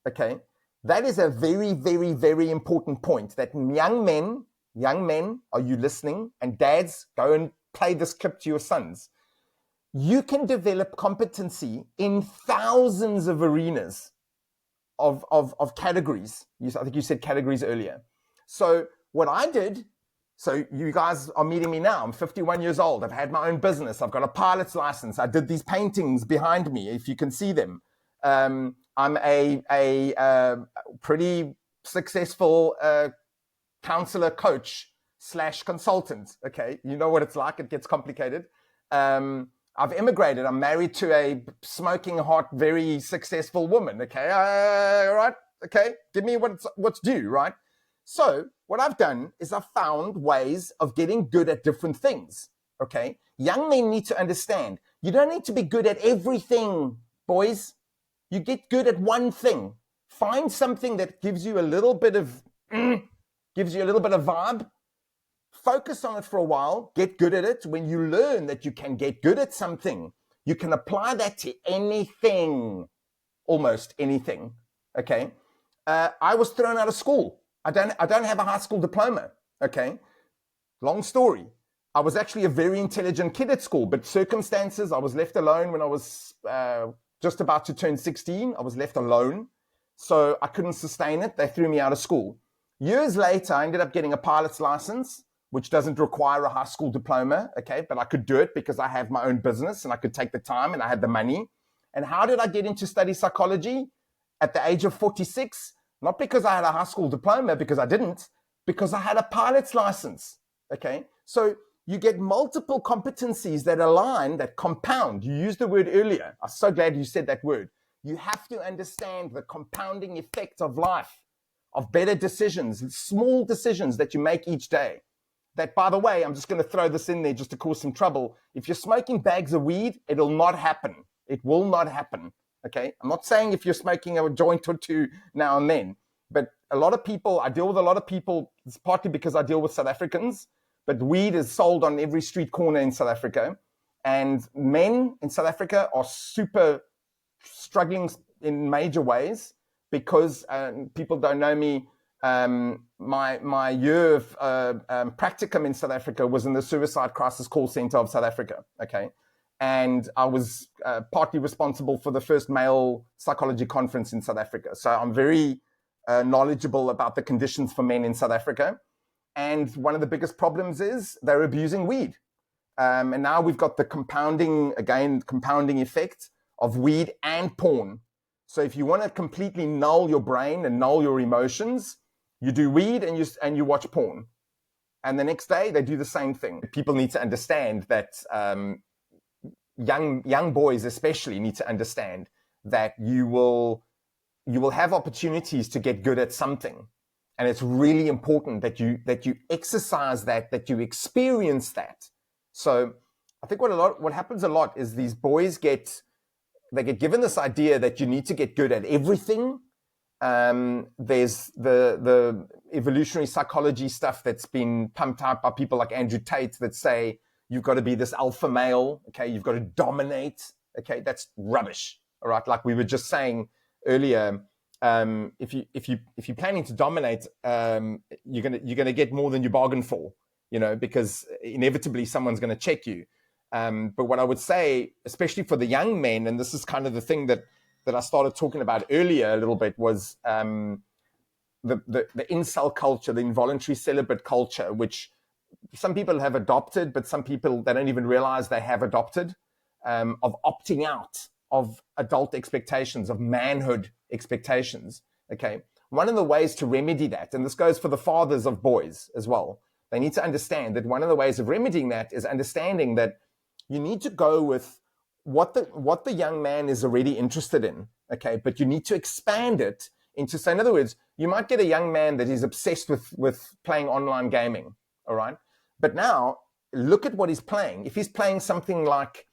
Okay, that is a very, very, very important point. That young men, are you listening? And dads, go and play this clip to your sons. You can develop competency in thousands of arenas of categories. I think you said categories earlier. So what I did, so you guys are meeting me now. I'm 51 years old. I've had my own business. I've got a pilot's license. I did these paintings behind me, if you can see them. I'm a pretty successful counselor, coach / consultant. Okay, you know what it's like. It gets complicated. I've immigrated. I'm married to a smoking hot, very successful woman. Okay, all right. Okay, give me what's due. Right. So what I've done is I've found ways of getting good at different things. Okay, young men need to understand you don't need to be good at everything, boys. You get good at one thing. Find something that gives you a little bit of vibe. Focus on it for a while, get good at it. When you learn that you can get good at something, you can apply that to anything, almost anything, okay? I was thrown out of school. I don't have a high school diploma, okay? Long story. I was actually a very intelligent kid at school, but circumstances, I was left alone when I was just about to turn 16. I was left alone, so I couldn't sustain it. They threw me out of school. Years later, I ended up getting a pilot's license, which doesn't require a high school diploma, okay? But I could do it because I have my own business and I could take the time and I had the money. And how did I get into study psychology at the age of 46? Not because I had a high school diploma, because I didn't, because I had a pilot's license, okay? So you get multiple competencies that align, that compound. You used the word earlier. I'm so glad you said that word. You have to understand the compounding effect of life, of better decisions, small decisions that you make each day. That, by the way, I'm just going to throw this in there just to cause some trouble. If you're smoking bags of weed, it'll not happen. It will not happen. Okay. I'm not saying if you're smoking a joint or two now and then, but a lot of people, I deal with a lot of people, it's partly because I deal with South Africans, but weed is sold on every street corner in South Africa. And men in South Africa are super struggling in major ways because people don't know me. My year of practicum in South Africa was in the Suicide Crisis Call Center of South Africa, okay? And I was partly responsible for the first male psychology conference in South Africa. So I'm very knowledgeable about the conditions for men in South Africa. And one of the biggest problems is they're abusing weed. And now we've got the compounding effect of weed and porn. So if you want to completely null your brain and null your emotions, you do weed and you watch porn. And the next day they do the same thing. People need to understand that young boys especially need to understand that you will have opportunities to get good at something. And it's really important that you exercise that you experience that. So I think what happens a lot is these boys get given this idea that you need to get good at everything. There's the evolutionary psychology stuff that's been pumped out by people like Andrew Tate that say you've got to be this alpha male, okay? You've got to dominate, okay? That's rubbish, all right? Like we were just saying earlier, if you're planning to dominate, you're gonna get more than you bargained for, because inevitably someone's going to check you. But what I would say, especially for the young men, and this is kind of the thing that I started talking about earlier a little bit, was the incel culture, the involuntary celibate culture, which some people have adopted, but some people, they don't even realize they have adopted, of opting out of adult expectations, of manhood expectations. Okay. One of the ways to remedy that, and this goes for the fathers of boys as well, they need to understand that one of the ways of remedying that is understanding that you need to go with what the young man is already interested in. Okay. But you need to expand it into, so in other words, you might get a young man that is obsessed with playing online gaming. All right. But now look at what he's playing. If he's playing something like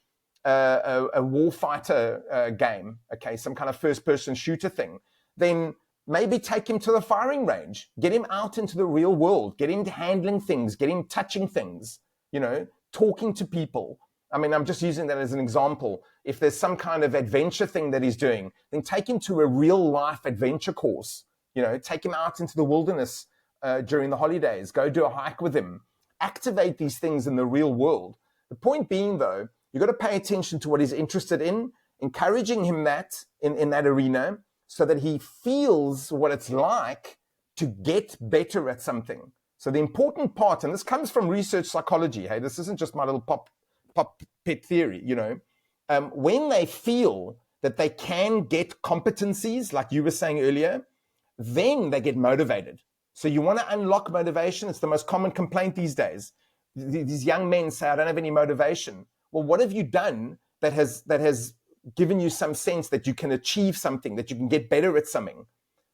a warfighter game, okay, some kind of first-person shooter thing, then maybe take him to the firing range, get him out into the real world, get him handling things, get him touching things, talking to people. I mean, I'm just using that as an example. If there's some kind of adventure thing that he's doing, then take him to a real-life adventure course. Take him out into the wilderness during the holidays, go do a hike with him, activate these things in the real world. The point being, though, you've got to pay attention to what he's interested in, encouraging him that in that arena so that he feels what it's like to get better at something. So the important part, and this comes from research psychology, hey, this isn't just my little pop pet theory, when they feel that they can get competencies, like you were saying earlier, then they get motivated. So you want to unlock motivation. It's the most common complaint these days. These young men say, I don't have any motivation. Well, what have you done that has given you some sense that you can achieve something, that you can get better at something?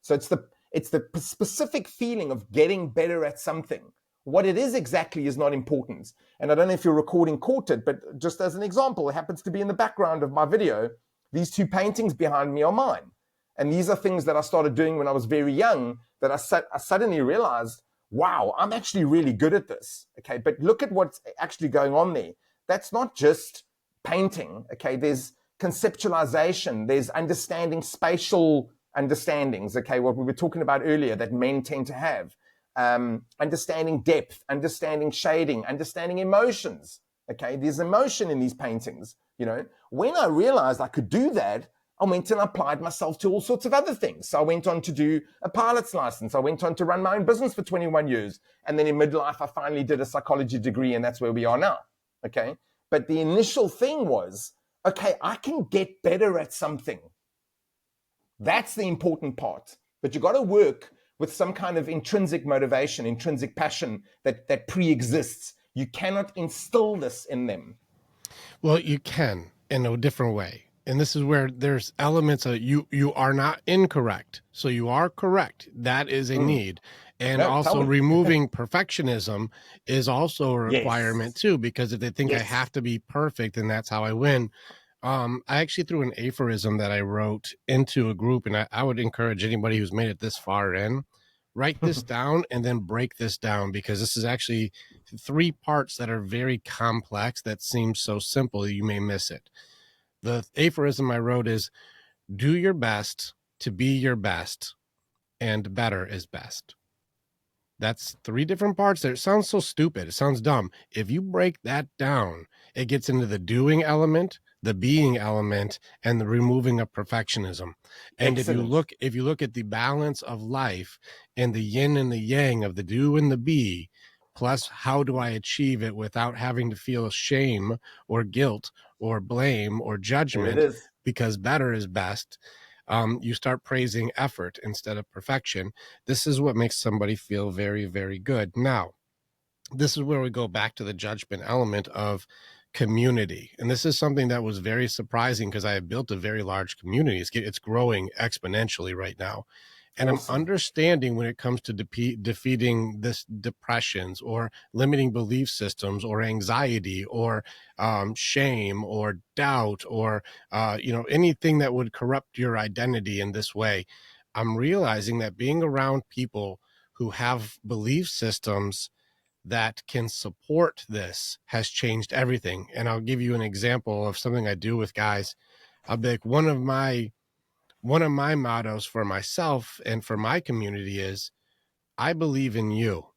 So it's the specific feeling of getting better at something. What it is exactly is not important. And I don't know if your recording caught it, but just as an example, it happens to be in the background of my video. These two paintings behind me are mine. And these are things that I started doing when I was very young that I suddenly realized, wow, I'm actually really good at this. Okay, but look at what's actually going on there. That's not just painting. Okay, there's conceptualization, there's understanding spatial understandings. Okay, what we were talking about earlier that men tend to have. Understanding depth, understanding shading, understanding emotions. Okay, there's emotion in these paintings. When I realized I could do that, I went and applied myself to all sorts of other things. So I went on to do a pilot's license. I went on to run my own business for 21 years. And then in midlife, I finally did a psychology degree, and that's where we are now. Okay. But the initial thing was, okay, I can get better at something. That's the important part. But you got to work with some kind of intrinsic motivation, intrinsic passion that pre-exists. You cannot instill this in them. Well, you can in a different way. And this is where there's elements of you are not incorrect. So you are correct. That is a need. And No, tell also me. removing perfectionism is also a requirement Yes. too, because if they think I Yes. have to be perfect and that's how I win. I actually threw an aphorism that I wrote into a group, and I would encourage anybody who's made it this far in, write this down and then break this down, because this is actually three parts that are very complex that seem so simple you may miss it. The aphorism I wrote is, do your best to be your best, and better is best. That's three different parts there. It sounds so stupid. It sounds dumb. If you break that down, it gets into the doing element, the being element, and the removing of perfectionism. And Excellent. if you look at the balance of life and the yin and the yang of the do and the be, plus how do I achieve it without having to feel shame or guilt or blame or There it judgment, is. because better is best. You start praising effort instead of perfection. This is what makes somebody feel very, very good. Now, this is where we go back to the judgment element of community. And this is something that was very surprising, because I have built a very large community. It's growing exponentially right now. And I'm Awesome. understanding when it comes to defeating this depressions or limiting belief systems or anxiety or shame or doubt or anything that would corrupt your identity in this way. I'm realizing that being around people who have belief systems that can support this has changed everything. And I'll give you an example of something I do with guys. I'll be like, one of my mottos for myself and for my community is, I believe in you.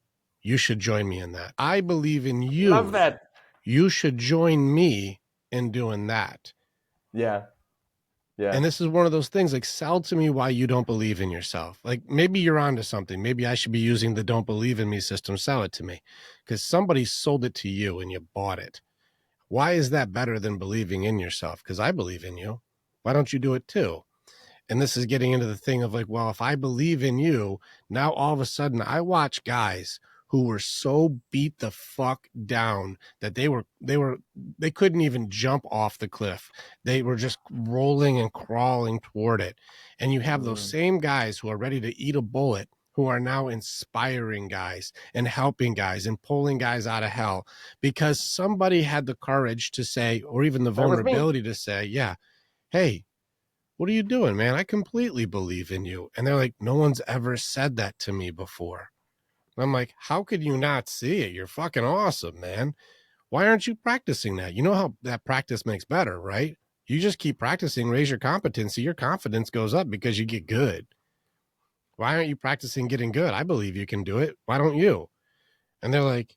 You should join me in that. I believe in Love you. that. You should join me in doing that. Yeah. Yeah. And this is one of those things, like, sell to me why you don't believe in yourself. Like, maybe you're onto something. Maybe I should be using the don't believe in me system. Sell it to me, because somebody sold it to you and you bought it. Why is that better than believing in yourself? Because I believe in you. Why don't you do it too? And this is getting into the thing of like, well, if I believe in you, now all of a sudden I watch guys who were so beat the fuck down that they couldn't even jump off the cliff. They were just rolling and crawling toward it. And you have those same guys who are ready to eat a bullet, who are now inspiring guys and helping guys and pulling guys out of hell, because somebody had the courage to say, or even the That was me. vulnerability to say, yeah, hey, what are you doing, man? I completely believe in you. And they're like, no one's ever said that to me before. And I'm like, how could you not see it? You're fucking awesome, man. Why aren't you practicing that? You know how that practice makes better, right? You just keep practicing, raise your competency, your confidence goes up because you get good. Why aren't you practicing getting good? I believe you can do it. Why don't you? And they're like,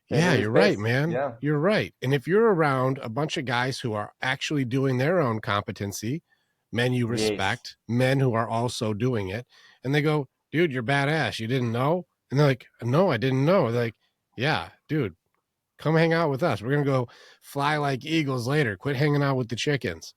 yeah, Better is you're right, best. man. Yeah. You're right. And if you're around a bunch of guys who are actually doing their own competency, men you Yes. respect, men who are also doing it, and they go, dude, you're badass. You didn't know? And they're like, no, I didn't know. They're like, yeah, dude, come hang out with us. We're going to go fly like eagles later. Quit hanging out with the chickens.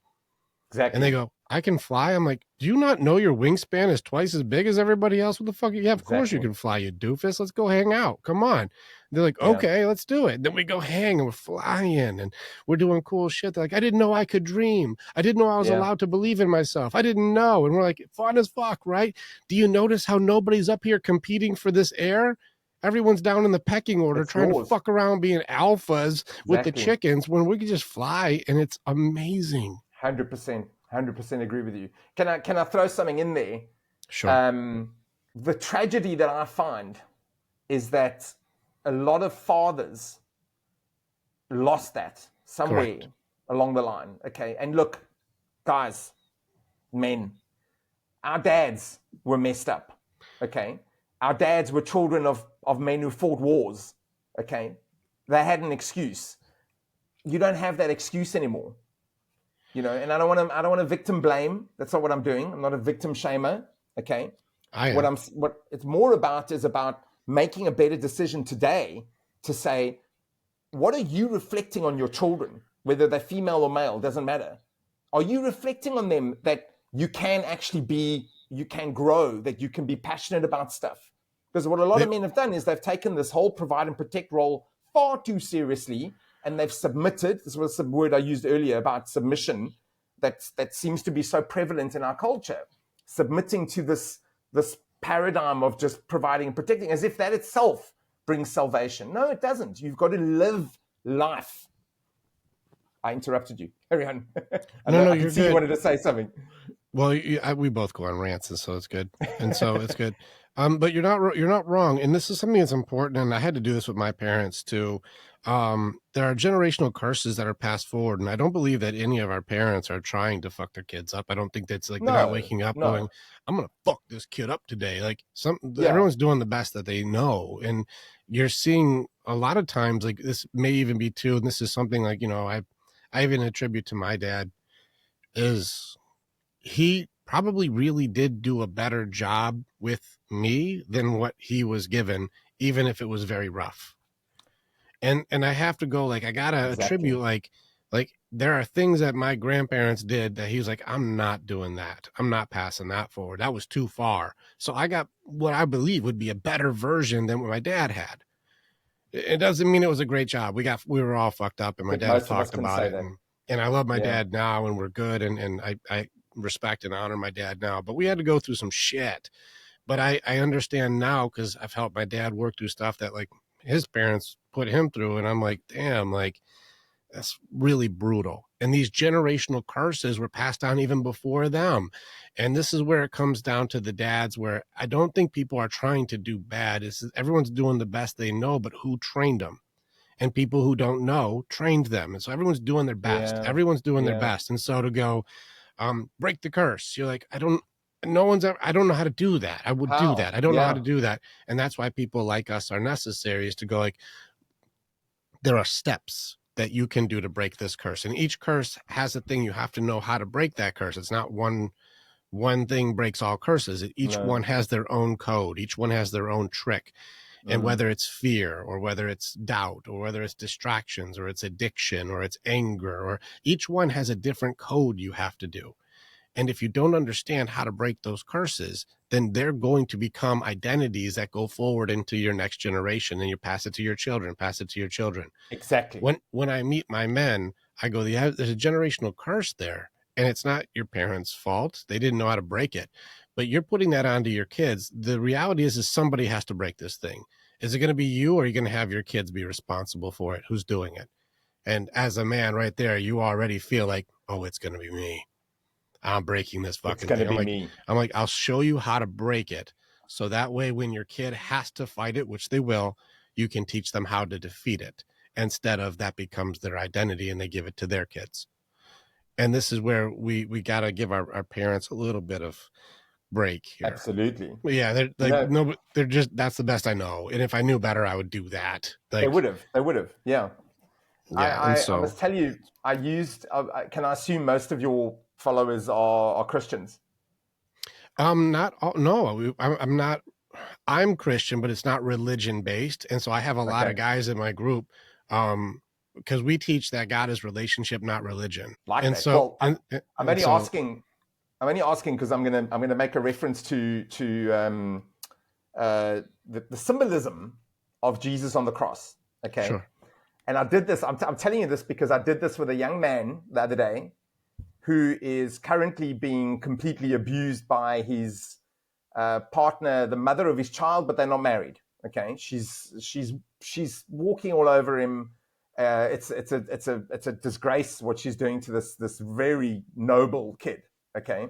And they Exactly. go, I can fly? I'm like, do you not know your wingspan is twice as big as everybody else? What the fuck? Yeah, of course you Exactly. can fly, you doofus. Let's go hang out. Come on. They're like, Yeah. okay, let's do it. Then we go hang and we're flying and we're doing cool shit. They're like, I didn't know I could dream. I didn't know I was Yeah. allowed to believe in myself. I didn't know. And we're like, fun as fuck, right? Do you notice how nobody's up here competing for this air? Everyone's down in the pecking order It's trying to yours. fuck around being alphas with the Exactly. chickens when we can just fly, and it's amazing. 100%. 100% agree with you. Can I throw something in there? Sure. The tragedy that I find is that a lot of fathers lost that somewhere Correct. along the line. Okay. And look, guys, men, our dads were messed up. Okay. Our dads were children of men who fought wars. Okay. They had an excuse. You don't have that excuse anymore. And I don't want to victim blame. That's not what I'm doing. I'm not a victim shamer. Okay. I am. What it's more about is about making a better decision today to say, what are you reflecting on your children, whether they're female or male, doesn't matter. Are you reflecting on them that you can actually you can grow, that you can be passionate about stuff? Because what a lot They, of men have done is they've taken this whole provide and protect role far too seriously, and they've submitted. This was the word I used earlier about submission that seems to be so prevalent in our culture, submitting to this paradigm of just providing and protecting as if that itself brings salvation. No, it doesn't. You've got to live life. I interrupted you. Carry on. no, no, I can you're see you good. wanted to say something. Well, we both go on rants, and so it's good, and so it's good. But you're not wrong, and this is something that's important. And I had to do this with my parents too. There are generational curses that are passed forward, and I don't believe that any of our parents are trying to fuck their kids up. I don't think that's like they're not No, waking up no. going, "I'm gonna fuck this kid up today." Like Yeah, everyone's doing the best that they know, and you're seeing a lot of times like this may even be too. And this is something like I even attribute to my dad is he probably really did do a better job with me than what he was given, even if it was very rough. And I have to go like I gotta exactly. attribute like there are things that my grandparents did that he was like, I'm not doing that. I'm not passing that forward. That was too far. So I got what I believe would be a better version than what my dad had. It doesn't mean it was a great job. We were all fucked up, and I my think dad has most of us talked can about say it, that. and I love my Yeah, dad now, and we're good, and I respect and honor my dad now. But we had to go through some shit. But I understand now because I've helped my dad work through stuff that like his parents put him through, and I'm like, damn, like that's really brutal. And these generational curses were passed down even before them. And this is where it comes down to the dads, where I don't think people are trying to do bad. Everyone's doing the best they know, but who trained them? And people who don't know trained them. And so everyone's doing their best. yeah, Everyone's doing their yeah, best. And so to go, break the curse, you're like, no one's ever, I don't know how to do that. I would do that. how? I don't know how to Yeah, do that. And that's why people like us are necessary, is to go like, there are steps that you can do to break this curse. And each curse has a thing you have to know how to break that curse. It's not one thing breaks all curses. Each no, one has their own code. Each one has their own trick. And mm, whether it's fear or whether it's doubt or whether it's distractions or it's addiction or it's anger, or each one has a different code you have to do. And if you don't understand how to break those curses, then they're going to become identities that go forward into your next generation, and you pass it to your children, pass it to your children. exactly. When I meet my men, I go, yeah, there's a generational curse there, and it's not your parents' fault. They didn't know how to break it, but you're putting that onto your kids. The reality is somebody has to break this thing. Is it going to be you, or are you going to have your kids be responsible for it? Who's doing it? And as a man right there, you already feel like, oh, it's going to be me. I'm breaking this It's fucking going to thing. be me. I'm like, I'll show you how to break it. So that way, when your kid has to fight it, which they will, you can teach them how to defeat it, instead of that becomes their identity and they give it to their kids. And this is where we got to give our parents a little bit of break here. Absolutely. But yeah, they're You like, know, no, they're just, that's the best I know. And if I knew better, I would do that. they Like, would have. They would have. Yeah. yeah. And I so, must tell you, I used. Can I assume most of your followers are Christians? not all, no, I'm not, I'm Christian, but it's not religion based. And so I have a lot Okay, of guys in my group, because we teach that God is relationship, not religion. like And that. so, Well, I'm and only so, asking. I'm only asking because I'm gonna make a reference to the symbolism of Jesus on the cross. Okay, sure. and I did this. I'm telling you this because I did this with a young man the other day who is currently being completely abused by his partner, the mother of his child, but they're not married. Okay, she's walking all over him. It's a disgrace what she's doing to this very noble kid. Okay,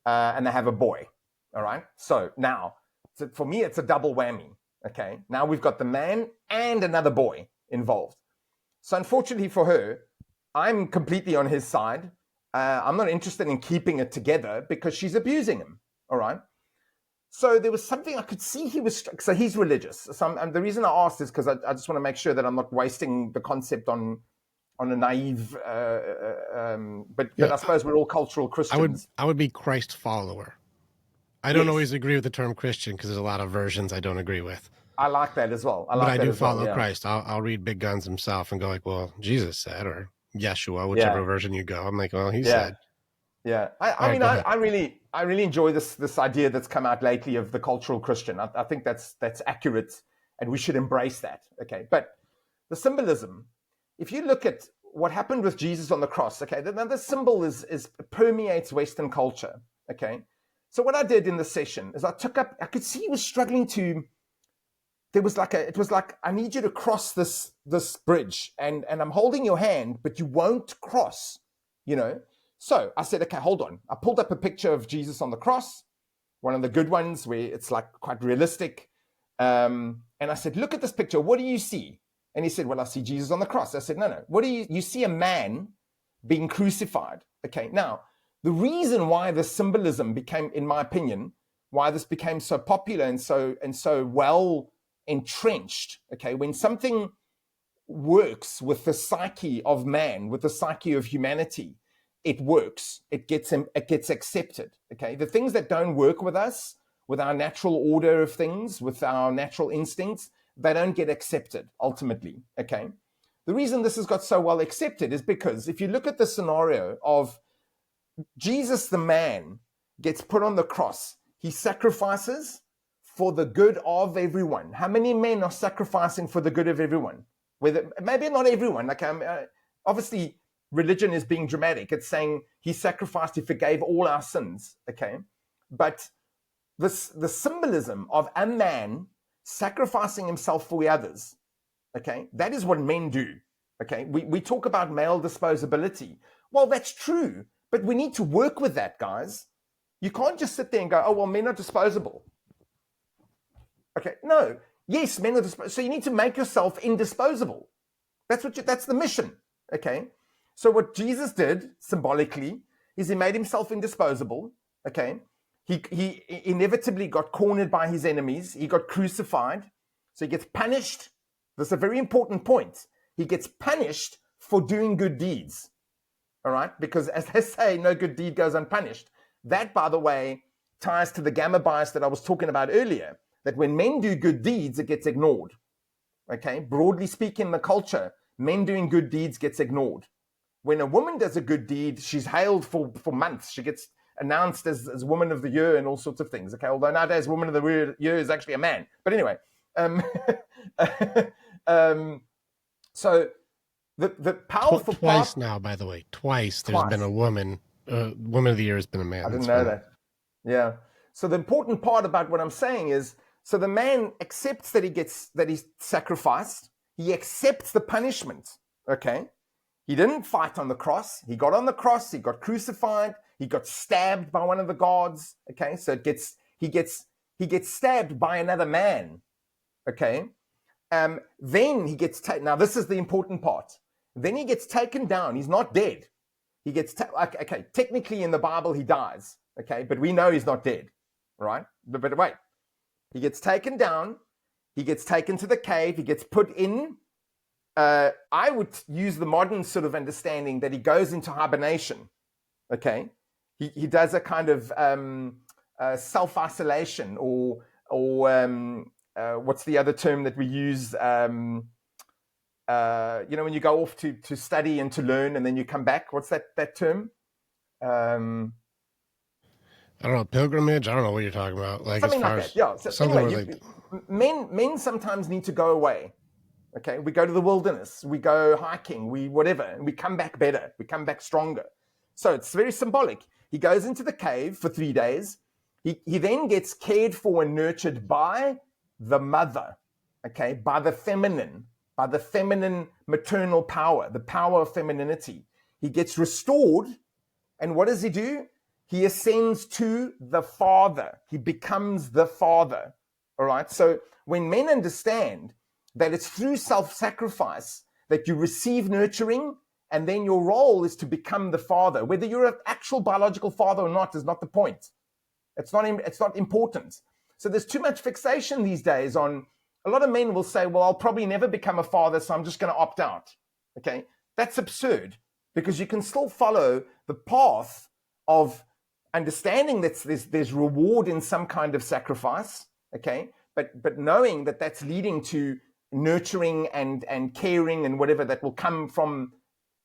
and they have a boy. All right. So now, for me, it's a double whammy. Okay. Now we've got the man and another boy involved. So unfortunately for her, I'm completely on his side. I'm not interested in keeping it together because she's abusing him. All right. So there was something I could see he was. So he's religious. So the reason I asked is because I just want to make sure that I'm not wasting the concept on a naive, but Yeah, I suppose we're all cultural Christians. I would be Christ follower. I don't Yes, always agree with the term Christian because there's a lot of versions I don't agree with. I like that as well. I But like I that do as well. follow Yeah, Christ. I'll read Big Guns himself and go like, well, Jesus said, or Yeshua, whichever yeah, version you go. I'm like, well, he yeah. said. Yeah, I All right, mean, go ahead. I really enjoy this idea that's come out lately of the cultural Christian. I think that's accurate, and we should embrace that. Okay, but the symbolism, if you look at what happened with Jesus on the cross, okay, now the symbol is permeates Western culture. Okay, so what I did in the session is I took up. I could see he was struggling to. There was like it was like, I need you to cross this bridge, and I'm holding your hand, but you won't cross. You know. So I said, okay, hold on. I pulled up a picture of Jesus on the cross, one of the good ones where it's like quite realistic. And I said, look at this picture. What do you see? And he said, well, I see Jesus on the cross. I said, no. What do you see? A man being crucified. Okay. Now, the reason why the symbolism became, in my opinion, why this became so popular and so well entrenched. Okay. When something works with the psyche of man, with the psyche of humanity, it works. It gets accepted. Okay, the things that don't work with us, with our natural order of things, with our natural instincts, they don't get accepted ultimately. Okay, the reason this has got so well accepted is because if you look at the scenario of Jesus, the man, gets put on the cross, he sacrifices for the good of everyone. How many men are sacrificing for the good of everyone? Whether maybe not everyone. Like obviously, religion is being dramatic. It's saying he sacrificed, he forgave all our sins. Okay, but the symbolism of a man sacrificing himself for the others. Okay, that is what men do. Okay, we talk about male disposability. Well, that's true, but we need to work with that, guys. You can't just sit there and go, oh, well, men are disposable. Okay, no. Yes, men are disposable. So you need to make yourself indisposable. That's the mission. Okay. So what Jesus did symbolically is he made himself indisposable. Okay. He inevitably got cornered by his enemies. He got crucified. So he gets punished. That's a very important point. He gets punished for doing good deeds. All right. Because as they say, no good deed goes unpunished. That, by the way, ties to the gamma bias that I was talking about earlier, that when men do good deeds, it gets ignored. Okay. Broadly speaking, in the culture, men doing good deeds gets ignored. When a woman does a good deed, she's hailed for months. She gets announced as Woman of the Year and all sorts of things. Okay, although nowadays Woman of the Year is actually a man. But anyway, so the powerful twice part. now, by the way, twice there's been a woman. Woman of the Year has been a man. I didn't know that. Yeah. So the important part about what I'm saying is, so the man accepts that he's sacrificed. He accepts the punishment. Okay. He didn't fight on the cross. He got on the cross. He got crucified. He got stabbed by one of the guards. Okay. So he gets stabbed by another man. Okay. Then he gets taken. Now this is the important part. Then he gets taken down. He's not dead. He gets okay. Technically, in the Bible, he dies. Okay, but we know he's not dead, right? But wait, he gets taken down. He gets taken to the cave. He gets put in. I would use the modern sort of understanding that he goes into hibernation. Okay, he does a kind of self-isolation, or what's the other term that we use? When you go off to study and to learn, and then you come back. What's that term? I don't know, pilgrimage. I don't know what you're talking about. Like Something as far like as that. Yeah. So something anyway, men sometimes need to go away. Okay, we go to the wilderness, we go hiking, we whatever, and we come back better. We come back stronger. So it's very symbolic. He goes into the cave for 3 days. He then gets cared for and nurtured by the mother. Okay, by the feminine maternal power, the power of femininity. He gets restored, and what does he do? He ascends to the Father. He becomes the Father. All right. So when men understand that it's through self-sacrifice that you receive nurturing, and then your role is to become the father. Whether you're an actual biological father or not is not the point. It's not important. So there's too much fixation these days on, a lot of men will say, well, I'll probably never become a father, so I'm just going to opt out. Okay, That's absurd, because you can still follow the path of understanding that there's reward in some kind of sacrifice, okay? But knowing that that's leading to nurturing and caring and whatever that will come from,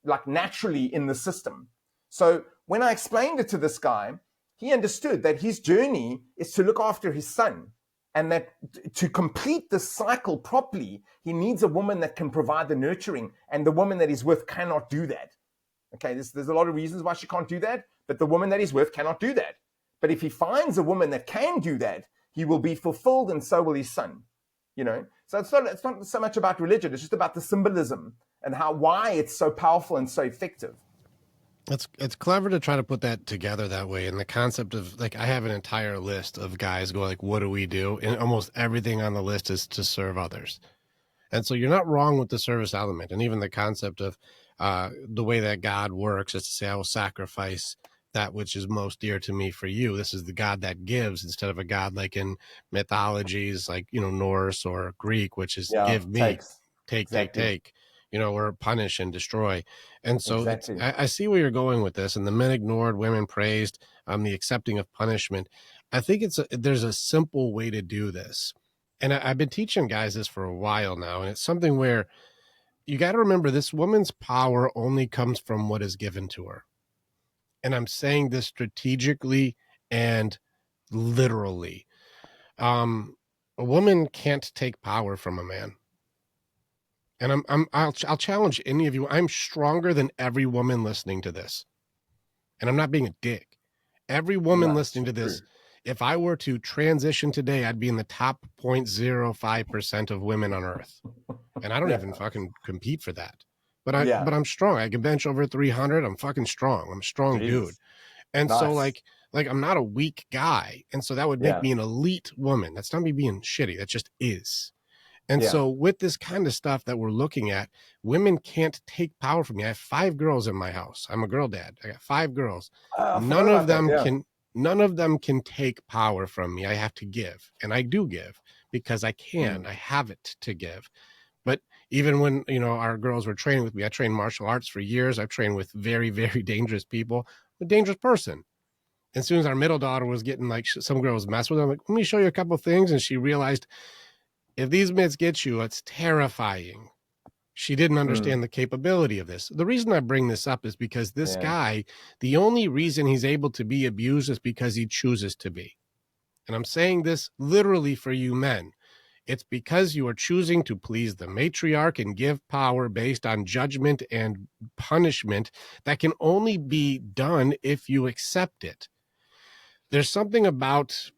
like, naturally in the system. So when I explained it to this guy, he understood that his journey is to look after his son, and that to complete the cycle properly, he needs a woman that can provide the nurturing, and the woman that he's with cannot do that. Okay, there's a lot of reasons why she can't do that, but the woman that he's with cannot do that. But if he finds a woman that can do that, he will be fulfilled, and so will his son. You know, so it's not so much about religion; it's just about the symbolism and why it's so powerful and so effective. It's clever to try to put that together that way. And the concept of, like, I have an entire list of guys go like, what do we do? And almost everything on the list is to serve others. And so you're not wrong with the service element. And even the concept of the way that God works is to say, I will sacrifice that which is most dear to me for you. This is the God that gives, instead of a God like in mythologies, like, Norse or Greek, which is Yeah, give me, takes. Exactly. take, or punish and destroy. And so Exactly. I see where you're going with this. And the men ignored, women praised, the accepting of punishment. I think there's a simple way to do this. And I've been teaching guys this for a while now. And it's something where you got to remember, this woman's power only comes from what is given to her. And I'm saying this strategically and literally. A woman can't take power from a man. And I'll challenge any of you. I'm stronger than every woman listening to this. And I'm not being a dick. Every woman No, it's listening to this, true. if I were to transition today, I'd be in the top 0.05% of women on earth. And I don't Yeah. even fucking compete for that. Yeah. But I'm strong. I can bench over 300. I'm fucking strong. I'm a strong dude. Jesus. And so Nice. like I'm not a weak guy. And so that would make Yeah. me an elite woman. That's not me being shitty. That just is. And Yeah. so with this kind of stuff that we're looking at, women can't take power from me. I have 5 girls in my house. I'm a girl dad. I got 5 girls. I forgot None of about that. them Yeah. can take power from me. I have to give. And I do give because I can. I have it to give. But even when, our girls were training with me, I trained martial arts for years. I've trained with very, very dangerous people. I'm a dangerous person. As soon as our middle daughter was getting, like, some girl was messing with her, I'm like, let me show you a couple of things. And she realized, if these mitts get you, it's terrifying. She didn't understand the capability of this. The reason I bring this up is because this Yeah. guy, the only reason he's able to be abused is because he chooses to be. And I'm saying this literally for you men. It's because you are choosing to please the matriarch and give power based on judgment and punishment that can only be done if you accept it. There's something about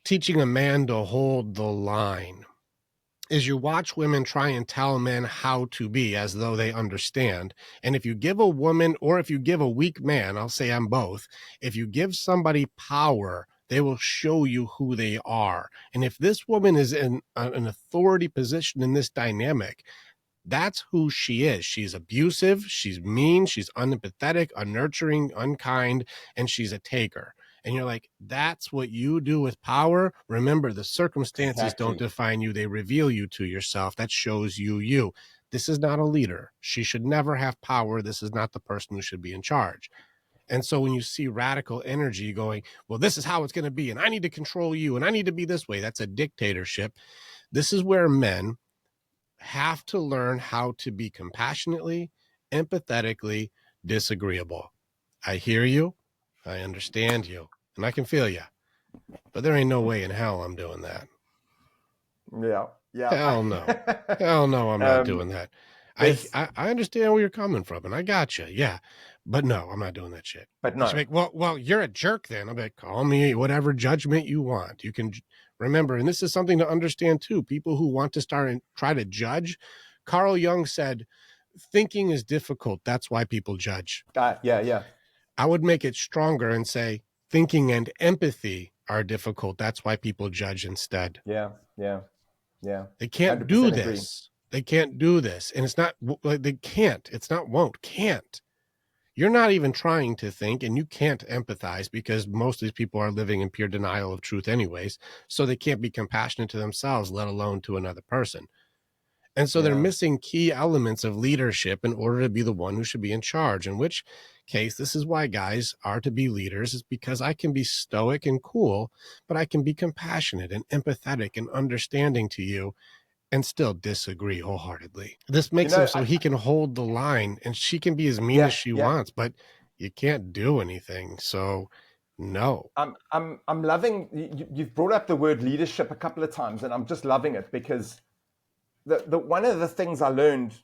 teaching a man to hold the line. Is you watch women try and tell men how to be as though they understand. And if you give a woman, or if you give a weak man, I'll say I'm both, if you give somebody power, they will show you who they are. And if this woman is in an authority position in this dynamic, that's who she is. She's abusive, she's mean, she's unempathetic, unnurturing, unkind, and she's a taker. And you're like, that's what you do with power. Remember, the circumstances don't Exactly. define you, they reveal you to yourself. That shows you. This is not a leader. She should never have power. This is not the person who should be in charge. And so when you see radical energy going, well, this is how it's going to be, and I need to control you, and I need to be this way, that's a dictatorship. This is where men have to learn how to be compassionately, empathetically disagreeable. I hear you. I understand you. And I can feel you. But there ain't no way in hell I'm doing that. Yeah. Hell no. Yeah. Hell no, I'm not um, doing that. there's, I understand where you're coming from, and I got you. Yeah. But no, I'm not doing that shit. but And she's no. like, well, you're a jerk then. I'm like, call me whatever judgment you want. You can remember, and this is something to understand too. People who want to start and try to judge, Carl Jung said, thinking is difficult. That's why people judge. Yeah. Yeah. I would make it stronger and say, thinking and empathy are difficult. That's why people judge instead. Yeah. Yeah. Yeah. They can't do 100% agree. this. They can't do this. And it's not like they can't. It's not won't, can't. You're not even trying to think, and you can't empathize because most of these people are living in pure denial of truth anyways. So they can't be compassionate to themselves, let alone to another person. And so they're Yeah. missing key elements of leadership in order to be the one who should be in charge. In which case, this is why guys are to be leaders, is because I can be stoic and cool, but I can be compassionate and empathetic and understanding to you and still disagree wholeheartedly. This You makes him know, so he can hold the line and she can be as mean as yeah, she yeah. wants, but you can't do anything. So, no. I'm loving you've brought up the word leadership a couple of times, and I'm just loving it because the one of the things I learned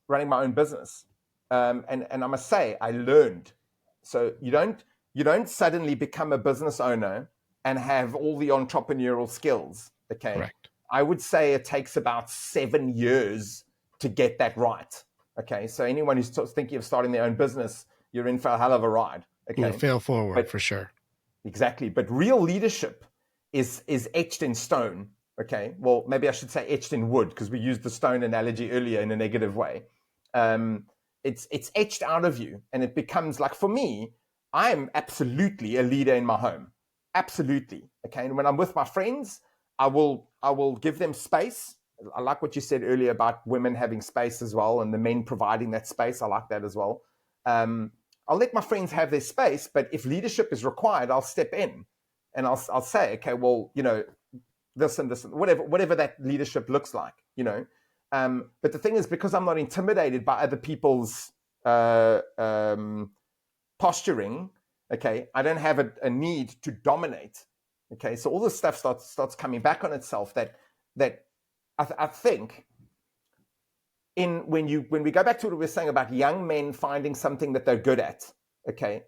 running my own business, and I must say I learned. So you don't suddenly become a business owner and have all the entrepreneurial skills. Okay, Correct. I would say it takes about 7 years to get that right. Okay, so anyone who's thinking of starting their own business, you're in for a hell of a ride. You Okay, fail forward but for sure. exactly. But real leadership is etched in stone. Okay. Well, maybe I should say etched in wood because we used the stone analogy earlier in a negative way. Um, it's etched out of you, and it becomes like for me, I am absolutely a leader in my home. Absolutely. Okay. And when I'm with my friends, I will give them space. I like what you said earlier about women having space as well, and the men providing that space. I like that as well. Um, I'll let my friends have their space, but if leadership is required, I'll step in and I'll say, okay, well, this and this, and whatever that leadership looks like. But the thing is, because I'm not intimidated by other people's posturing, okay, I don't have a need to dominate. Okay, so all this stuff starts coming back on itself. That I think when we go back to what we were saying about young men finding something that they're good at, okay,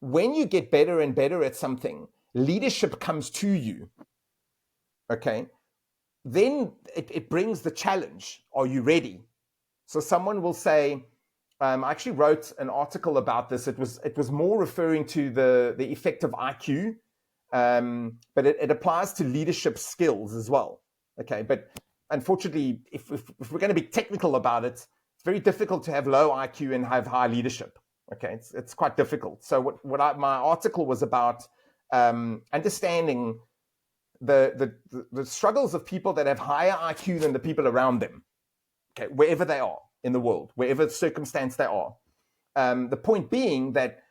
when you get better and better at something, leadership comes to you, okay, then it brings the challenge. Are you ready? So someone will say, I actually wrote an article about this. It was more referring to the effect of IQ, but it applies to leadership skills as well. Okay, but unfortunately, if we're going to be technical about it, it's very difficult to have low IQ and have high leadership. Okay, it's quite difficult. So my article was about understanding the struggles of people that have higher IQ than the people around them. Okay, wherever they are in the world, wherever circumstance they are. The point being that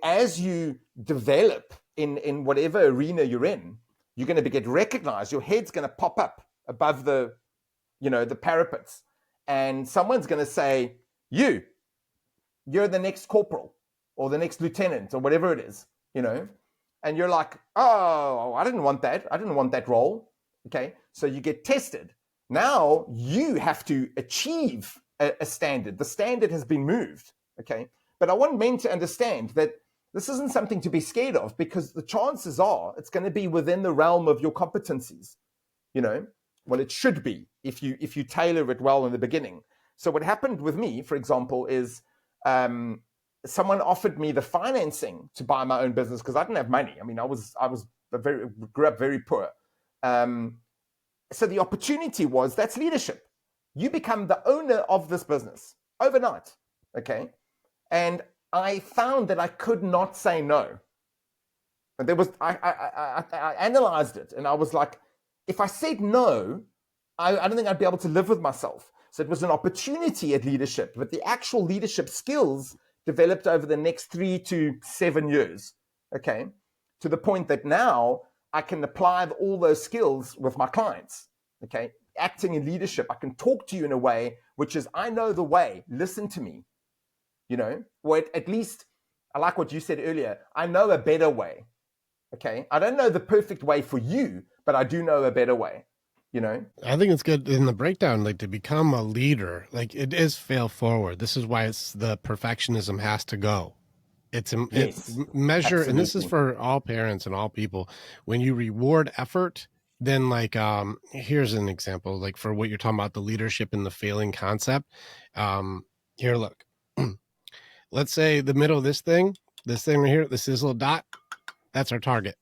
as you develop in whatever arena you're in, you're going to get recognized. Your head's going to pop up above the parapets, and someone's going to say, you're the next corporal or the next lieutenant or whatever it is. And you're like, oh, I didn't want that. I didn't want that role. Okay, so you get tested. Now you have to achieve a standard. The standard has been moved. Okay, but I want men to understand that this isn't something to be scared of, because the chances are it's going to be within the realm of your competencies. Well, it should be if you tailor it well in the beginning. So what happened with me, for example, is someone offered me the financing to buy my own business because I didn't have money. I mean, grew up very poor. So the opportunity was, that's leadership. You become the owner of this business overnight. Okay, and I found that I could not say no. And I analyzed it, and I was like, if I said no, I don't think I'd be able to live with myself. So it was an opportunity at leadership, but the actual leadership skills developed over the next 3 to 7 years. Okay, to the point that now I can apply all those skills with my clients. Okay, acting in leadership, I can talk to you in a way which is, I know the way. Listen to me. Or at least, I like what you said earlier. I know a better way. Okay, I don't know the perfect way for you, but I do know a better way. I think it's good in the breakdown, like to become a leader, like it is fail forward. This is why it's the perfectionism has to go. It Yes, measure, and this is absolutely. for all parents and all people. When you reward effort, then here's an example, like for what you're talking about, the leadership and the failing concept. Here, look, let's say the middle of this thing right here, this little dot, that's our target.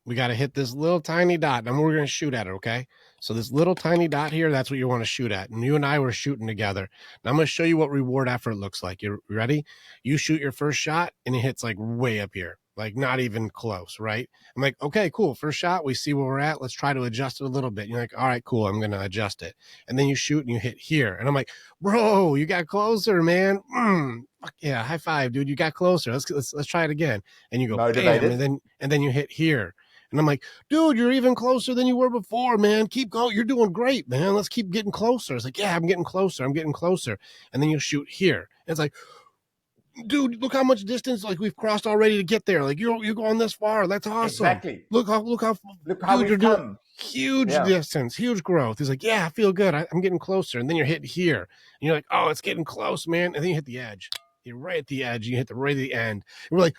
We got to hit this little tiny dot, and we're going to shoot at it, okay? So this little tiny dot here, that's what you want to shoot at. And you and I were shooting together. Now I'm going to show you what reward effort looks like. You ready? You shoot your first shot, and it hits like way up here. like not even close, right? I'm like, okay, cool. First shot, we see where we're at. Let's try to adjust it a little bit. And you're like, all right, cool. I'm going to adjust it. And then you shoot and you hit here. And I'm like, bro, you got closer, man. Fuck yeah. High five, dude. You got closer. Let's try it again. And you go, bam. Motivated. And then you hit here. And I'm like, dude, you're even closer than you were before, man. Keep going. You're doing great, man. Let's keep getting closer. It's like, yeah, I'm getting closer. I'm getting closer. And then you shoot here. And it's like, dude, look how much distance like we've crossed already to get there. Like you're going this far. That's awesome. Exactly. Look how We've you're doing come. huge Yeah. distance, huge growth. He's like, yeah, I feel good. I'm getting closer. And then you're hitting here. And you're like, oh, it's getting close, man. And then you hit the edge. You're right at the edge. You hit the right at the end. And we're like,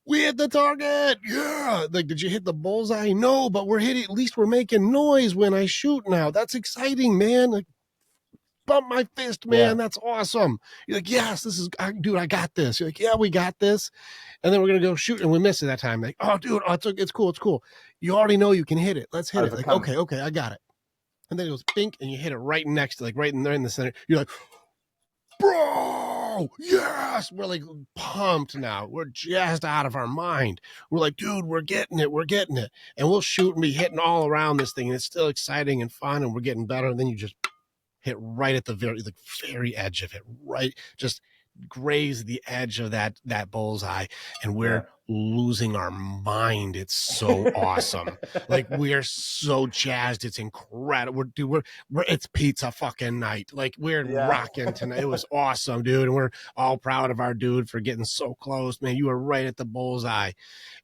we hit the target. Yeah. Like, did you hit the bullseye? No, but we're hitting, at least we're making noise when I shoot now. That's exciting, man. Like, bump my fist, man. Yeah. That's awesome. You're like, yes, this is, dude, I got this. You're like, yeah, we got this. And then we're going to go shoot and we miss it that time. Like, oh, dude, oh, it's cool. It's cool. You already know you can hit it. Let's hit it. Like, Overcome. okay, I got it. And then it goes bink and you hit it right next to, like, right in there in the center. You're like, bro, yes. We're like pumped now. We're jazzed out of our mind. We're like, dude, we're getting it. We're getting it. And we'll shoot and be hitting all around this thing. And it's still exciting and fun and we're getting better. And then you just hit right at the very edge of it, right? Just graze the edge of that bullseye, and we're losing our mind. It's so awesome. Like we're so jazzed. It's incredible. We're it's pizza fucking night. Like we're rocking tonight. It was awesome, dude. And we're all proud of our dude for getting so close, man. You were right at the bullseye,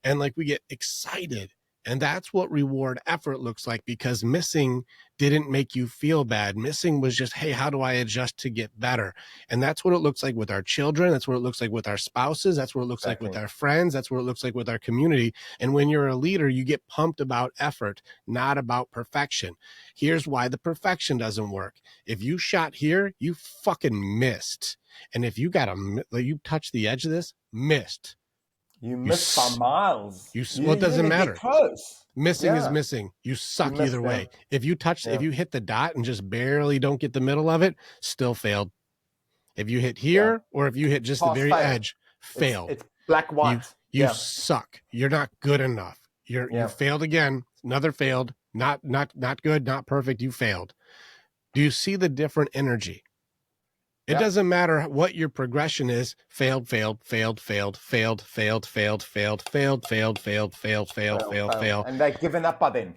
and like we get excited. And that's what reward effort looks like, because missing didn't make you feel bad. Missing was just, hey, how do I adjust to get better? And that's what it looks like with our children. That's what it looks like with our spouses. That's what it looks like with our friends. That's what it looks like with our community. And when you're a leader, you get pumped about effort, not about perfection. Here's why the perfection doesn't work. If you shot here, you fucking missed. And if you you touch the edge of this, missed. You missed by miles. Well, it doesn't matter. Close. Missing is missing. You suck either way. If you hit the dot and just barely don't get the middle of it, still failed. If you hit here or if you hit just the very edge, failed. It's black, white. You suck. You're not good enough. You failed again. Another failed. Not good, not perfect. You failed. Do you see the different energy? It doesn't matter what your progression is. Failed. And they've given up by then.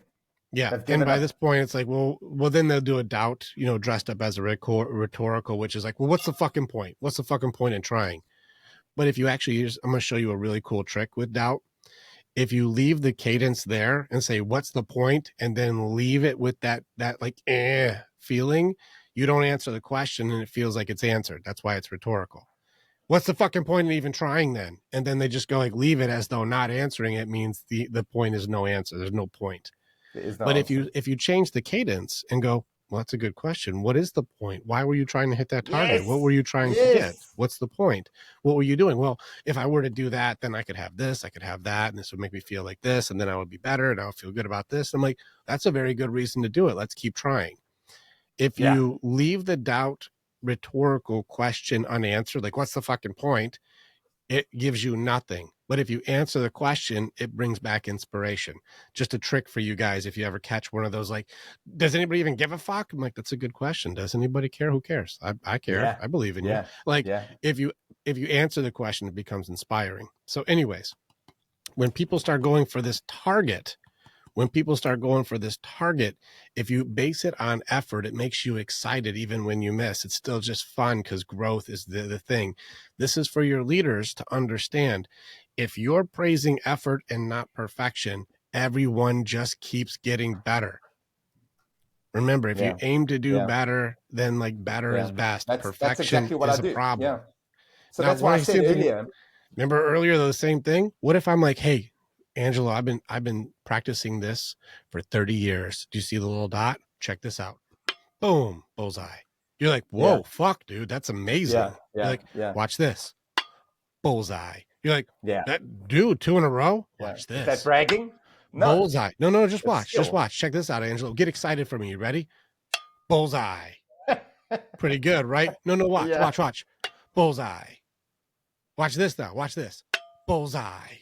Yeah. And by this point, it's like, well, then they'll do a doubt, dressed up as a rhetorical, which is like, well, what's the fucking point? What's the fucking point in trying? But if you actually use, I'm going to show you a really cool trick with doubt. If you leave the cadence there and say, what's the point? And then leave it with that like, feeling, you don't answer the question and it feels like it's answered. That's why it's rhetorical. What's the fucking point in even trying then? And then they just go like, leave it as though not answering it means the point is no answer. There's no point. But if you change the cadence and go, well, that's a good question. What is the point? Why were you trying to hit that target? What were you trying to get? What's the point? What were you doing? Well, if I were to do that, then I could have this, I could have that, and this would make me feel like this, and then I would be better, and I would feel good about this. I'm like, that's a very good reason to do it. Let's keep trying. If you leave the doubt rhetorical question unanswered, like what's the fucking point? It gives you nothing. But if you answer the question, it brings back inspiration. Just a trick for you guys. If you ever catch one of those, like, does anybody even give a fuck? I'm like, that's a good question. Does anybody care? Who cares? I care. Yeah. I believe in you. Like if you answer the question, it becomes inspiring. So anyways, when people start going for this target, if you base it on effort, it makes you excited even when you miss. It's still just fun because growth is the thing. This is for your leaders to understand. If you're praising effort and not perfection, everyone just keeps getting better. Remember, if you aim to do better, then like better is best. Perfection that's exactly what is a problem. Yeah. So now, that's why I said earlier. Remember earlier, the same thing? What if I'm like, hey, Angelo, I've been practicing this for 30 years. Do you see the little dot? Check this out. Boom, bullseye. You're like, whoa, fuck, dude, that's amazing. You're like, watch this. Bullseye. You're like, that dude, 2 in a row? Watch this. Is that bragging? No. Bullseye. No, just watch. Just watch. Check this out, Angelo. Get excited for me. You ready? Bullseye. Pretty good, right? No, watch. Bullseye. Watch this now. Watch this. Bullseye.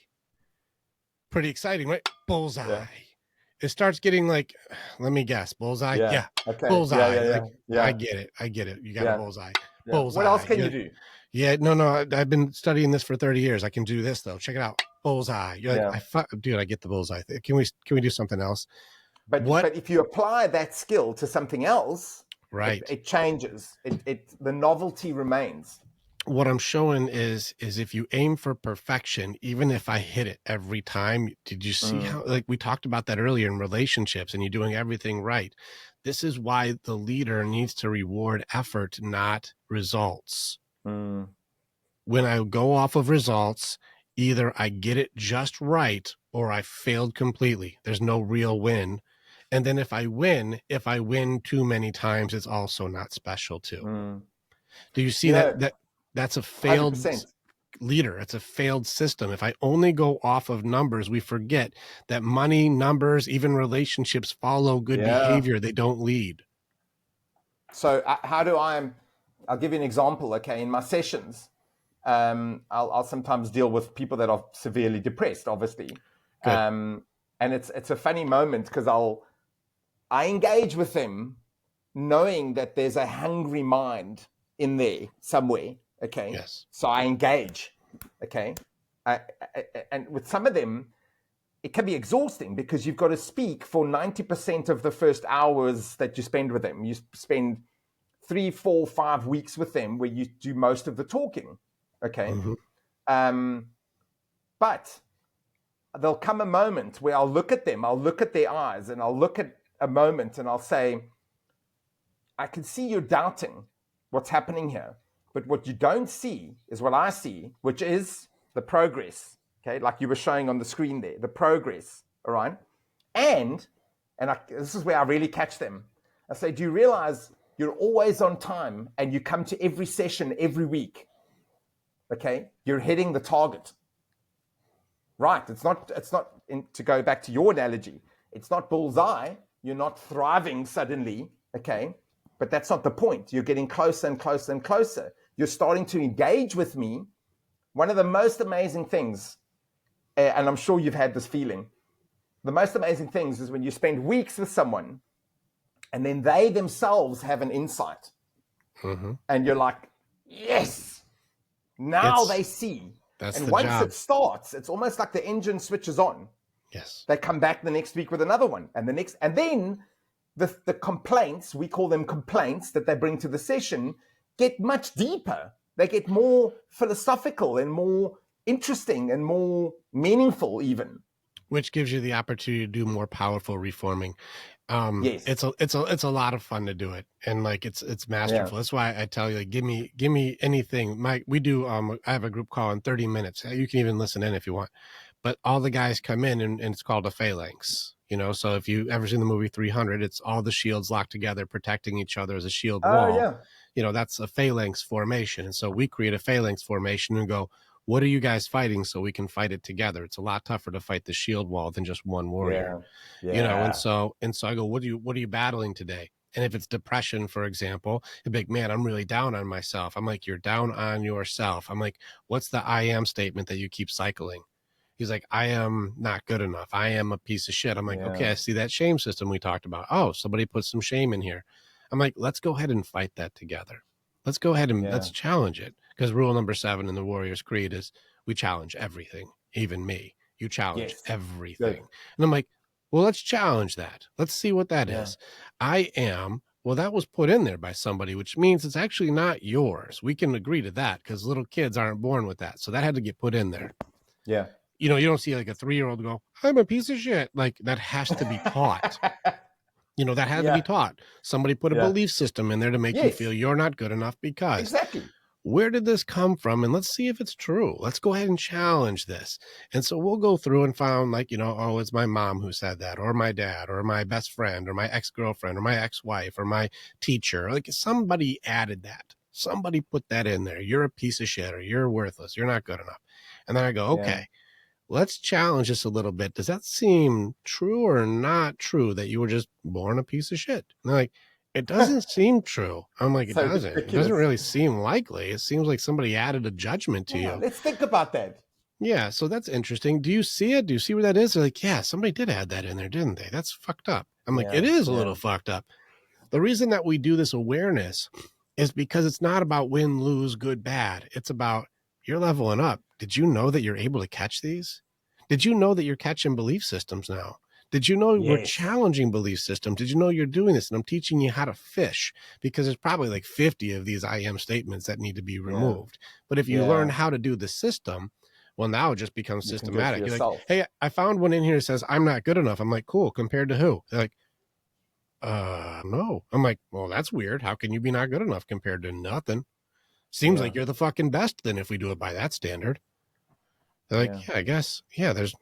pretty exciting, right? Bullseye. Yeah. It starts getting like, let me guess, bullseye. Yeah. Yeah, Okay. Yeah. bullseye. Yeah. Yeah. Like I Yeah. get it. I get it. You got a Yeah. bullseye. Yeah. What else Bullseye. can you do? Yeah, no, no. I've been studying this for 30 years. I can do this though. Check it out. Bullseye. You're like, Yeah. dude, I get the bullseye. Can we do something else? But What? if you apply that skill to something else, Right. it changes. The novelty remains. What I'm showing is if you aim for perfection, even if I hit it every time, did you see Mm, how, like we talked about that earlier in relationships and you're doing everything right? This is why the leader needs to reward effort, not results. mm, When I go off of results, either I get it just right or I failed completely. There's no real win. And then if I win too many times, it's also not special too. mm. Do you see You know, that's a failed 100%. leader? It's a failed system. If I only go off of numbers, we forget that money, numbers, even relationships follow good Yeah. behavior. They don't lead. So how do I'll give you an example. Okay. In my sessions, I'll sometimes deal with people that are severely depressed, obviously. Good. And it's a funny moment because I engage with them knowing that there's a hungry mind in there somewhere. Okay. Yes. So I engage. Okay. And with some of them, it can be exhausting because you've got to speak for 90% of the first hours that you spend with them. You spend 3, 4, 5 weeks with them where you do most of the talking. Okay. Mm-hmm. But there'll come a moment where I'll look at them, I'll look at their eyes, and I'll look at a moment and I'll say, I can see you're doubting what's happening here. But what you don't see is what I see, which is the progress. Okay, like you were showing on the screen there, the progress. All right. And this is where I really catch them. I say, do you realize you're always on time and you come to every session every week? Okay, you're hitting the target. Right. It's not to go back to your analogy. It's not bullseye. You're not thriving suddenly. Okay. But that's not the point. You're getting closer and closer and closer. You're starting to engage with me. One of the most amazing things, and I'm sure you've had this feeling, the most amazing things is when you spend weeks with someone and then they themselves have an insight. Mm-hmm. And you're like, yes, now they see. That's And the once job. it starts, it's almost like the engine switches on. Yes. They come back the next week with another one, and the next, and then the complaints, we call them complaints that they bring to the session, get much deeper. They get more philosophical and more interesting and more meaningful even. Which gives you the opportunity to do more powerful reforming. Yes. It's a lot of fun to do it, and like it's masterful. Yeah. That's why I tell you, like, give me anything. We do I have a group call in 30 minutes. You can even listen in if you want, but all the guys come in and it's called a phalanx. So if you ever seen the movie 300, it's all the shields locked together protecting each other as a shield Oh, wall. yeah. That's a phalanx formation. And so we create a phalanx formation and go, what are you guys fighting so we can fight it together? It's a lot tougher to fight the shield wall than just one warrior. Yeah. And so I go, what are you battling today? And if it's depression, for example, you're like, man, I'm really down on myself. I'm like, you're down on yourself. I'm like, what's the I am statement that you keep cycling? He's like, I am not good enough. I am a piece of shit. I'm like, okay, I see that shame system we talked about. Oh, somebody put some shame in here. I'm like, let's go ahead and fight that together. Let's go ahead and let's challenge it. Because rule number 7 in the Warrior's Creed is we challenge everything, even me. You challenge everything. Good. And I'm like, well, let's challenge that. Let's see what that is. I am, well, that was put in there by somebody, which means it's actually not yours. We can agree to that because little kids aren't born with that. So that had to get put in there. Yeah. You don't see like a 3-year-old go, I'm a piece of shit. Like that has to be taught. That had to be taught. Somebody put a belief system in there to make you feel you're not good enough because exactly. Where did this come from? And let's see if it's true. Let's go ahead and challenge this. And so we'll go through and found like, oh, it's my mom who said that, or my dad, or my best friend, or my ex-girlfriend, or my ex-wife, or my teacher. Like somebody added that. Somebody put that in there. You're a piece of shit, or you're worthless. You're not good enough. And then I go, okay, let's challenge this a little bit. Does that seem true or not true that you were just born a piece of shit? And they're like, it doesn't seem true. I'm like, it So doesn't. It ridiculous. doesn't really seem likely. It seems like somebody added a judgment to you. Let's think about that. Yeah, so that's interesting. Do you see it? Do you see where that is? They're like, yeah, somebody did add that in there, didn't they? That's fucked up. I'm like, Yeah, it is a yeah, little fucked up. The reason that we do this awareness is because it's not about win, lose, good, bad. It's about you're leveling up. Did you know that you're able to catch these? Did you know that you're catching belief systems now? Did you know we're yes, challenging belief systems? Did you know you're doing this? And I'm teaching you how to fish because there's probably like 50 of these I am statements that need to be yeah, removed. But if you learn yeah. how to do the system, well, now it just becomes You can do it for systematic. You're like, yourself. hey, I found one in here that says I'm not good enough. I'm like, cool. Compared to who? They're like, no. I'm like, well, that's weird. How can you be not good enough compared to nothing? Seems Yeah, like you're the fucking best then if we do it by that standard. They're yeah. like, yeah, I guess. Yeah, there's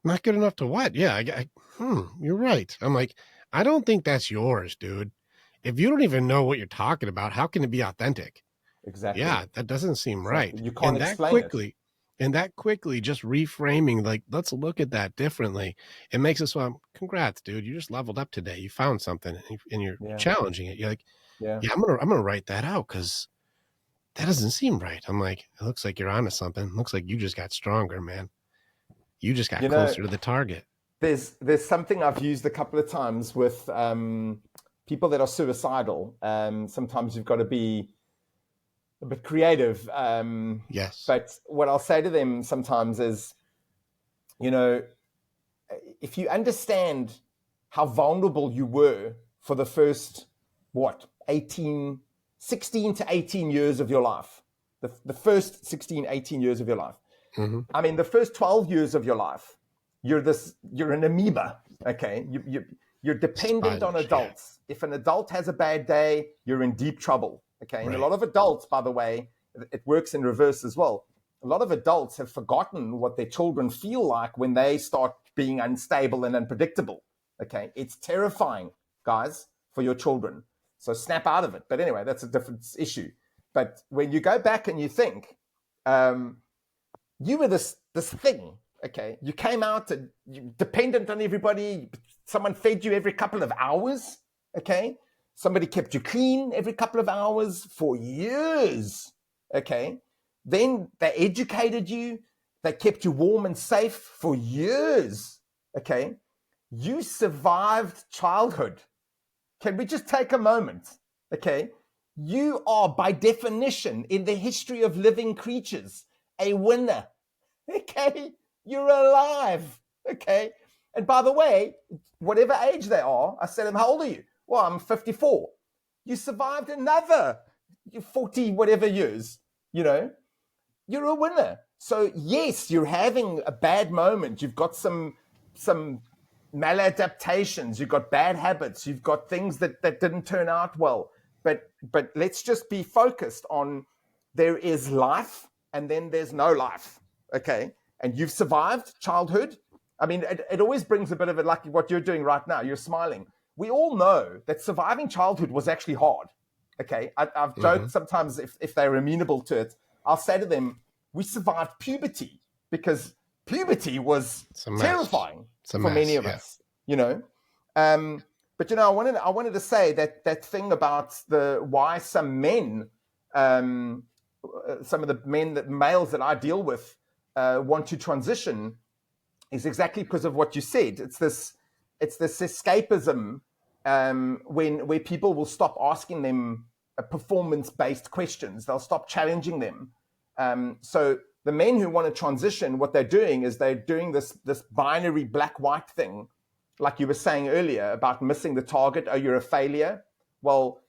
not good enough to what? Yeah, you're right. I'm like, I don't think that's yours, dude. If you don't even know what you're talking about, how can it be authentic? Exactly, Yeah, that doesn't seem exactly. right. You can't And that explain it. quickly, just reframing, like, let's look at that differently. It makes us, congrats, dude. You just leveled up today. You found something and you're Yeah, challenging it. You're like, yeah. yeah, I'm gonna write that out because that doesn't seem right. I'm like, it looks like you're onto something. It looks like you just got stronger, man. You just got You know, closer to the target. there's something I've used a couple of times with people that are suicidal. Sometimes you've got to be a bit creative. Yes. But what I'll say to them sometimes is, you know, if you understand how vulnerable you were for the first, what, 18, 16 to 18 years of your life, the first 16, 18 years of your life. Mm-hmm. I mean, the first 12 years of your life, you're an amoeba, okay? You're dependent on Sponge. Yeah. adults. If an adult has a bad day, you're in deep trouble, okay? And a Right. lot of adults, by the way, it works in reverse as well. A lot of adults have forgotten what their children feel like when they start being unstable and unpredictable, okay? It's terrifying, guys, for your children. So snap out of it. But anyway, that's a different issue. But when you go back and you think, um, you were this thing, okay? You came out and you dependent on everybody. Someone fed you every couple of hours, okay? Somebody kept you clean every couple of hours for years, okay? Then they educated you. They kept you warm and safe for years, okay? You survived childhood. Can we just take a moment, okay? You are, by definition, in the history of living creatures, a winner. Okay, you're alive. Okay, and by the way, whatever age they are, I said, how old are you? Well, I'm 54. You survived another 40 whatever years. You know, you're a winner. So yes, you're having a bad moment. You've got some maladaptations. You've got bad habits. You've got things that didn't turn out well. But let's just be focused on there is life and then there's no life. Okay, and you've survived childhood. I mean, it always brings a bit of it, like what you're doing right now. You're smiling. We all know that surviving childhood was actually hard. Okay, I've Mm-hmm. joked sometimes if they're amenable to it, I'll say to them, we survived puberty because puberty was It's a mess. terrifying It's a for many mess. of Yeah. us, you know. But you know, I wanted to say that thing about the why some men, some of the males that I deal with, want to transition is exactly because of what you said. It's this escapism, where people will stop asking them performance-based questions. They'll stop challenging them. So the men who want to transition, what they're doing is they're doing this binary black-white thing, like you were saying earlier about missing the target. Oh, you're a failure. Well,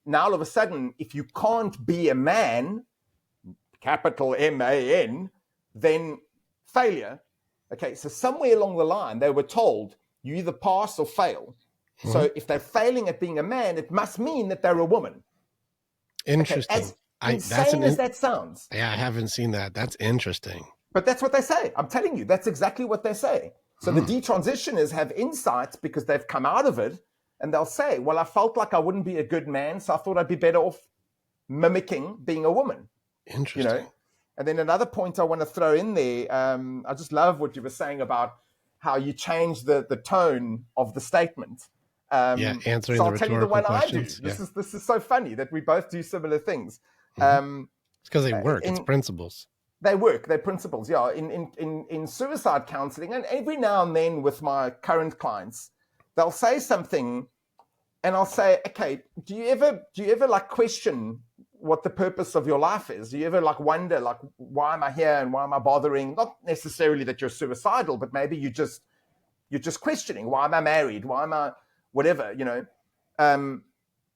now all of a sudden, if you can't be a man, capital MAN, then failure. Okay, so somewhere along the line, they were told you either pass or fail. Mm-hmm. So if they're failing at being a man, it must mean that they're a woman. Okay, Interesting. as insane as that sounds. Yeah, I haven't seen that. That's interesting. But that's what they say. I'm telling you, that's exactly what they say. So the Hmm. detransitioners have insights because they've come out of it, and they'll say, well, I felt like I wouldn't be a good man, so I thought I'd be better off mimicking being a woman, you know? Interesting. And then another point I want to throw in there, I just love what you were saying about how you change the tone of the statement. Yeah, So answering the I'll tell you the rhetorical one I do. questions. Yeah. This is so funny that we both do similar things. Mm-hmm. It's because they work. It's In principles. They work. They're principles. Yeah. In suicide counseling, and every now and then with my current clients, they'll say something, and I'll say, okay, do you ever like question what the purpose of your life is? Do you ever like wonder, like, why am I here and why am I bothering? Not necessarily that you're suicidal, but maybe you're just questioning, why am I married? Why am I whatever, you know?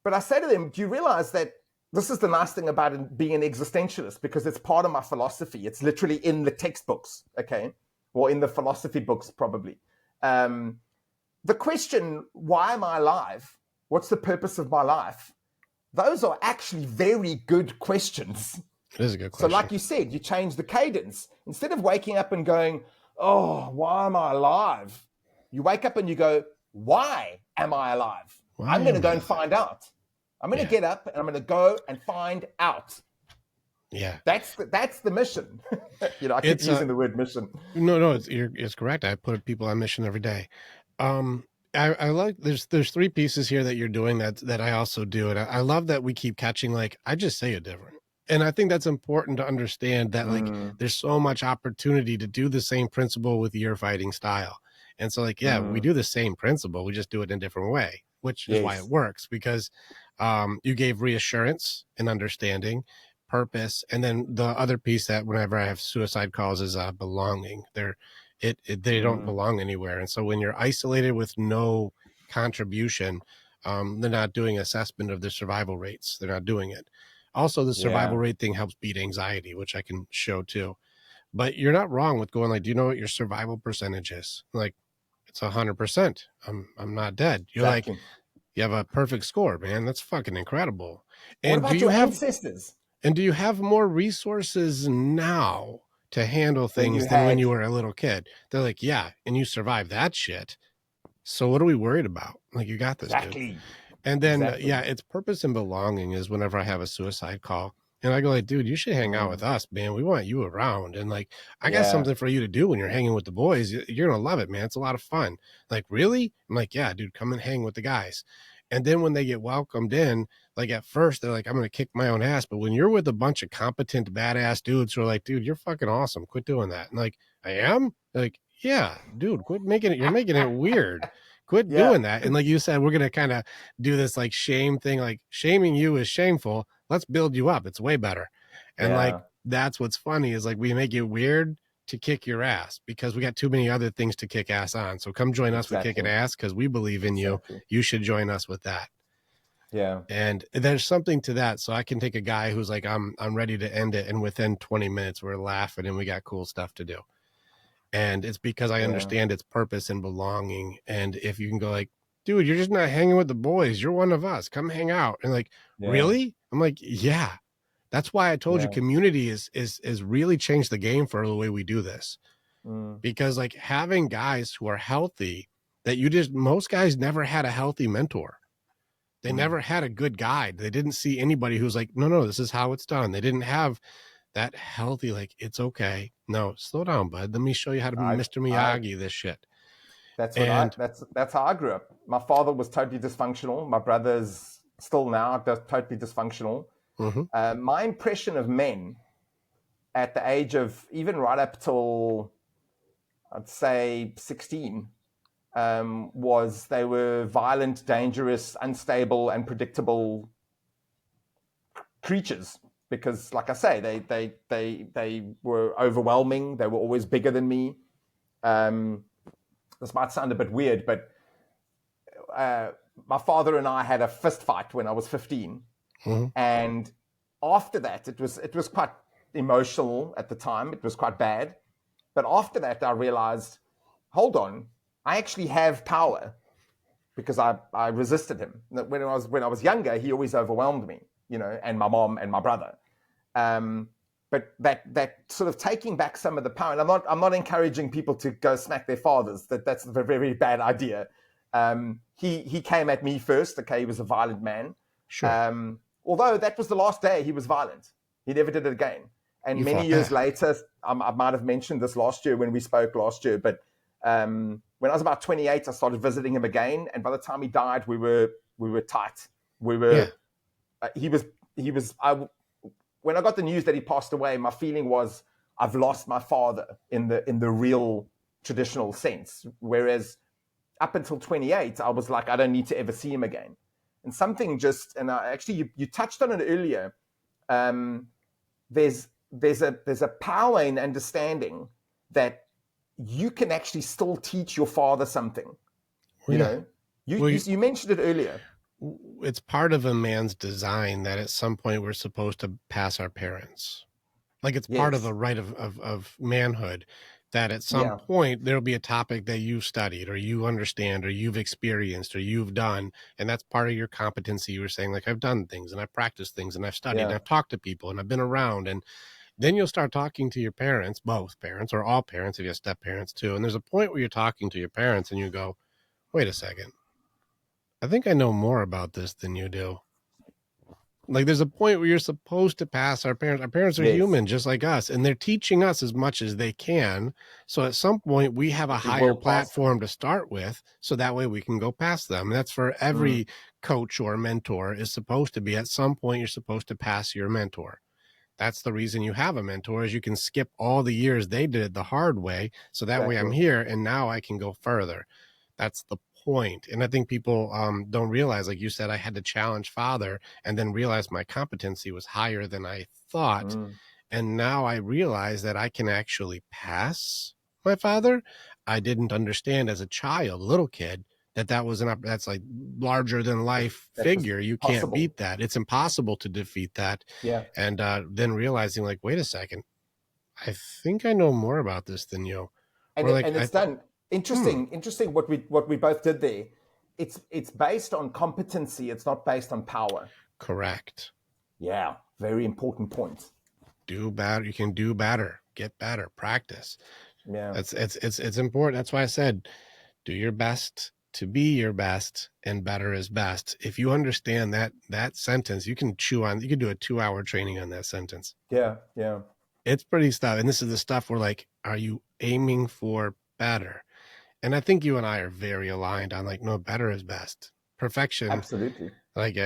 But I say to them, do you realize that this is the nice thing about being an existentialist, because it's part of my philosophy. It's literally in the textbooks, okay? Or in the philosophy books, probably. The question, why am I alive? What's the purpose of my life? Those are actually very good questions. It is a good So question. like you said, you change the cadence. Instead of waking up and going, oh, why am I alive? You wake up and you go, why am I alive? Why I'm going to am go I and alive? find out. I'm going to Yeah. get up and I'm going to go and find out. Yeah. That's the mission. You know, I keep It's using the word mission. no, it's correct. I put people on mission every day. Um, I like there's three pieces here that you're doing that I also do, and I love that we keep catching, like, I just say it different, and I think that's important to understand that, like, there's so much opportunity to do the same principle with your fighting style, and so, like, yeah, we do the same principle, we just do it in a different way, which is why it Yes. works, because you gave reassurance and understanding, purpose, and then the other piece that whenever I have suicide calls is belonging. They don't belong anywhere, and so when you're isolated with no contribution, they're not doing assessment of the survival rates. They're not doing it. Also, the survival Yeah. rate thing helps beat anxiety, which I can show too. But you're not wrong with going, like, do you know what your survival percentage is? Like, it's 100%. I'm not dead. You're like, Exactly. you have a perfect score, man. That's fucking incredible. What And about your ancestors? do you have more resources now to handle Than you things than when had? you were a little kid? They're like, yeah, and you survived that shit. So what are we worried about? Like, you got this, dude. Exactly. And then, Exactly. yeah, it's purpose and belonging is whenever I have a suicide call. And I go, like, dude, you should hang out with us, man. We want you around. And, like, I got Yeah. something for you to do when you're hanging with the boys. You're going to love it, man. It's a lot of fun. Like, really? I'm like, yeah, dude, come and hang with the guys. And then when they get welcomed in, like, at first they're like, I'm going to kick my own ass. But when you're with a bunch of competent, badass dudes who are like, dude, you're fucking awesome. Quit doing that. And, like, I am? They're like, yeah, dude, quit making it. You're making it weird. Quit Yeah. doing that. And like you said, we're going to kind of do this like shame thing, like shaming you is shameful. Let's build you up. It's way better. And like, Yeah. that's what's funny is, like, we make it weird to kick your ass because we got too many other things to kick ass on. So come join us with kicking Exactly. ass because we believe in you. Exactly. You should join us with that. Yeah. And there's something to that. So I can take a guy who's like, I'm ready to end it. And within 20 minutes, we're laughing and we got cool stuff to do. And it's because I Yeah. understand its purpose and belonging. And if you can go like, dude, you're just not hanging with the boys. You're one of us. Come hang out. And like, Yeah. really? I'm like, yeah. That's why I told you Yeah. community is really changed the game for the way we do this. Mm. Because like having guys who are healthy, that most guys never had a healthy mentor. They Mm. never had a good guide. They didn't see anybody who's like, no, this is how it's done. They didn't have that healthy, like, it's okay. No, slow down, bud. Let me show you how to I Mr. I Miyagi this shit. that's what I And that's how I grew up. My father was totally dysfunctional. My brother's still now totally dysfunctional. mhm, My impression of men at the age of even right up till I'd say 16 was they were violent, dangerous, unstable, and predictable creatures. Because, like I say, they were overwhelming. They were always bigger than me. This might sound a bit weird, but my father and I had a fist fight when I was 15, mhm, and after that, it was quite emotional at the time. It was quite bad, but after that, I realized, hold on, I actually have power because I resisted him. When I was younger, he always overwhelmed me, you know, and my mom and my brother. But that sort of taking back some of the power, and I'm not encouraging people to go smack their fathers. That's a very, very bad idea. He came at me first. Okay, he was a violent man. sure. Although that was the last day he was violent. He never did it again. And You many fought years back. later, I might have mentioned this last year when we spoke last year, but when I was about 28, I started visiting him again. And by the time he died, we were tight. We Yeah. were. He was. When I got the news that he passed away, my feeling was I've lost my father in the real traditional sense. Whereas up until 28, I was like, I don't need to ever see him again. And something just, and actually, you touched on it earlier. There's a power in understanding that you can actually still teach your father something. Well, You yeah. know, Well, you mentioned it earlier. it's part of a man's design that at some point we're supposed to pass our parents. Like it's part of Yes. a right of manhood that at some Yeah. point there'll be a topic that you've studied or you understand or you've experienced or you've done. And that's part of your competency. You were saying, like, I've done things and I've practiced things and I've studied and Yeah. I've talked to people and I've been around. And then you'll start talking to your parents, both parents or all parents, if you have step parents too. And there's a point where you're talking to your parents and you go, wait a second, I think I know more about this than you do. Like there's a point where you're supposed to pass our parents. Our parents are Yes. human just like us, and they're teaching us as much as they can. So at some point we have a But you higher will pass them. platform to start with, so that way we can go past them. And that's for every coach or mentor is supposed to be. At some point you're supposed to pass your mentor. That's the reason you have a mentor, is you can skip all the years they did it the hard way. So that way I'm Exactly. here and now I can go further. That's the point. And I think people don't realize, like you said, I had to challenge father and then realize my competency was higher than I thought. And now I realize that I can actually pass my father. I didn't understand as a child, little kid, that was that's like larger than life That was figure. You can't possible. beat that. It's impossible to defeat that. Yeah. And then realizing, like, wait a second, I think I know more about this than you. Or like, And it's done. hmm, Interesting what we both did there. It's based on competency. It's not based on power. correct. Yeah. Very important point. Do better. You can do better, get better, practice. Yeah. It's important. That's why I said, do your best to be your best, and better is best. If you understand that sentence, you can you can do a 2-hour training on that sentence. Yeah. Yeah. It's pretty stuff. And this is the stuff where, like, are you aiming for better? And I think you and I are very aligned on, like, no, better is best. Perfection, Absolutely. like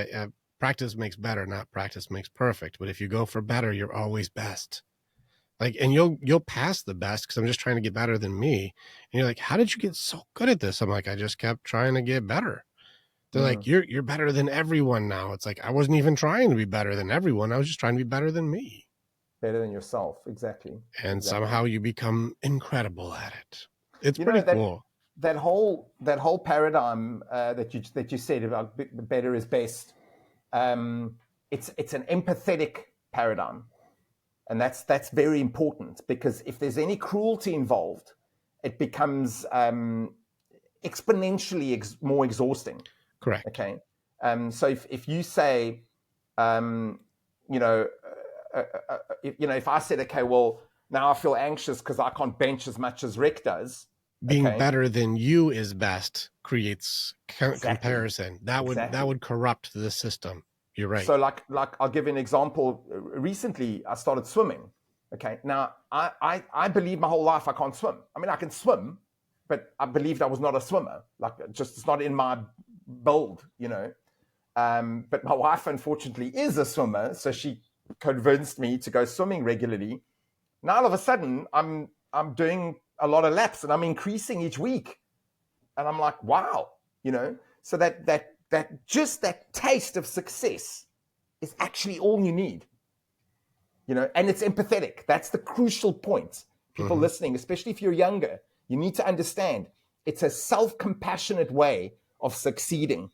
practice makes better, not practice makes perfect. But if you go for better, you're always best. Like, and you'll pass the best because I'm just trying to get better than me. And you're like, how did you get so good at this? I'm like, I just kept trying to get better. They're like, you're better than everyone now. It's like, I wasn't even trying to be better than everyone. I was just trying to be better than me. Better than yourself. Exactly. And Exactly. somehow you become incredible at it. It's You know pretty that cool. that whole paradigm that you said about better is best. It's an empathetic paradigm, and that's very important, because if there's any cruelty involved, it becomes exponentially more exhausting. Correct. Okay, so if you say, um, you know, if I said, okay, well, now I feel anxious because I can't bench as much as Rick does. Being Okay, better than you is best creates exactly, comparison. That exactly. would corrupt the system. You're right. So like I'll give you an example. Recently, I started swimming. Okay, now I believe my whole life I can't swim. I mean, I can swim, but I believed I was not a swimmer. Like, just it's not in my build, you know. But my wife, unfortunately, is a swimmer, so she convinced me to go swimming regularly. Now all of a sudden, I'm doing a lot of laps and I'm increasing each week, and I'm like, wow, you know. So that just that taste of success is actually all you need, you know. And it's empathetic. That's the crucial point. People Mm-hmm. listening, especially if you're younger, you need to understand it's a self-compassionate way of succeeding.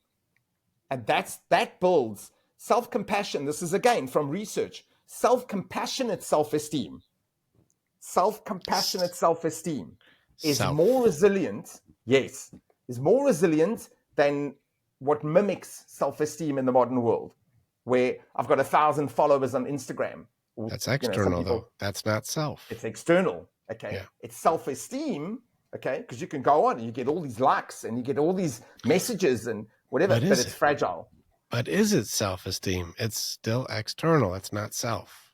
And that builds self-compassion. This is again from research. Self-compassionate self-esteem. Self-compassionate self-esteem is more Self. resilient, yes, is more resilient than what mimics self-esteem in the modern world, where I've got 1,000 followers on Instagram. That's You know, some external, though. people, That's not self. it's external, okay? Yeah. It's self-esteem, okay? Because you can go on and you get all these likes and you get all these messages and whatever, But but is it's it? fragile. But is it self-esteem? It's still external. It's not self.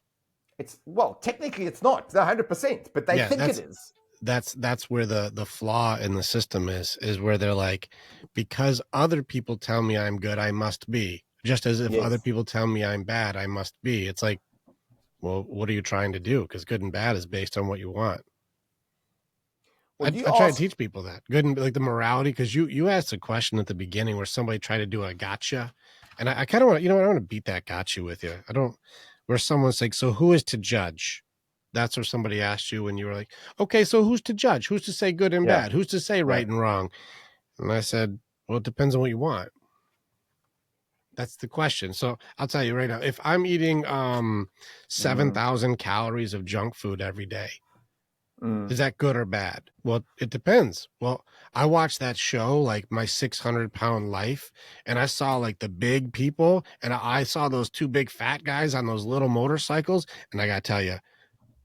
It's, well, technically it's not 100%, but they Yeah, think it is. that's where the flaw in the system is where they're like, because other people tell me I'm good, I must be. Just as if other Yes. people tell me I'm bad, I must be. It's like, Well, what are you trying to do? Because good and bad is based on what you want. Well, you I try to ask, teach people that good and like the morality, because you asked a question at the beginning where somebody tried to do a gotcha, and I kind of want, I want to beat that gotcha with you. I don't, where someone's like, so who is to judge? That's where somebody asked you when you were like, okay, so who's to judge? Who's to say good and yeah, bad? Who's to say yeah, right and wrong? And I said, well, it depends on what you want. That's the question. So I'll tell you right now, if I'm eating mm, 7,000 calories of junk food every day, mm, is that good or bad? Well, it depends. Well, I watched that show, like My 600-Pound Life, and I saw like the big people, and I saw those two big fat guys on those little motorcycles. And I got to tell you,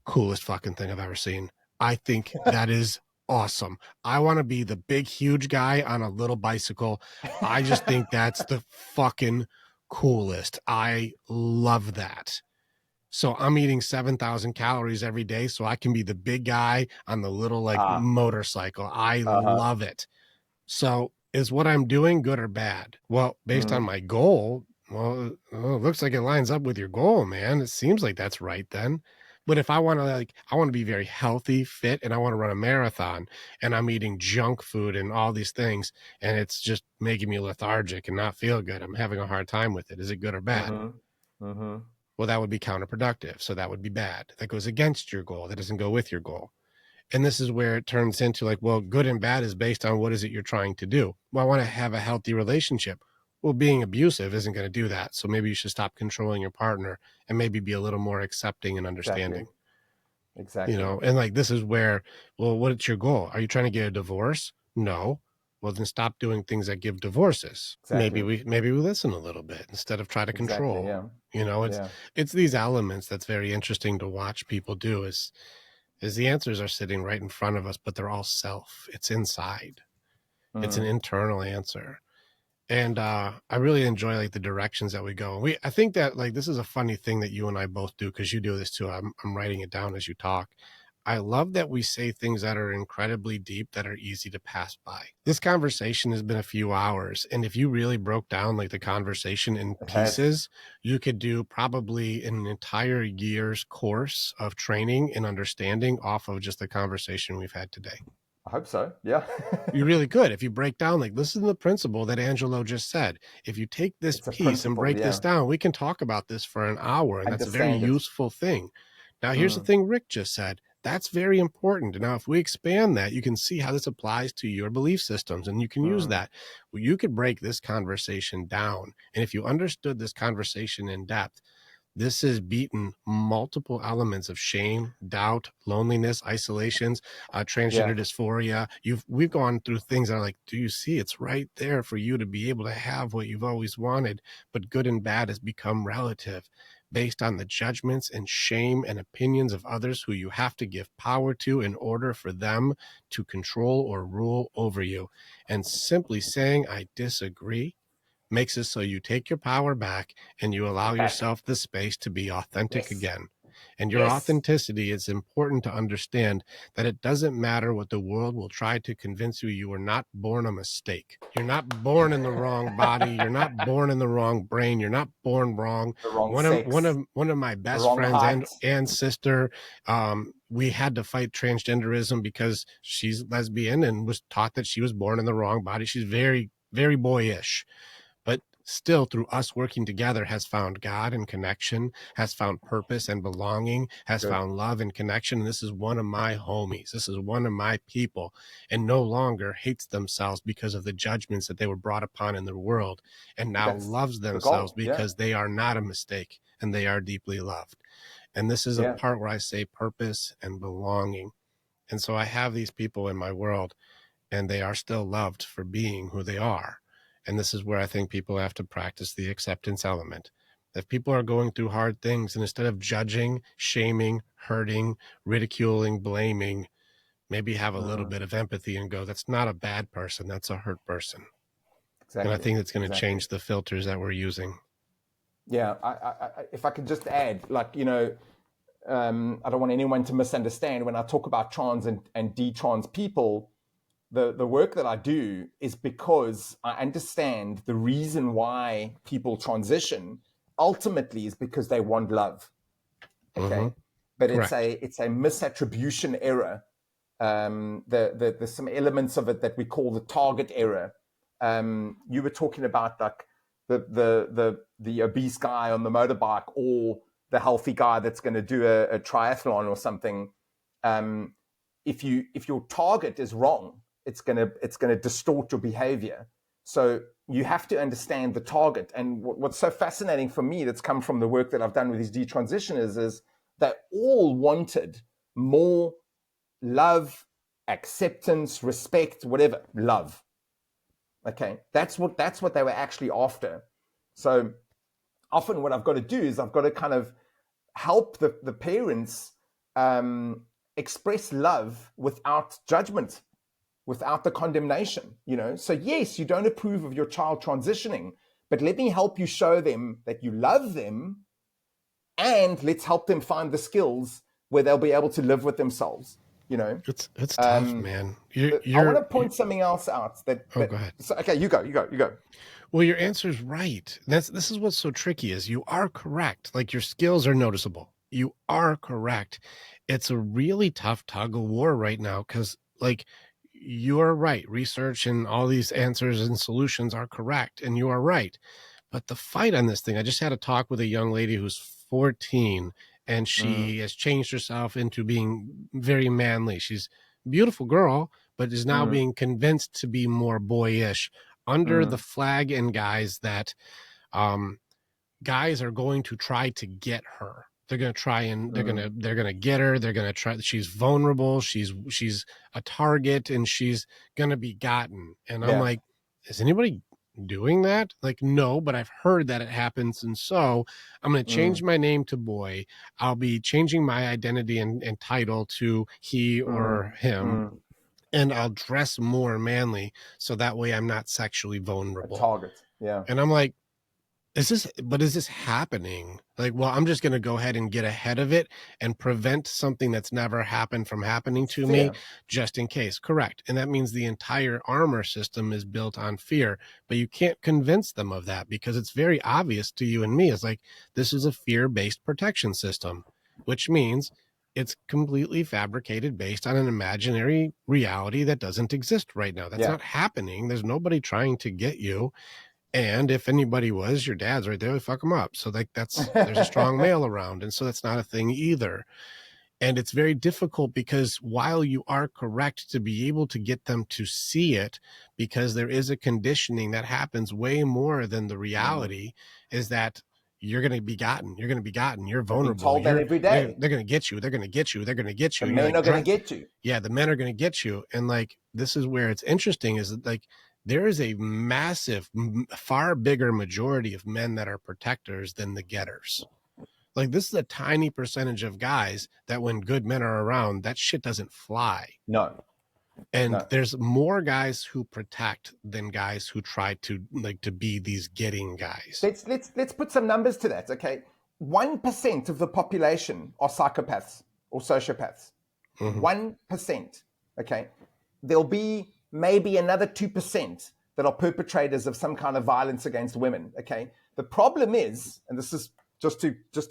coolest fucking thing I've ever seen. I think that is awesome. I want to be the big, huge guy on a little bicycle. I just think that's the fucking coolest. I love that. So I'm eating 7,000 calories every day so I can be the big guy on the little like ah, motorcycle. I uh-huh, love it. So is what I'm doing good or bad? Well, based on mm, my goal, well, it looks like it lines up with your goal, man. It seems like that's right then. But if I want to I want to be very healthy, fit, and I want to run a marathon and I'm eating junk food and all these things and it's just making me lethargic and not feel good. I'm having a hard time with it. Is it good or bad? mm-hmm, mm-hmm, Well, that would be counterproductive. So that would be bad. That goes against your goal. That doesn't go with your goal. And this is where it turns into like, well, good and bad is based on what is it you're trying to do. Well, I want to have a healthy relationship. Well, being abusive isn't going to do that. So maybe you should stop controlling your partner and maybe be a little more accepting and exactly, understanding, exactly, and like this is where, well, what's your goal? Are you trying to get a divorce? No. Well, then stop doing things that give divorces. exactly, Maybe we listen a little bit instead of try to exactly, control. yeah, It's yeah, it's these elements that's very interesting to watch people do is the answers are sitting right in front of us, but they're all self. It's inside. It's an mm, internal answer. And I really enjoy like the directions that we go. I think that like this is a funny thing that you and I both do because you do this too. I'm writing it down as you talk. I love that we say things that are incredibly deep that are easy to pass by. This conversation has been a few hours, and if you really broke down like the conversation in it has. pieces, you could do probably an entire year's course of training and understanding off of just the conversation we've had today. I hope so, yeah. You really could if you break down like listen to the principle that Angelo just said. If you take this It's a piece and principle, break this yeah, down, we can talk about this for an hour, and that's a very understand it, useful thing. Now, here's the mm, thing Rick just said. That's very important. Now, if we expand that, you can see how this applies to your belief systems, and you can use mm, that. Well, you could break this conversation down. And if you understood this conversation in depth, this has beaten multiple elements of shame, doubt, loneliness, isolations, yeah, transgender dysphoria. We've gone through things that are like, do you see? It's right there for you to be able to have what you've always wanted. But good and bad has become relative based on the judgments and shame and opinions of others who you have to give power to in order for them to control or rule over you. And simply saying, I disagree makes it so you take your power back and you allow back, yourself the space to be authentic yes, again. And your yes, authenticity is important to understand that it doesn't matter what the world will try to convince you. You were not born a mistake. You're not born in the wrong body. You're not born in the wrong brain. You're not born wrong. the wrong sex, One of my the best wrong friends height, and sister, we had to fight transgenderism because she's lesbian and was taught that she was born in the wrong body. She's very, very boyish, but still through us working together has found God and connection, has found purpose and belonging, has good, found love and connection. And this is one of my homies. This is one of my people, and no longer hates themselves because of the judgments that they were brought upon in the world, and now that's loves the themselves goal, yeah, because they are not a mistake and they are deeply loved. And this is a yeah, part where I say purpose and belonging. And so I have these people in my world, and they are still loved for being who they are. And this is where I think people have to practice the acceptance element. If people are going through hard things, and instead of judging, shaming, hurting, ridiculing, blaming, maybe have a little mm, bit of empathy and go, that's not a bad person, that's a hurt person. And I exactly, think it's going to exactly. change the filters that we're using. Yeah, if I could just add, like, I don't want anyone to misunderstand when I talk about trans and detrans people. The work that I do is because I understand the reason why people transition ultimately is because they want love. Mm-hmm. Okay, but Correct. it's a misattribution error. There's some elements of it that we call the target error. You were talking about like the obese guy on the motorbike or the healthy guy that's going to do a triathlon or something. If your target is wrong, it's gonna distort your behavior. So you have to understand the target. And what's so fascinating for me that's come from the work that I've done with these detransitioners is they all wanted more love, acceptance, respect, whatever, love. Okay, that's what they were actually after. So often what I've got to do is I've got to kind of help the parents express love without judgment, without the condemnation, you know. So yes, you don't approve of your child transitioning, but let me help you show them that you love them, and let's help them find the skills where they'll be able to live with themselves, you know. It's tough, um man. I want to point something else out Oh, go ahead. so, okay, you go. Well, your answer's right. This is what's so tricky is you are correct. Like your skills are noticeable. You are correct. It's a really tough tug of war right now because like you are right. Research and all these answers and solutions are correct, and you are right. But the fight on this thing, I just had a talk with a young lady who's 14 and she has changed herself into being very manly. She's a beautiful girl, but is now Mm, being convinced to be more boyish under the mm, flag and guise that um, guys are going to try to get her. They're going to try and mm. they're going to get her. They're going to try. She's vulnerable. She's a target, and she's going to be gotten. And I'm Yeah. like, is anybody doing that? Like, no, but I've heard that it happens. And so I'm going to change Mm, my name to boy. I'll be changing my identity and title to he mm, or him, mm. and I'll dress more manly so that way I'm not sexually A vulnerable. target. Yeah. And I'm like, is this happening? Like, well, I'm just going to go ahead and get ahead of it and prevent something that's never happened from happening It's to me fear. just in case. Correct. And that means the entire armor system is built on fear, but you can't convince them of that because it's very obvious to you and me. It's like, this is a fear-based protection system, which means it's completely fabricated based on an imaginary reality that doesn't exist right now. That's Yeah. not happening. There's nobody trying to get you. And if anybody was, your dad's right there, fuck them up. So like there's a strong male around. And so that's not a thing either. And it's very difficult because while you are correct to be able to get them to see it, because there is a conditioning that happens way more than the Mm. reality, is that you're going to be gotten. You're going to be gotten. You're I've been vulnerable. told that every day. They're going to get you. They're going to get you. They're going to get The you. You're men like, are going to get you. yeah, the men are going to get you. And like, this is where it's interesting is that like, there is a massive, far bigger majority of men that are protectors than the getters. Like this is a tiny percentage of guys that when good men are around, that shit doesn't fly. No, And no. there's more guys who protect than guys who try to like to be these getting guys. Let's put some numbers to that. Okay, 1% of the population are psychopaths or sociopaths. Mm-hmm. 1%. Okay, there'll be maybe another 2% that are perpetrators of some kind of violence against women. Okay, the problem is, and this is just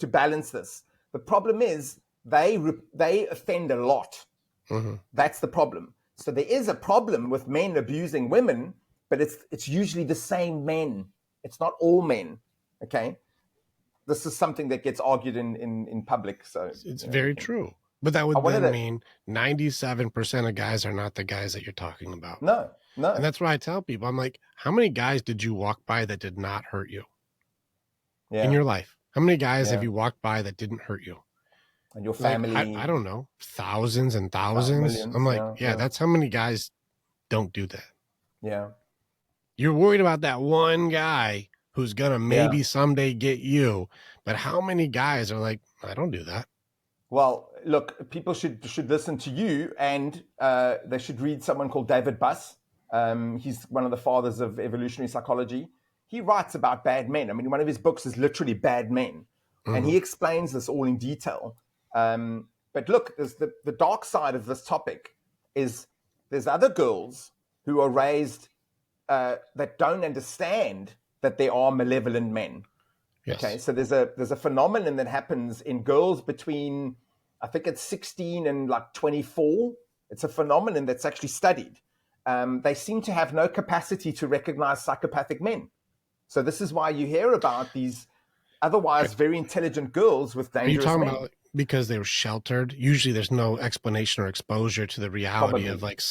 to balance this. The problem is they offend a lot. Mm-hmm. That's the problem. So there is a problem with men abusing women, but it's usually the same men. It's not all men. Okay. This is something that gets argued in public. So It's you know we very can. true. But that I would wanted then to. mean 97% of guys are not the guys that you're talking about. No, And no. that's why I tell people, I'm like, how many guys did you walk by that did not hurt you in Yeah, your life? How many guys have yeah. you walked by that didn't hurt you? And your Like, I family, don't know, thousands and thousands. I'm millions. like, Yeah, yeah, yeah, that's how many guys don't do that. yeah, You're worried about that one guy who's going to yeah. maybe someday get you. But how many guys are like, I don't do that? Well, look, people should listen to you, and they should read someone called David Buss. He's one of the fathers of evolutionary psychology. He writes about bad men. I mean, one of his books is literally Bad Men, and Mm-hmm. he explains this all in detail. But look, there's the dark side of this topic is there's other girls who are raised that don't understand that there are malevolent men. Okay, Yes. so there's a phenomenon that happens in girls between, I think it's 16 and like 24. It's a phenomenon that's actually studied. They seem to have no capacity to recognize psychopathic men. So this is why you hear about these otherwise very intelligent girls with Are you dangerous talking men. about because they were sheltered? Usually there's no explanation or exposure to the reality of Probably. like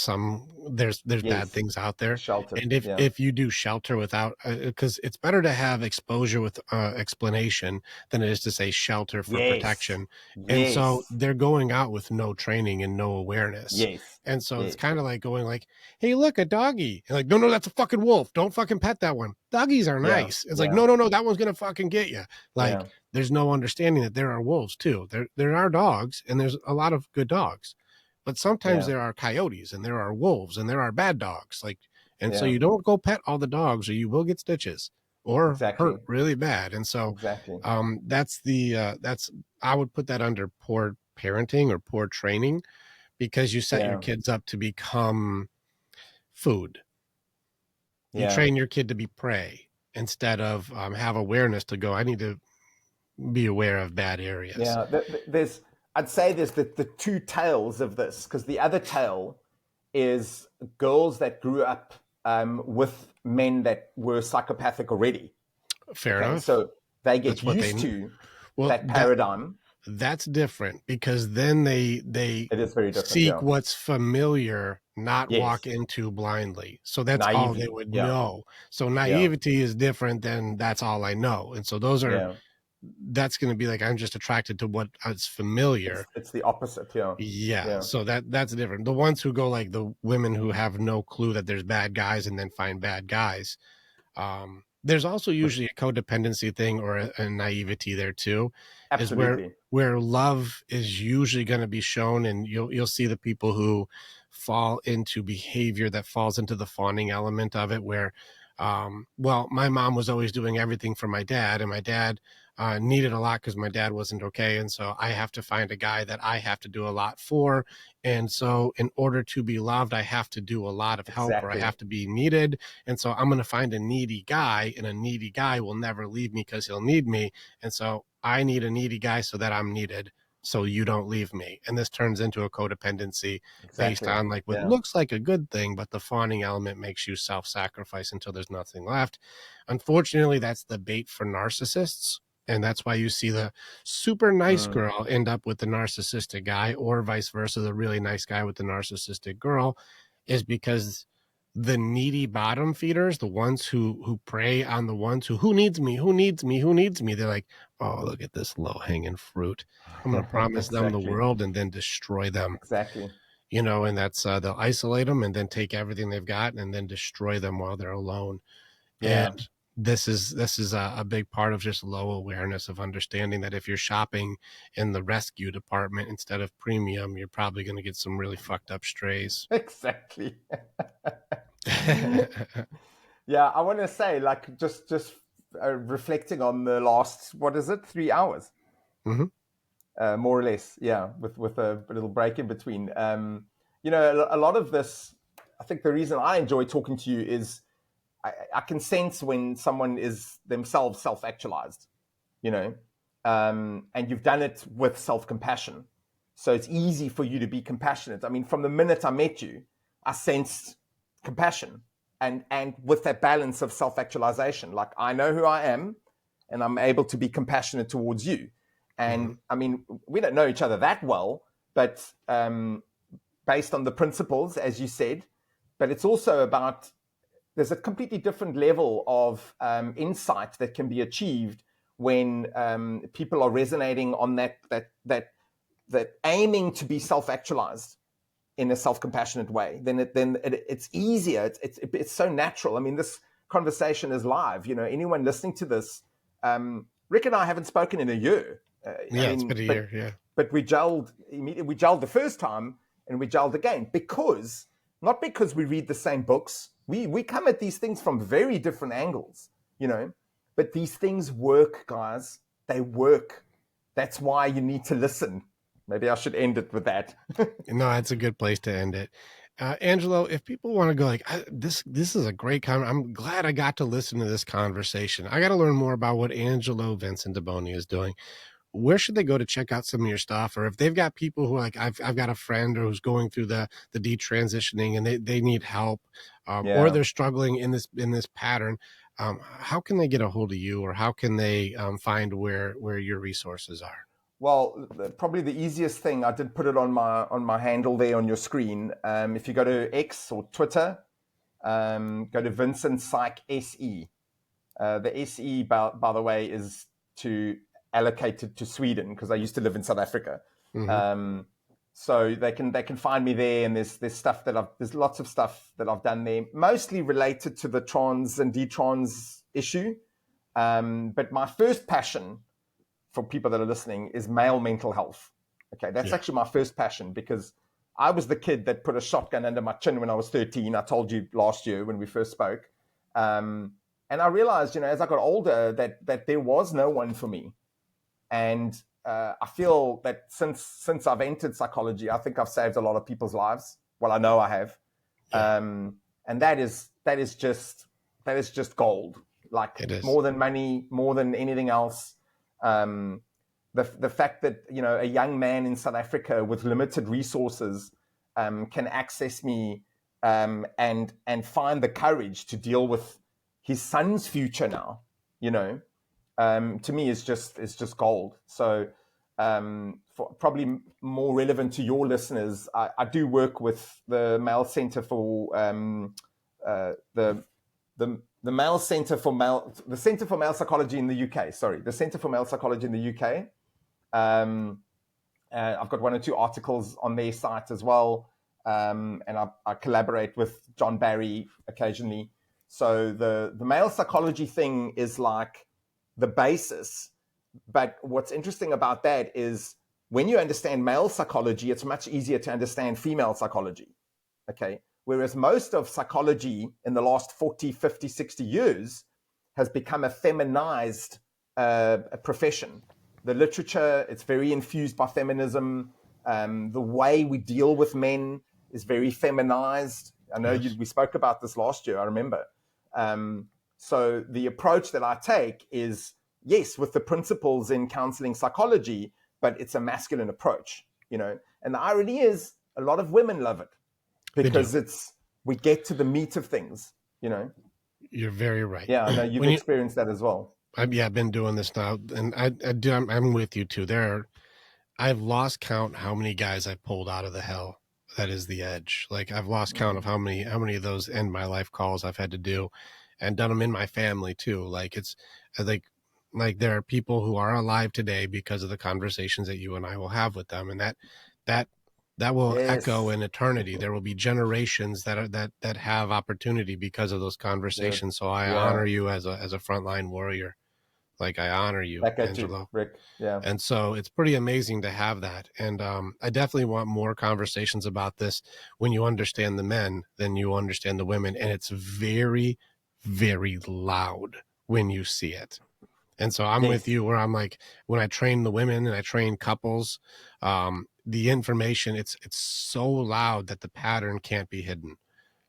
there's bad Yes. things out there. Sheltered. And if Yeah. if you do shelter without because it's better to have exposure with explanation than it is to say shelter for Yes. protection. And so Yes. they're going out with no training and no awareness. Yes. And so it's Yes. kind of like going like, hey, look, a doggy. And like, no, that's a fucking wolf. Don't fucking pet that one. Doggies are Yeah. nice. It's like, Yeah. no, that one's gonna fucking get you. Like Yeah. there's no understanding that there are wolves too. There are dogs, and there's a lot of good dogs, but sometimes Yeah. there are coyotes, and there are wolves, and there are bad dogs. Like, and so Yeah. you don't go pet all the dogs, or you will get stitches or hurt Exactly. really bad. And so, Exactly. that's I would put that under poor parenting or poor training because you set your Yeah. kids up to become food. You Yeah. train your kid to be prey instead of have awareness to go. I need to be aware of bad areas. Yeah. I'd say there's the two tails of this, because the other tail is girls that grew up with men that were psychopathic already. Fair Okay. enough. So they get That's what used they to well that paradigm. that's different because then they It is very different. seek Yeah. what's familiar, not walk Yes. into blindly. So that's all they Naively. would Yeah. know. So Yeah. naivety is different than that's all I know. And so Yeah. that's going to be like I'm just attracted to what is familiar. It's the opposite. Yeah. Yeah, Yeah. so that's different. The ones who go like the women who have no clue that there's bad guys and then find bad guys. There's also With usually a codependency thing or a naivety there too, is absolutely. where love is usually going to be shown, and you'll see the people who fall into behavior that falls into the fawning element of it, where, well, my mom was always doing everything for my dad, and my dad needed a lot because my dad wasn't okay, and so I have to find a guy that I have to do a lot for, and so in order to be loved, I have to do a lot of help or I Exactly. have to be needed. And so I'm going to find a needy guy, and a needy guy will never leave me because he'll need me. And so I need a needy guy so that I'm needed. So you don't leave me. And this turns into a codependency based Exactly. on like what Yeah. looks like a good thing, but the fawning element makes you self sacrifice until there's nothing left. Unfortunately, that's the bait for narcissists. And that's why you see the super nice Mm. girl end up with the narcissistic guy, or vice versa, the really nice guy with the narcissistic girl, is because the needy bottom feeders, the ones who prey on the ones who needs me, who needs me, they're like, oh, look at this low hanging fruit. I'm going to promise them the Exactly. world and then destroy them, Exactly. and that's they'll isolate them and then take everything they've got and then destroy them while they're alone. And Yeah. this is a big part of just low awareness of understanding that if you're shopping in the rescue department instead of premium, you're probably going to get some really fucked up strays. Exactly. Yeah, I want to say, like, just reflecting on the last, what is it, 3 hours, Hmm. more or less. Yeah, with a little break in between. A lot of this, I think the reason I enjoy talking to you is I can sense when someone is themselves self-actualized, you know, and you've done it with self-compassion. So it's easy for you to be compassionate. I mean, from the minute I met you, I sensed compassion and with that balance of self-actualization. Like, I know who I am and I'm able to be compassionate towards you. Hmm. And I mean, we don't know each other that well, but based on the principles, as you said, but it's also about there's a completely different level of insight that can be achieved when people are resonating on that aiming to be self-actualized in a self-compassionate way. It's easier. It's so natural. I mean, this conversation is live. Anyone listening to this, Rick and I haven't spoken in a year. I Yeah, it's mean, been a but year. Yeah. but we gelled immediately. We gelled the first time, and we gelled again because not because we read the same books. We come at these things from very different angles, but these things work, guys. They work. That's why you need to listen. Maybe I should end it with that. No, that's a good place to end it. Angelo, if people want to go like this is a great comment. I'm glad I got to listen to this conversation. I got to learn more about what Angelo Vincent Deboni is doing. Where should they go to check out some of your stuff? Or if they've got people who are like, I've got a friend who's going through the detransitioning and they need help, or Yeah. they're struggling in this pattern. How can they get a hold of you, or how can they find where your resources are? Well, probably the easiest thing, I did put it on my handle there on your screen. If you go to X or Twitter, go to Vincent Psych SE. The SE, by the way, is to allocated to Sweden because I used to live in South Africa. Mm-hmm. So they can find me there, and there's stuff that there's lots of stuff that I've done there, mostly related to the trans and detrans issue. But my first passion for people that are listening is male mental health. Okay, that's Yeah. actually my first passion because I was the kid that put a shotgun under my chin when I was 13. I told you last year when we first spoke. And I realized, as I got older, that there was no one for me. And I feel that since I've entered psychology, I think I've saved a lot of people's lives. Well, I know I have. Yeah. And that is just gold. Like It is. more than money, more than anything else. The fact that a young man in South Africa with limited resources can access me and find the courage to deal with his son's future now, to me is just gold. So for probably more relevant to your listeners, I do work with the Male Center for the Male Center for the Center for Male Psychology in the UK. Sorry, the Center for Male Psychology in the UK. I've got one or two articles on their site as well, and I collaborate with John Barry occasionally. So the male psychology thing is like the basis. But what's interesting about that is when you understand male psychology, it's much easier to understand female psychology. Okay. Whereas most of psychology in the last 40, 50, 60 years has become a feminized profession. The literature, it's very infused by feminism. The way we deal with men is very feminized. I know Yes. we spoke about this last year, I remember. So the approach that I take is, yes, with the principles in counseling psychology, but it's a masculine approach, And the irony is a lot of women love it They do. because we get to the meat of things, You're very right. Yeah, I know you've When you experienced that as well. I've been doing this now, and I do. I'm with you too. I've lost count how many guys I pulled out of the hell that is the edge. Like I've lost count of how many of those end my life calls I've had to do, and done them in my family too. Like it's like there are people who are alive today because of the conversations that you and I will have with them, and that that will echo Yes. in eternity. There will be generations that have opportunity because of those Good. conversations. So I Yeah. honor you as a frontline warrior. Like I honor you, Back at you, Angelo. Rick. Yeah. And so it's pretty amazing to have that. And I definitely want more conversations about this. When you understand the men, then you understand the women. And it's very, very loud when you see it. And so I'm with Yes. you where I'm like, when I train the women and I train couples, the information, it's so loud that the pattern can't be hidden.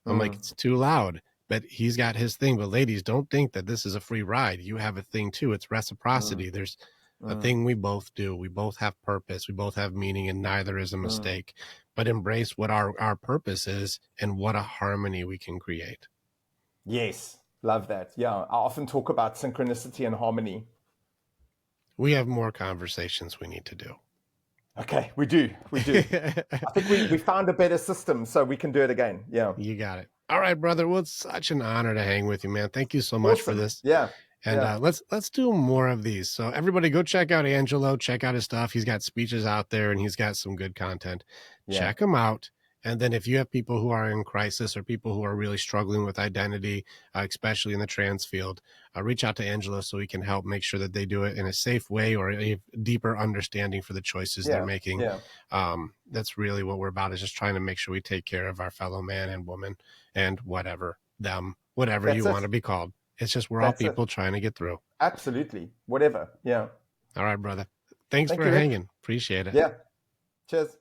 I'm like, Mm, it's too loud, but he's got his thing. But ladies, don't think that this is a free ride. You have a thing too. It's mm, reciprocity. There's a mm, thing we both do. We both have purpose. We both have meaning, and neither is a mm. mistake. But embrace what our purpose is and what a harmony we can create. Yes. Love that. Yeah. I often talk about synchronicity and harmony. We have more conversations we need to do. Okay. We do. We do. I think we found a better system so we can do it again. Yeah. You got it. All right, brother. Well, it's such an honor to hang with you, man. Thank you so much for Awesome. this. Yeah. And Yeah. let's do more of these. So everybody go check out Angelo, check out his stuff. He's got speeches out there and he's got some good content. Yeah. Check him out. And then if you have people who are in crisis or people who are really struggling with identity, especially in the trans field, reach out to Angelo so he can help make sure that they do it in a safe way or a deeper understanding for the choices they're Yeah. making. Yeah. That's really what we're about, is just trying to make sure we take care of our fellow man and woman and whatever you That's want it. to be called. It's just we're all That's it. people trying to get through. Absolutely. Whatever. Yeah. All right, brother. Thanks Thank for you, Rick. hanging. Appreciate it. Yeah. Cheers.